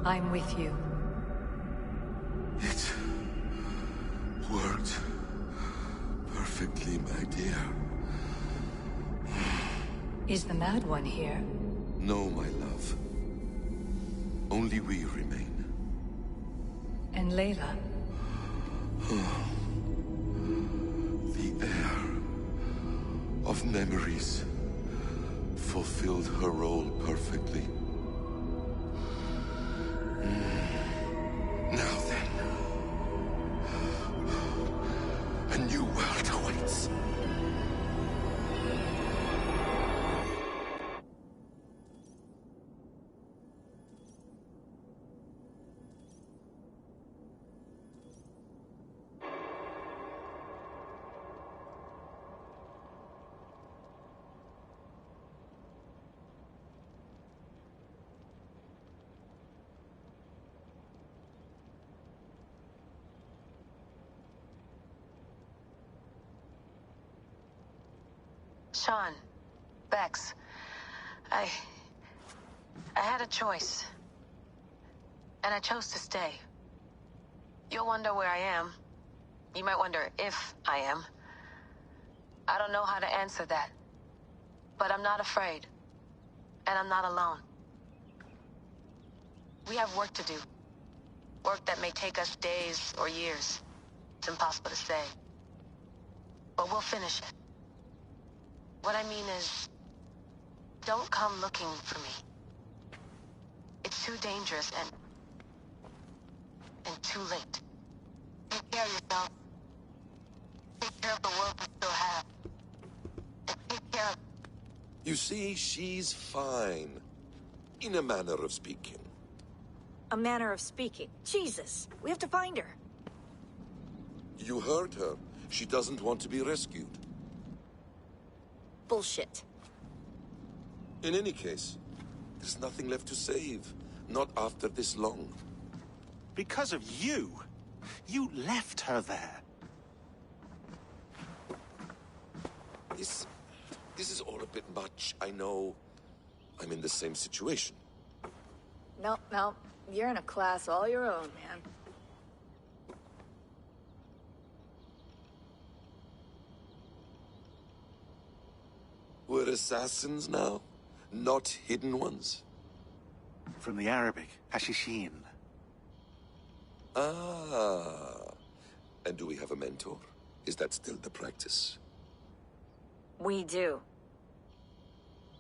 I'm with you. It worked perfectly, my dear. Is the Mad One here? No, my love. Only we remain. And Layla? The air of memories fulfilled her role perfectly. Now then, a new world awaits. Sean, Bex, I had a choice. And I chose to stay. You'll wonder where I am. You might wonder if I am. I don't know how to answer that. But I'm not afraid. And I'm not alone. We have work to do. Work that may take us days or years. It's impossible to say. But we'll finish it. What I mean is, don't come looking for me. It's too dangerous and too late. Take care of yourself. Take care of the world we still have. And take care of... You see, she's fine. In a manner of speaking. A manner of speaking. Jesus, we have to find her. You heard her. She doesn't want to be rescued. Bullshit. In any case, there's nothing left to save. Not after this long. Because of you. You left her there. This is all a bit much, I know. I'm in the same situation. No. You're in a class all your own, man. We're assassins now? Not hidden ones? From the Arabic, Hashishin. Ah. And do we have a mentor? Is that still the practice? We do.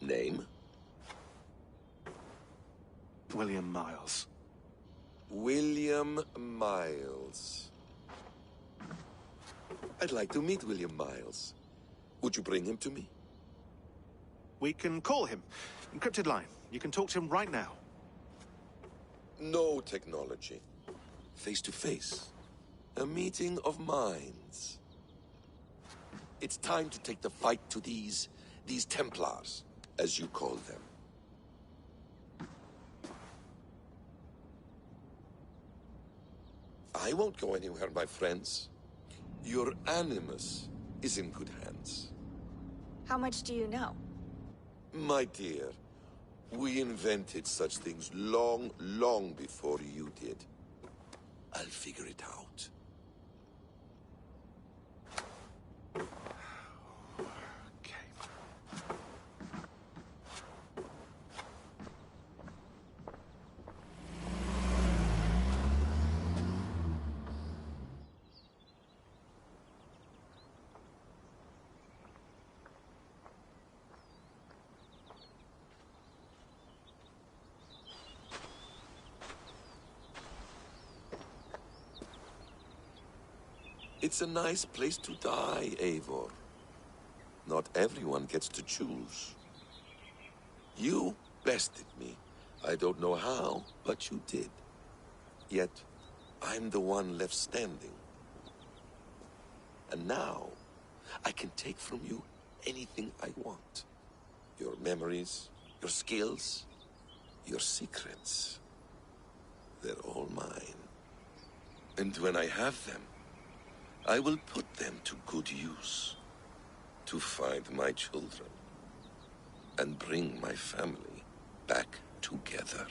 Name? William Miles. William Miles. I'd like to meet William Miles. Would you bring him to me? We can call him. Encrypted line. You can talk to him right now. No technology. Face to face. A meeting of minds. It's time to take the fight to these Templars, as you call them. I won't go anywhere, my friends. Your animus is in good hands. How much do you know? My dear, we invented such things long, long before you did. I'll figure it out. It's a nice place to die, Eivor. Not everyone gets to choose. You bested me. I don't know how, but you did. Yet, I'm the one left standing. And now, I can take from you anything I want. Your memories, your skills, your secrets. They're all mine. And when I have them, I will put them to good use. To find my children. And bring my family back together.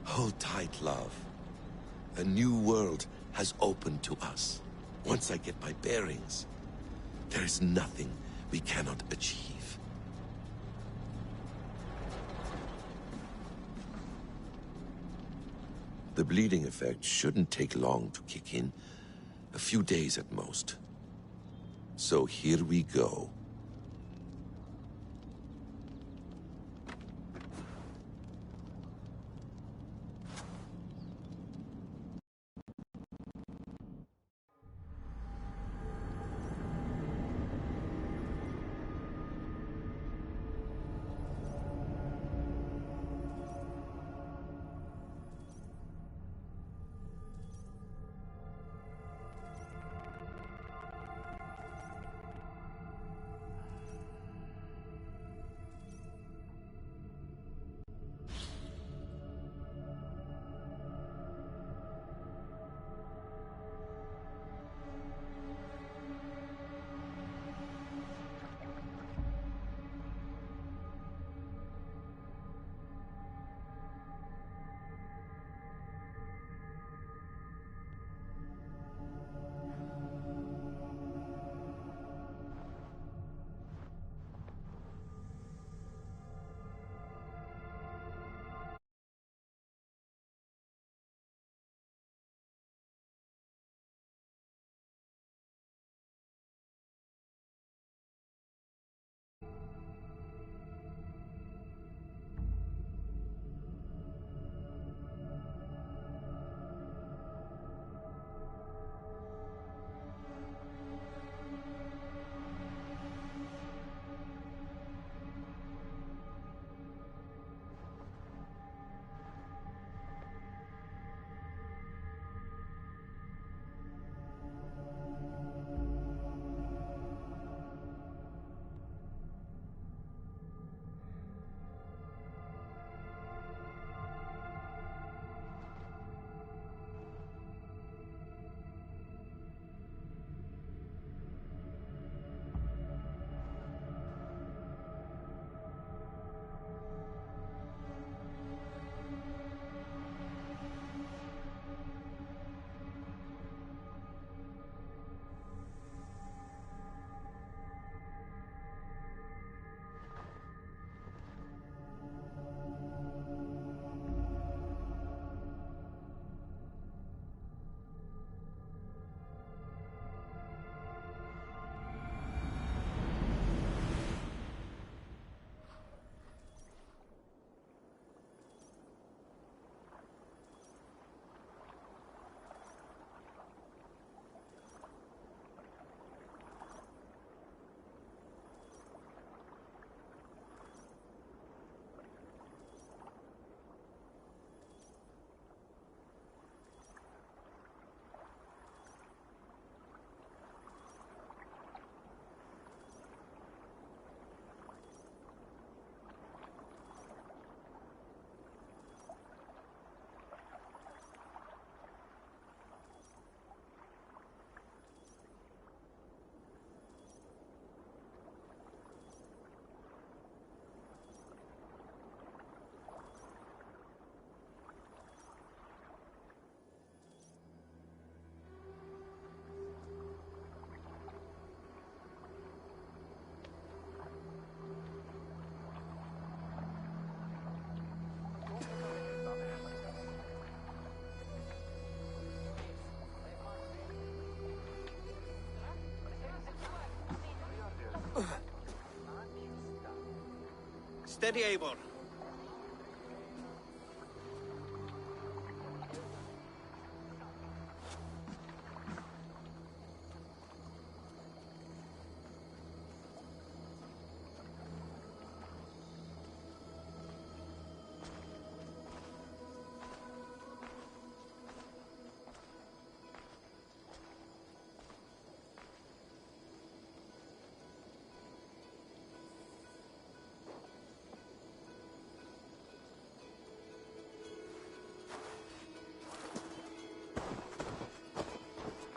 Hold tight, love. A new world has opened to us. Once I get my bearings, there is nothing we cannot achieve. The bleeding effect shouldn't take long to kick in. A few days at most. So here we go. Steady, Eivor.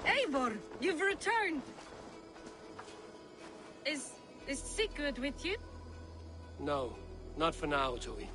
Eivor, you've returned! Is Sigurd with you? No, not for now, Joey.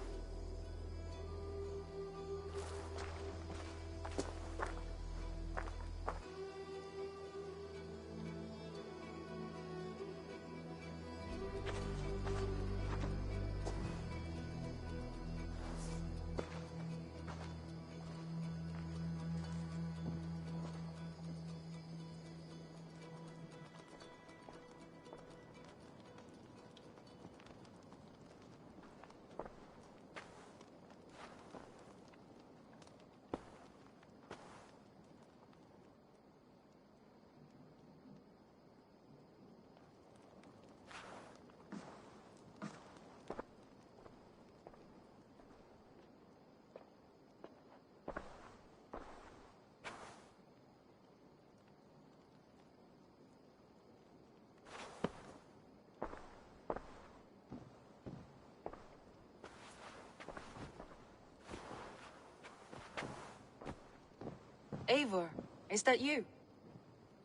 Eivor, is that you?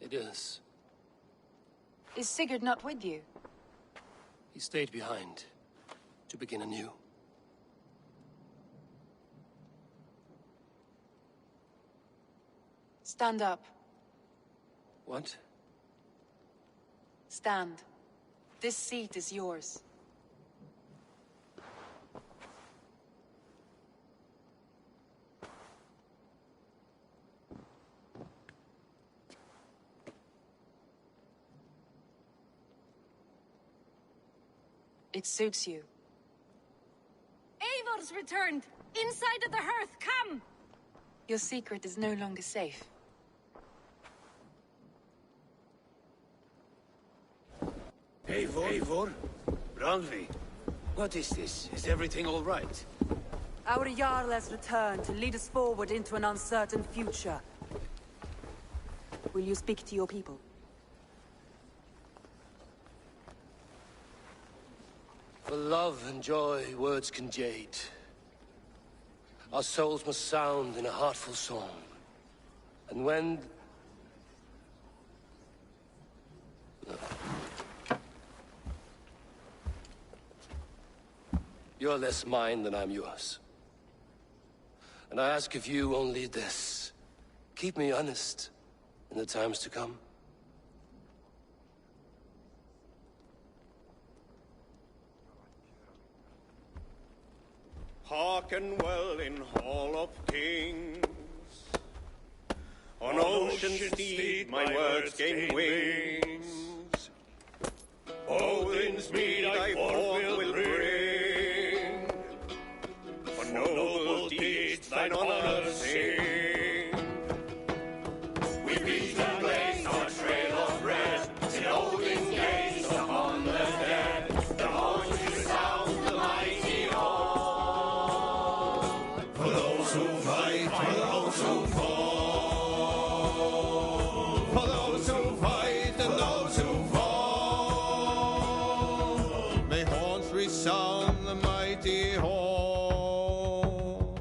It is. Is Sigurd not with you? He stayed behind to begin anew. Stand up. What? Stand. This seat is yours. It suits you. Eivor's returned! Inside of the hearth, come! Your secret is no longer safe. Eivor? Randvi? What is this? Is everything all right? Our Jarl has returned to lead us forward into an uncertain future. Will you speak to your people? For love and joy, words can jade. Our souls must sound in a heartful song. And when... You're less mine than I'm yours. And I ask of you only this. Keep me honest in the times to come. Hearken well in Hall of Kings. On ocean steed my words gain wings. Odin's mead I forth will bring. For noble deeds thine honor sing. We reach the place our trail of red. Till Odin gaze upon the dead. The horns resound the mighty hall. For those who fight, for those who fall. For those who fight and those who fall. May horns resound the mighty hall.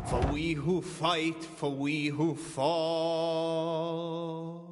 For we who fight, for we who fall.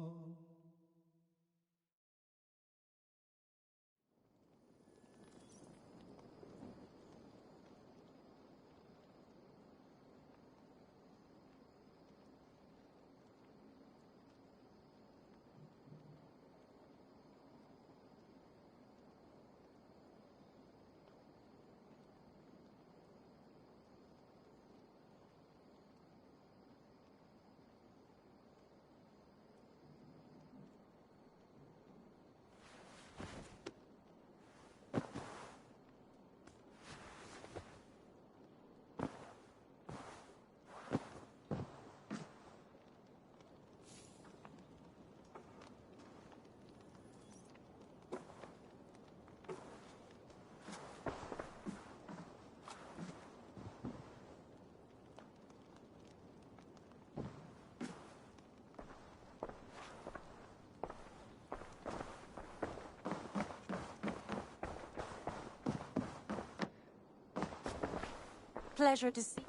pleasure to see...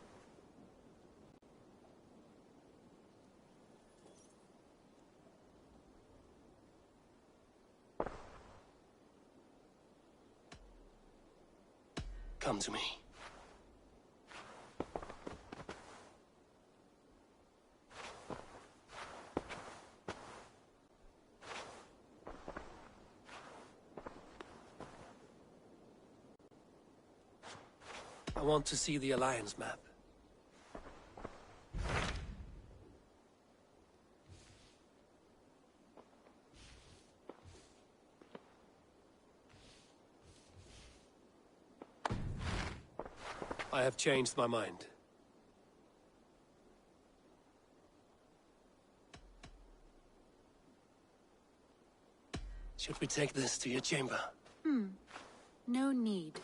Come to me. I want to see the Alliance map. I have changed my mind. Should we take this to your chamber? No need.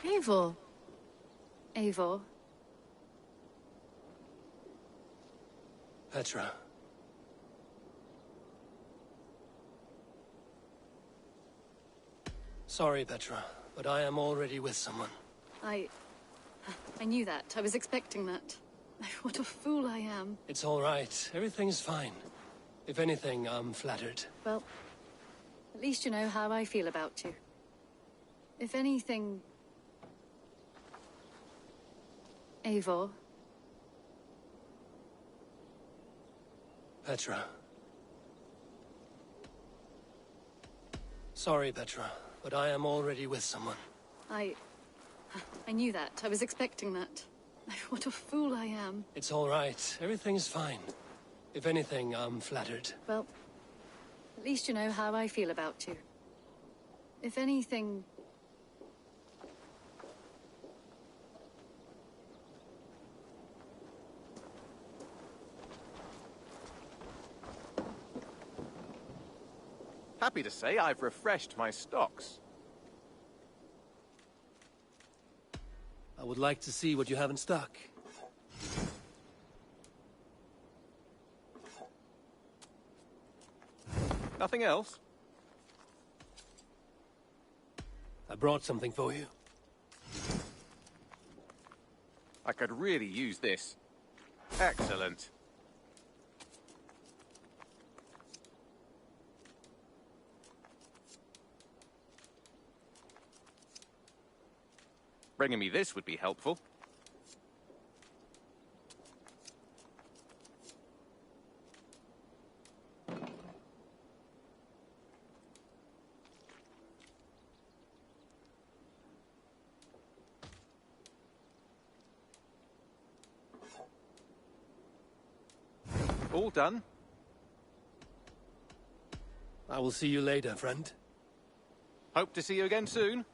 Eivor. Eivor. Petra. Sorry, Petra, but I am already with someone. I knew that. I was expecting that. What a fool I am. It's all right. Everything's fine. If anything, I'm flattered. Well, at least you know how I feel about you. If anything... Eivor, Petra. Sorry, Petra, but I am already with someone. I knew that. I was expecting that. What a fool I am. It's all right. Everything's fine. If anything, I'm flattered. Well, at least you know how I feel about you. If anything... Happy to say I've refreshed my stocks. I would like to see what you have in stock. Nothing else? I brought something for you. I could really use this. Excellent. Bringing me this would be helpful. All done. I will see you later, friend. Hope to see you again soon.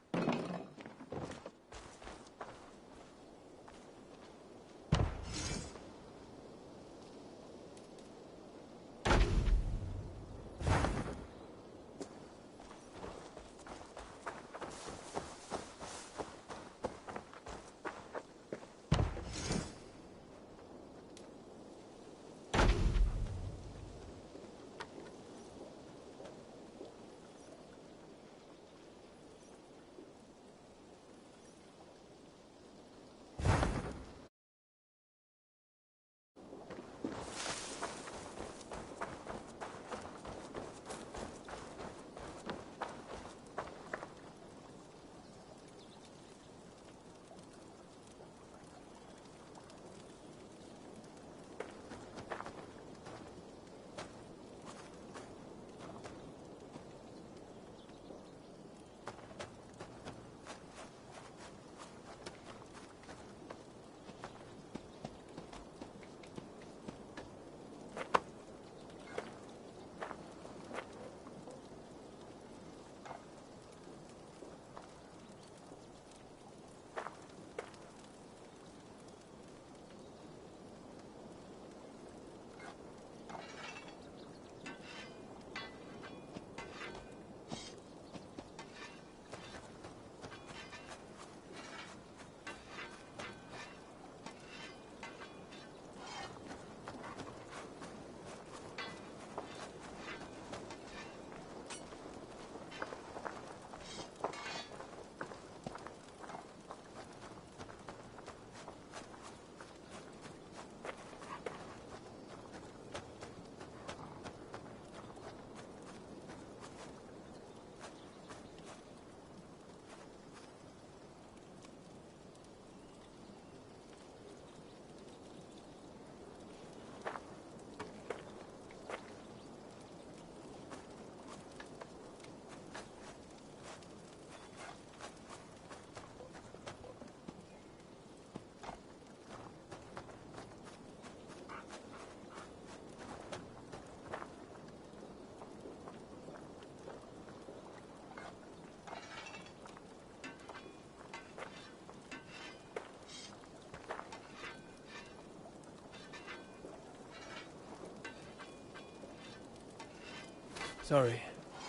Sorry,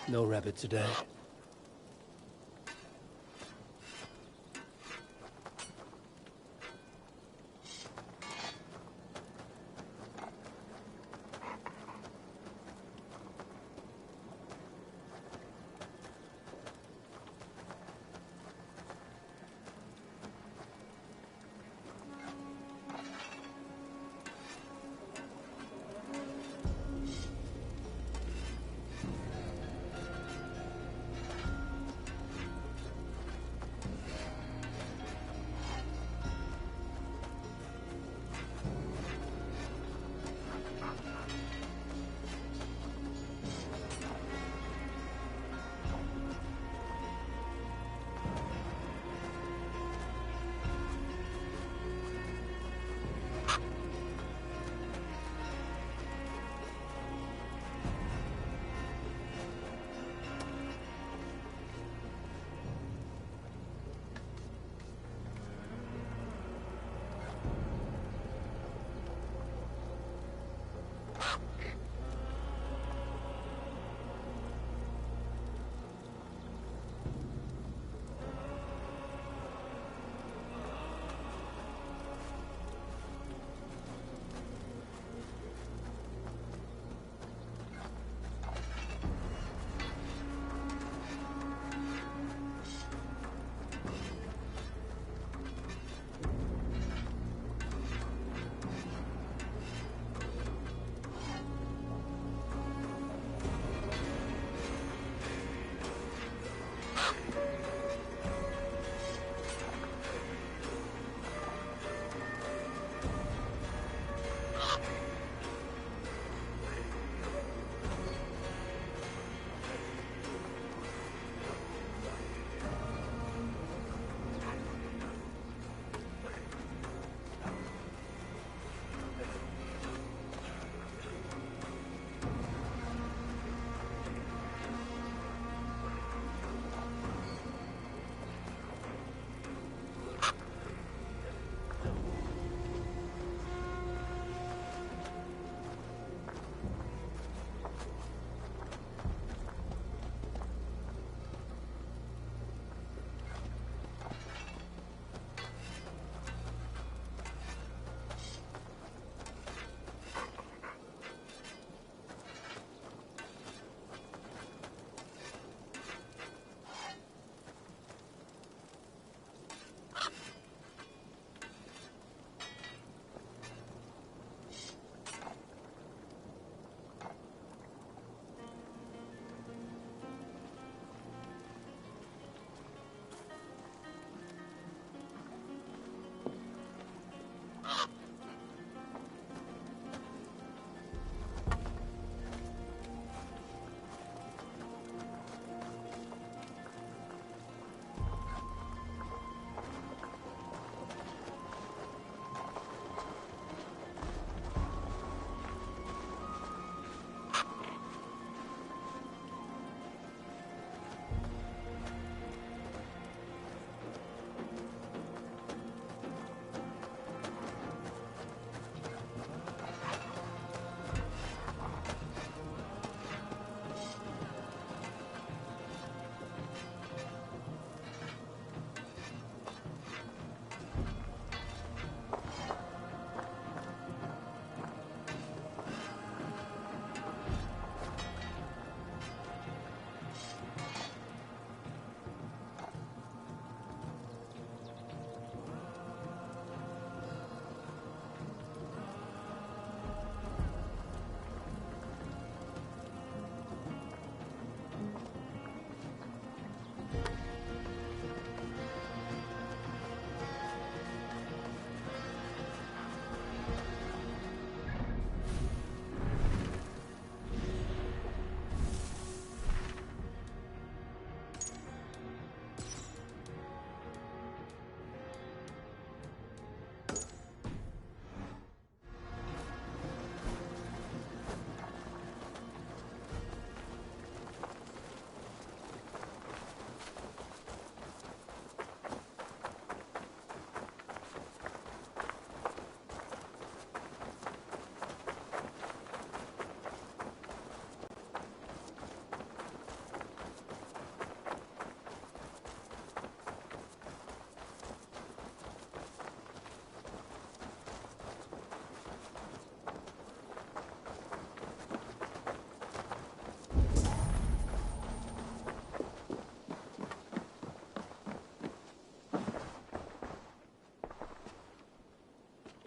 no rabbit today.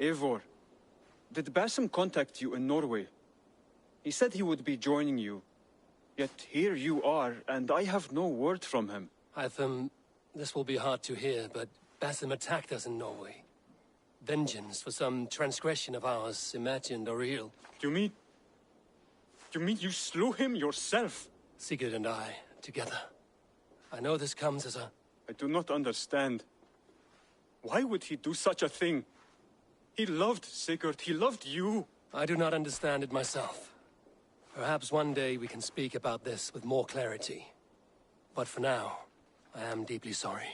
Eivor, did Basim contact you in Norway? He said he would be joining you. Yet here you are, and I have no word from him. Hytham, this will be hard to hear, but Basim attacked us in Norway. Vengeance for some transgression of ours, imagined or real. You mean you slew him yourself? Sigurd and I, together. I know this comes as a... I do not understand. Why would he do such a thing? He loved Sigurd, he loved you. I do not understand it myself. Perhaps one day we can speak about this with more clarity. But for now, I am deeply sorry.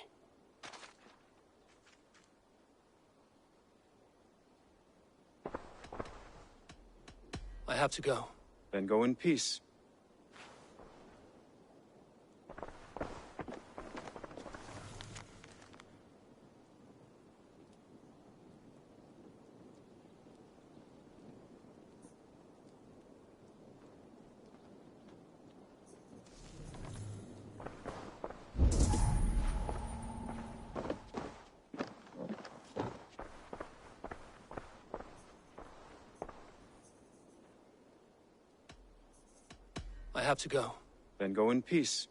I have to go. Then go in peace. I have to go. Then go in peace.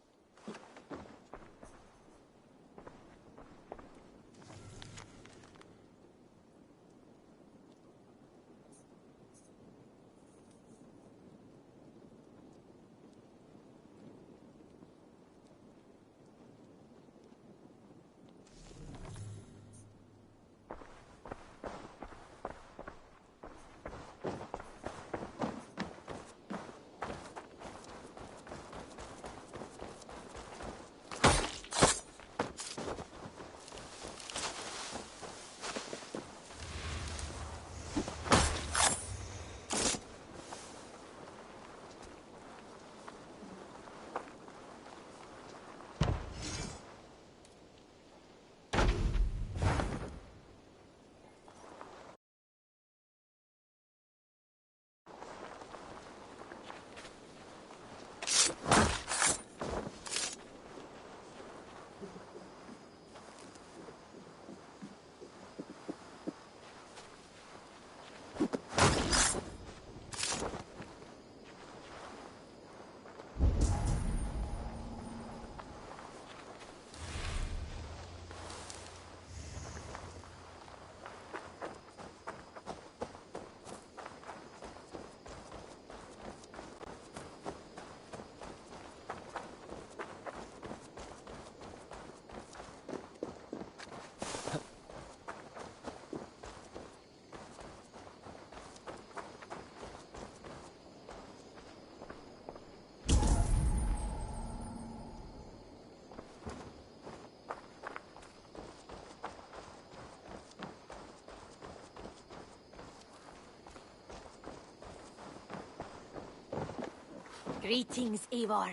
Greetings, Eivor.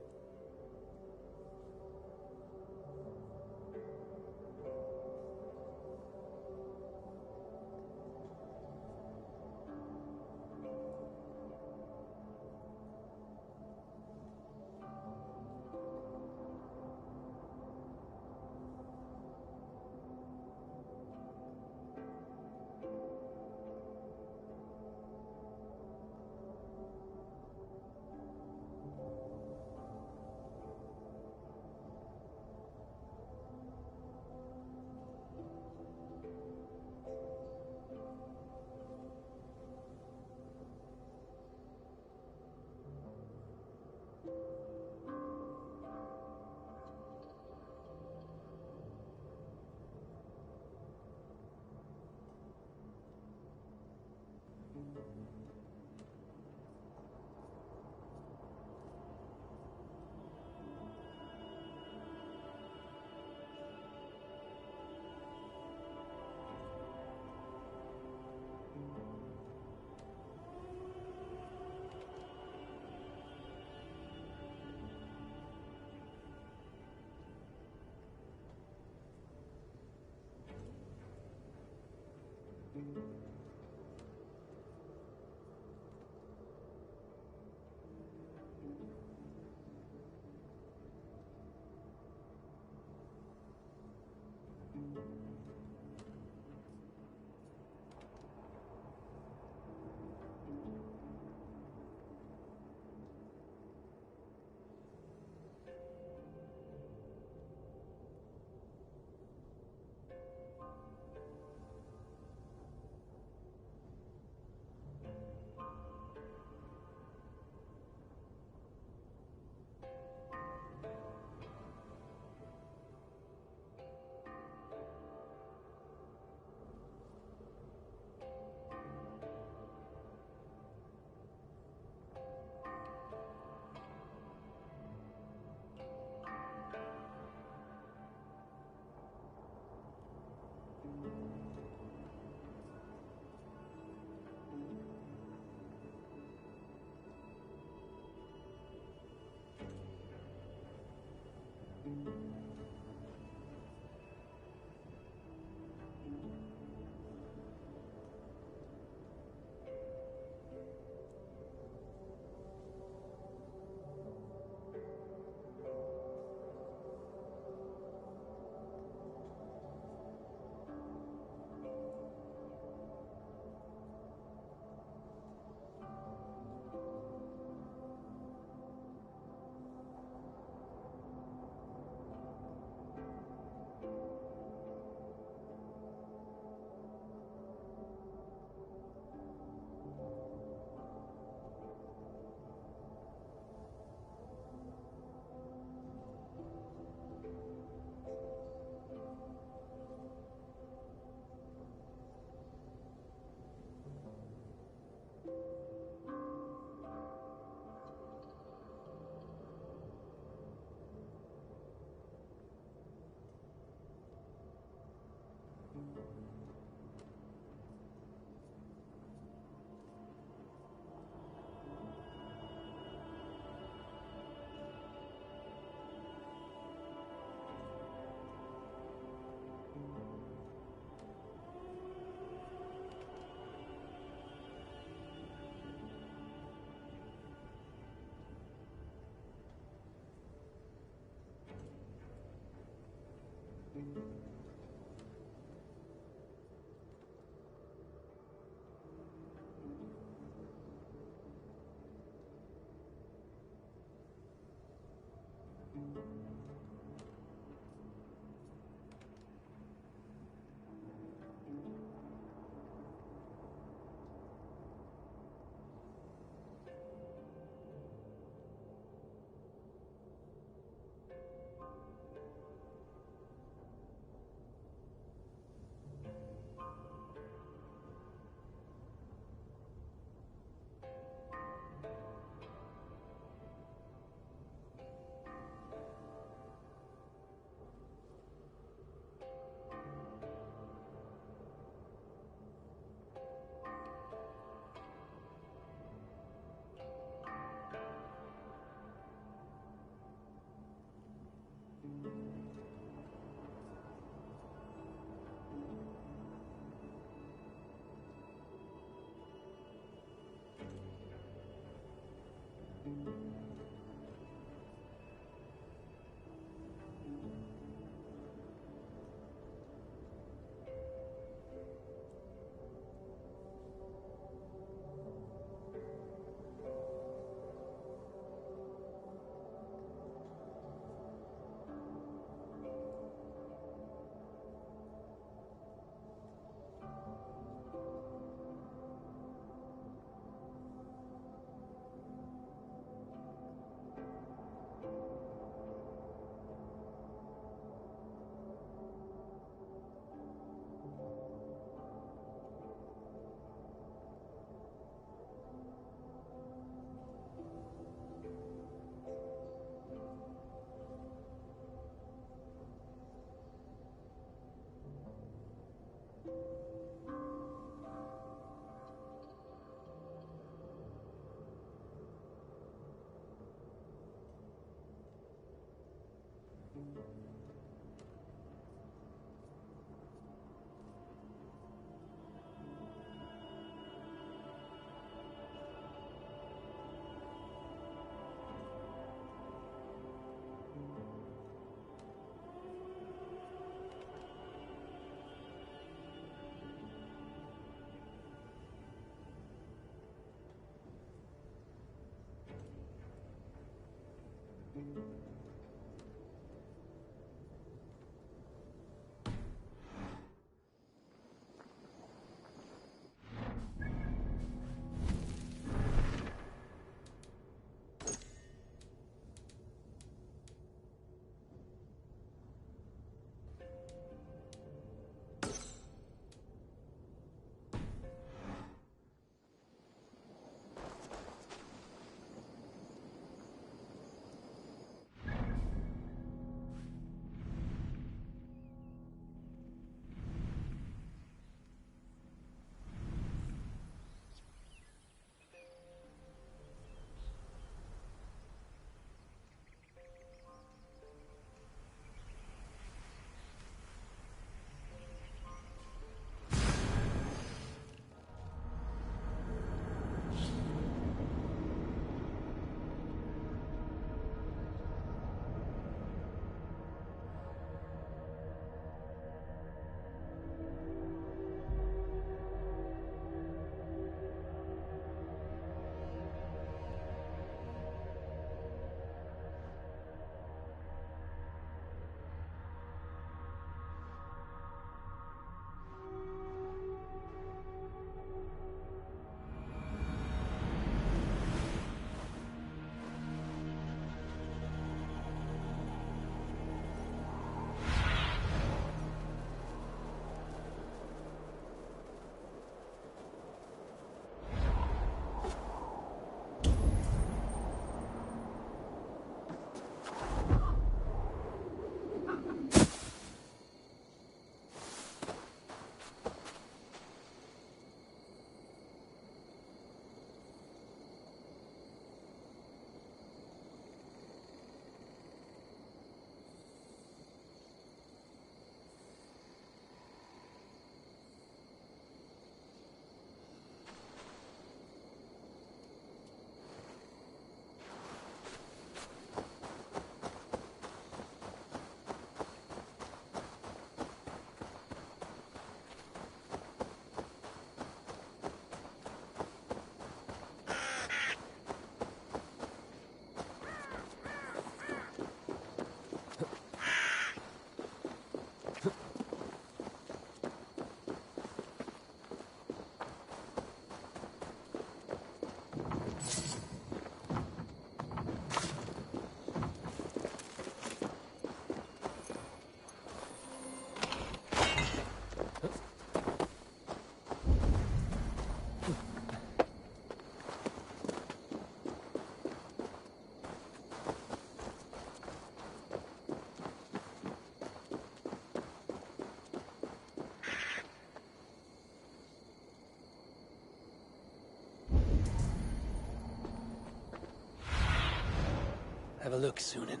Have a look, Sunan.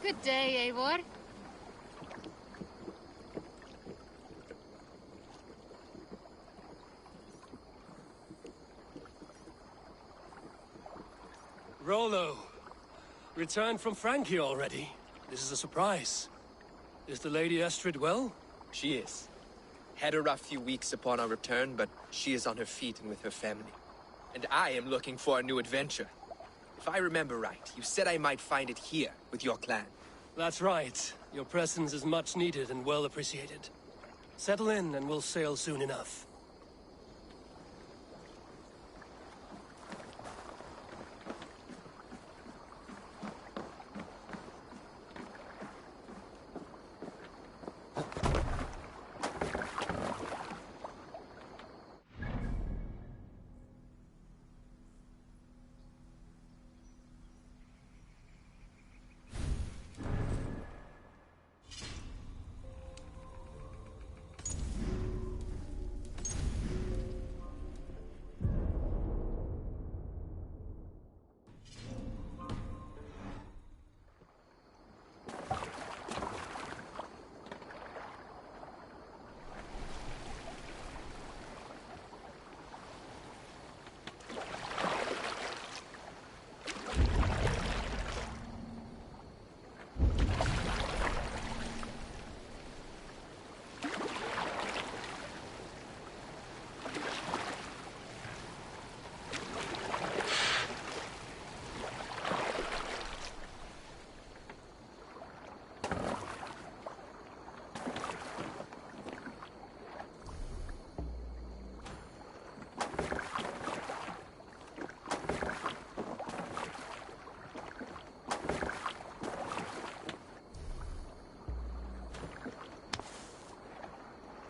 Good day, Eivor. Rollo, returned from Frankie already. This is a surprise. Is the Lady Estrid well? She is. Had a rough few weeks upon our return, but she is on her feet and with her family. And I am looking for a new adventure. If I remember right, you said I might find it here, with your clan. That's right. Your presence is much needed and well appreciated. Settle in and we'll sail soon enough.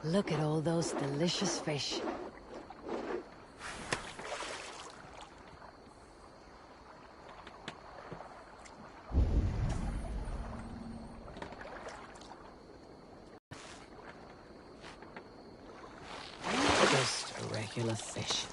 Look at all those delicious fish. Just a regular fish.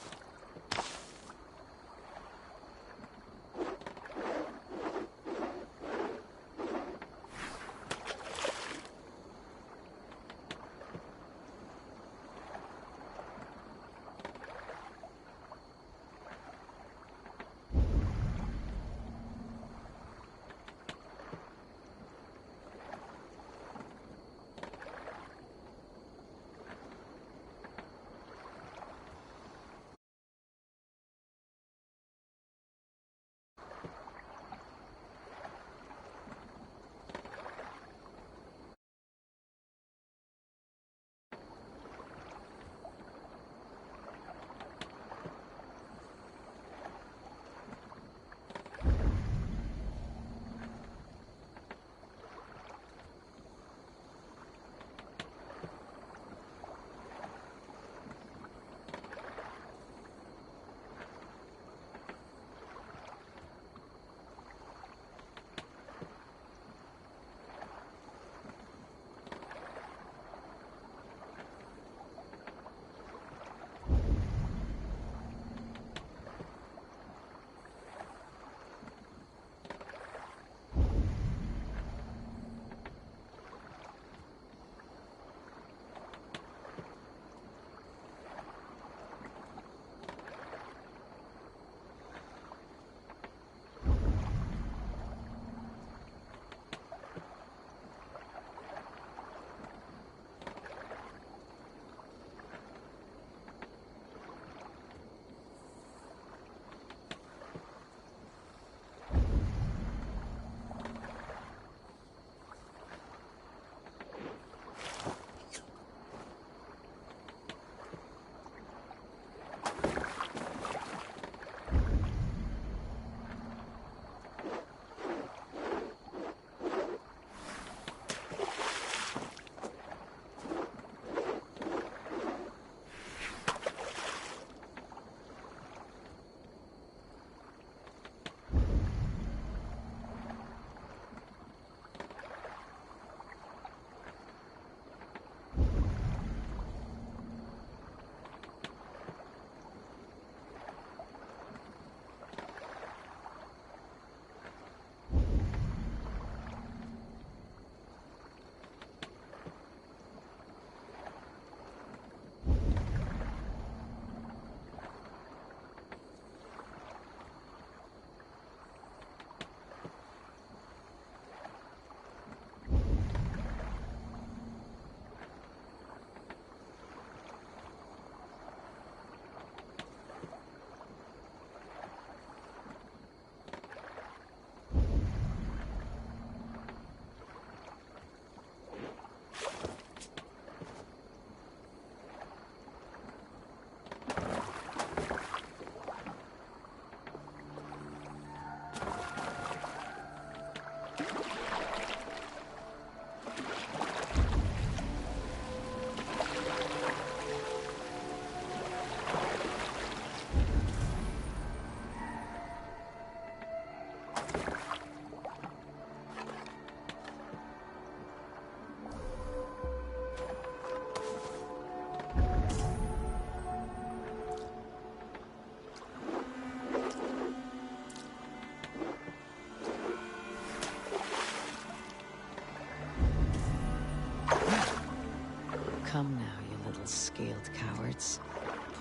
Come now, you little scaled cowards.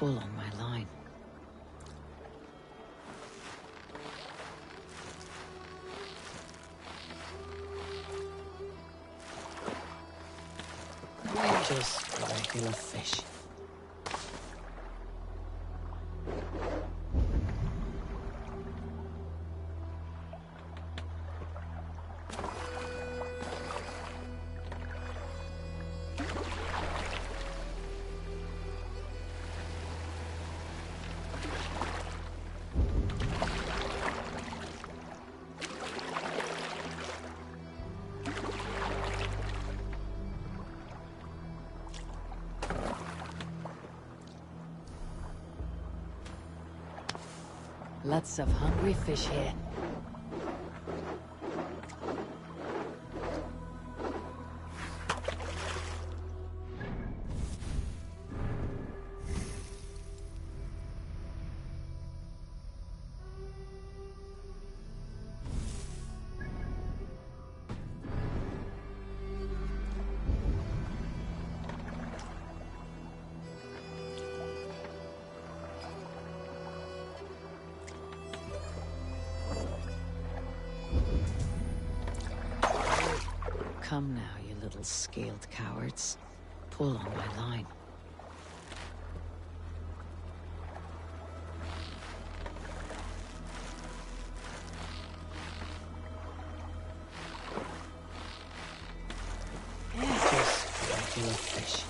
Pull on my line. We're just regular fish. Lots of hungry fish here. Come now, you little scaled cowards. Pull on my line. Just regular fish.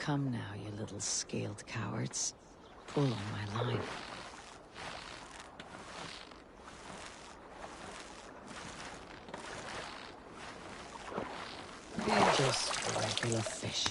Come now, you little scaled cowards. Pull on my line. Just a regular fish.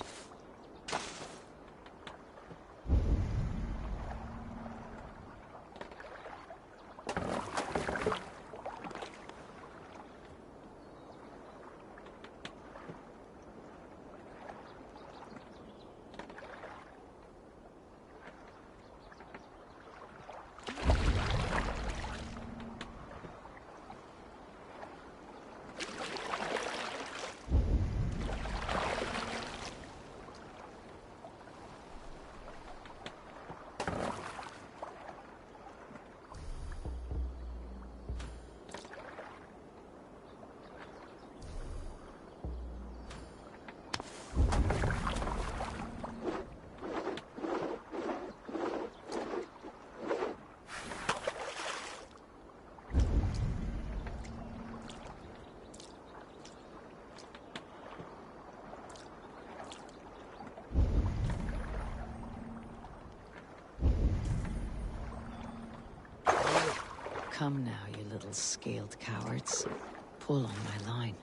Come now, you little scaled cowards. Pull on my line.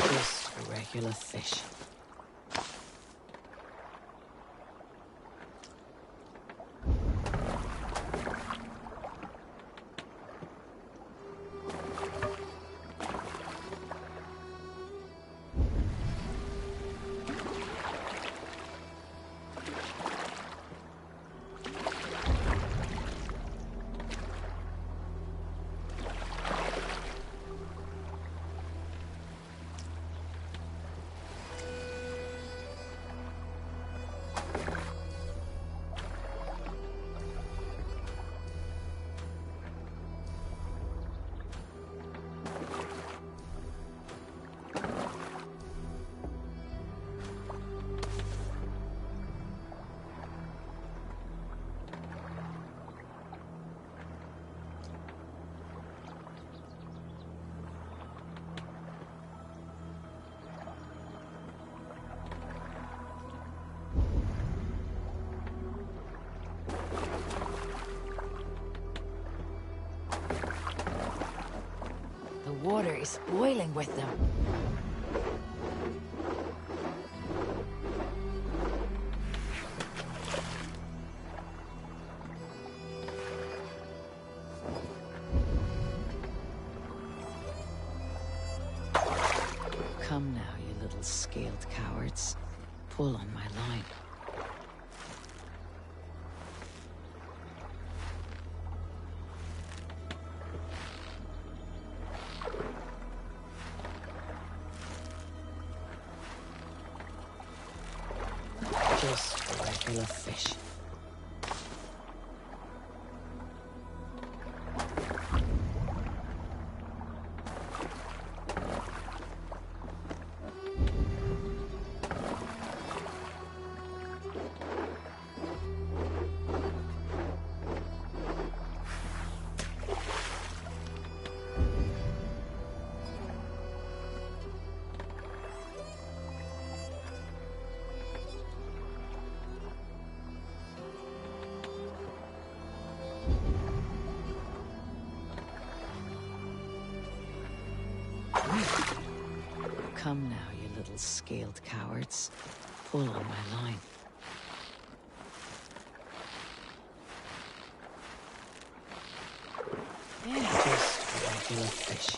Just a regular fish. The water is boiling with them. Come now, you little scaled cowards. Pull on my line. Just a regular fish. Come now, you little scaled cowards. Pull on my line. Just a regular fish.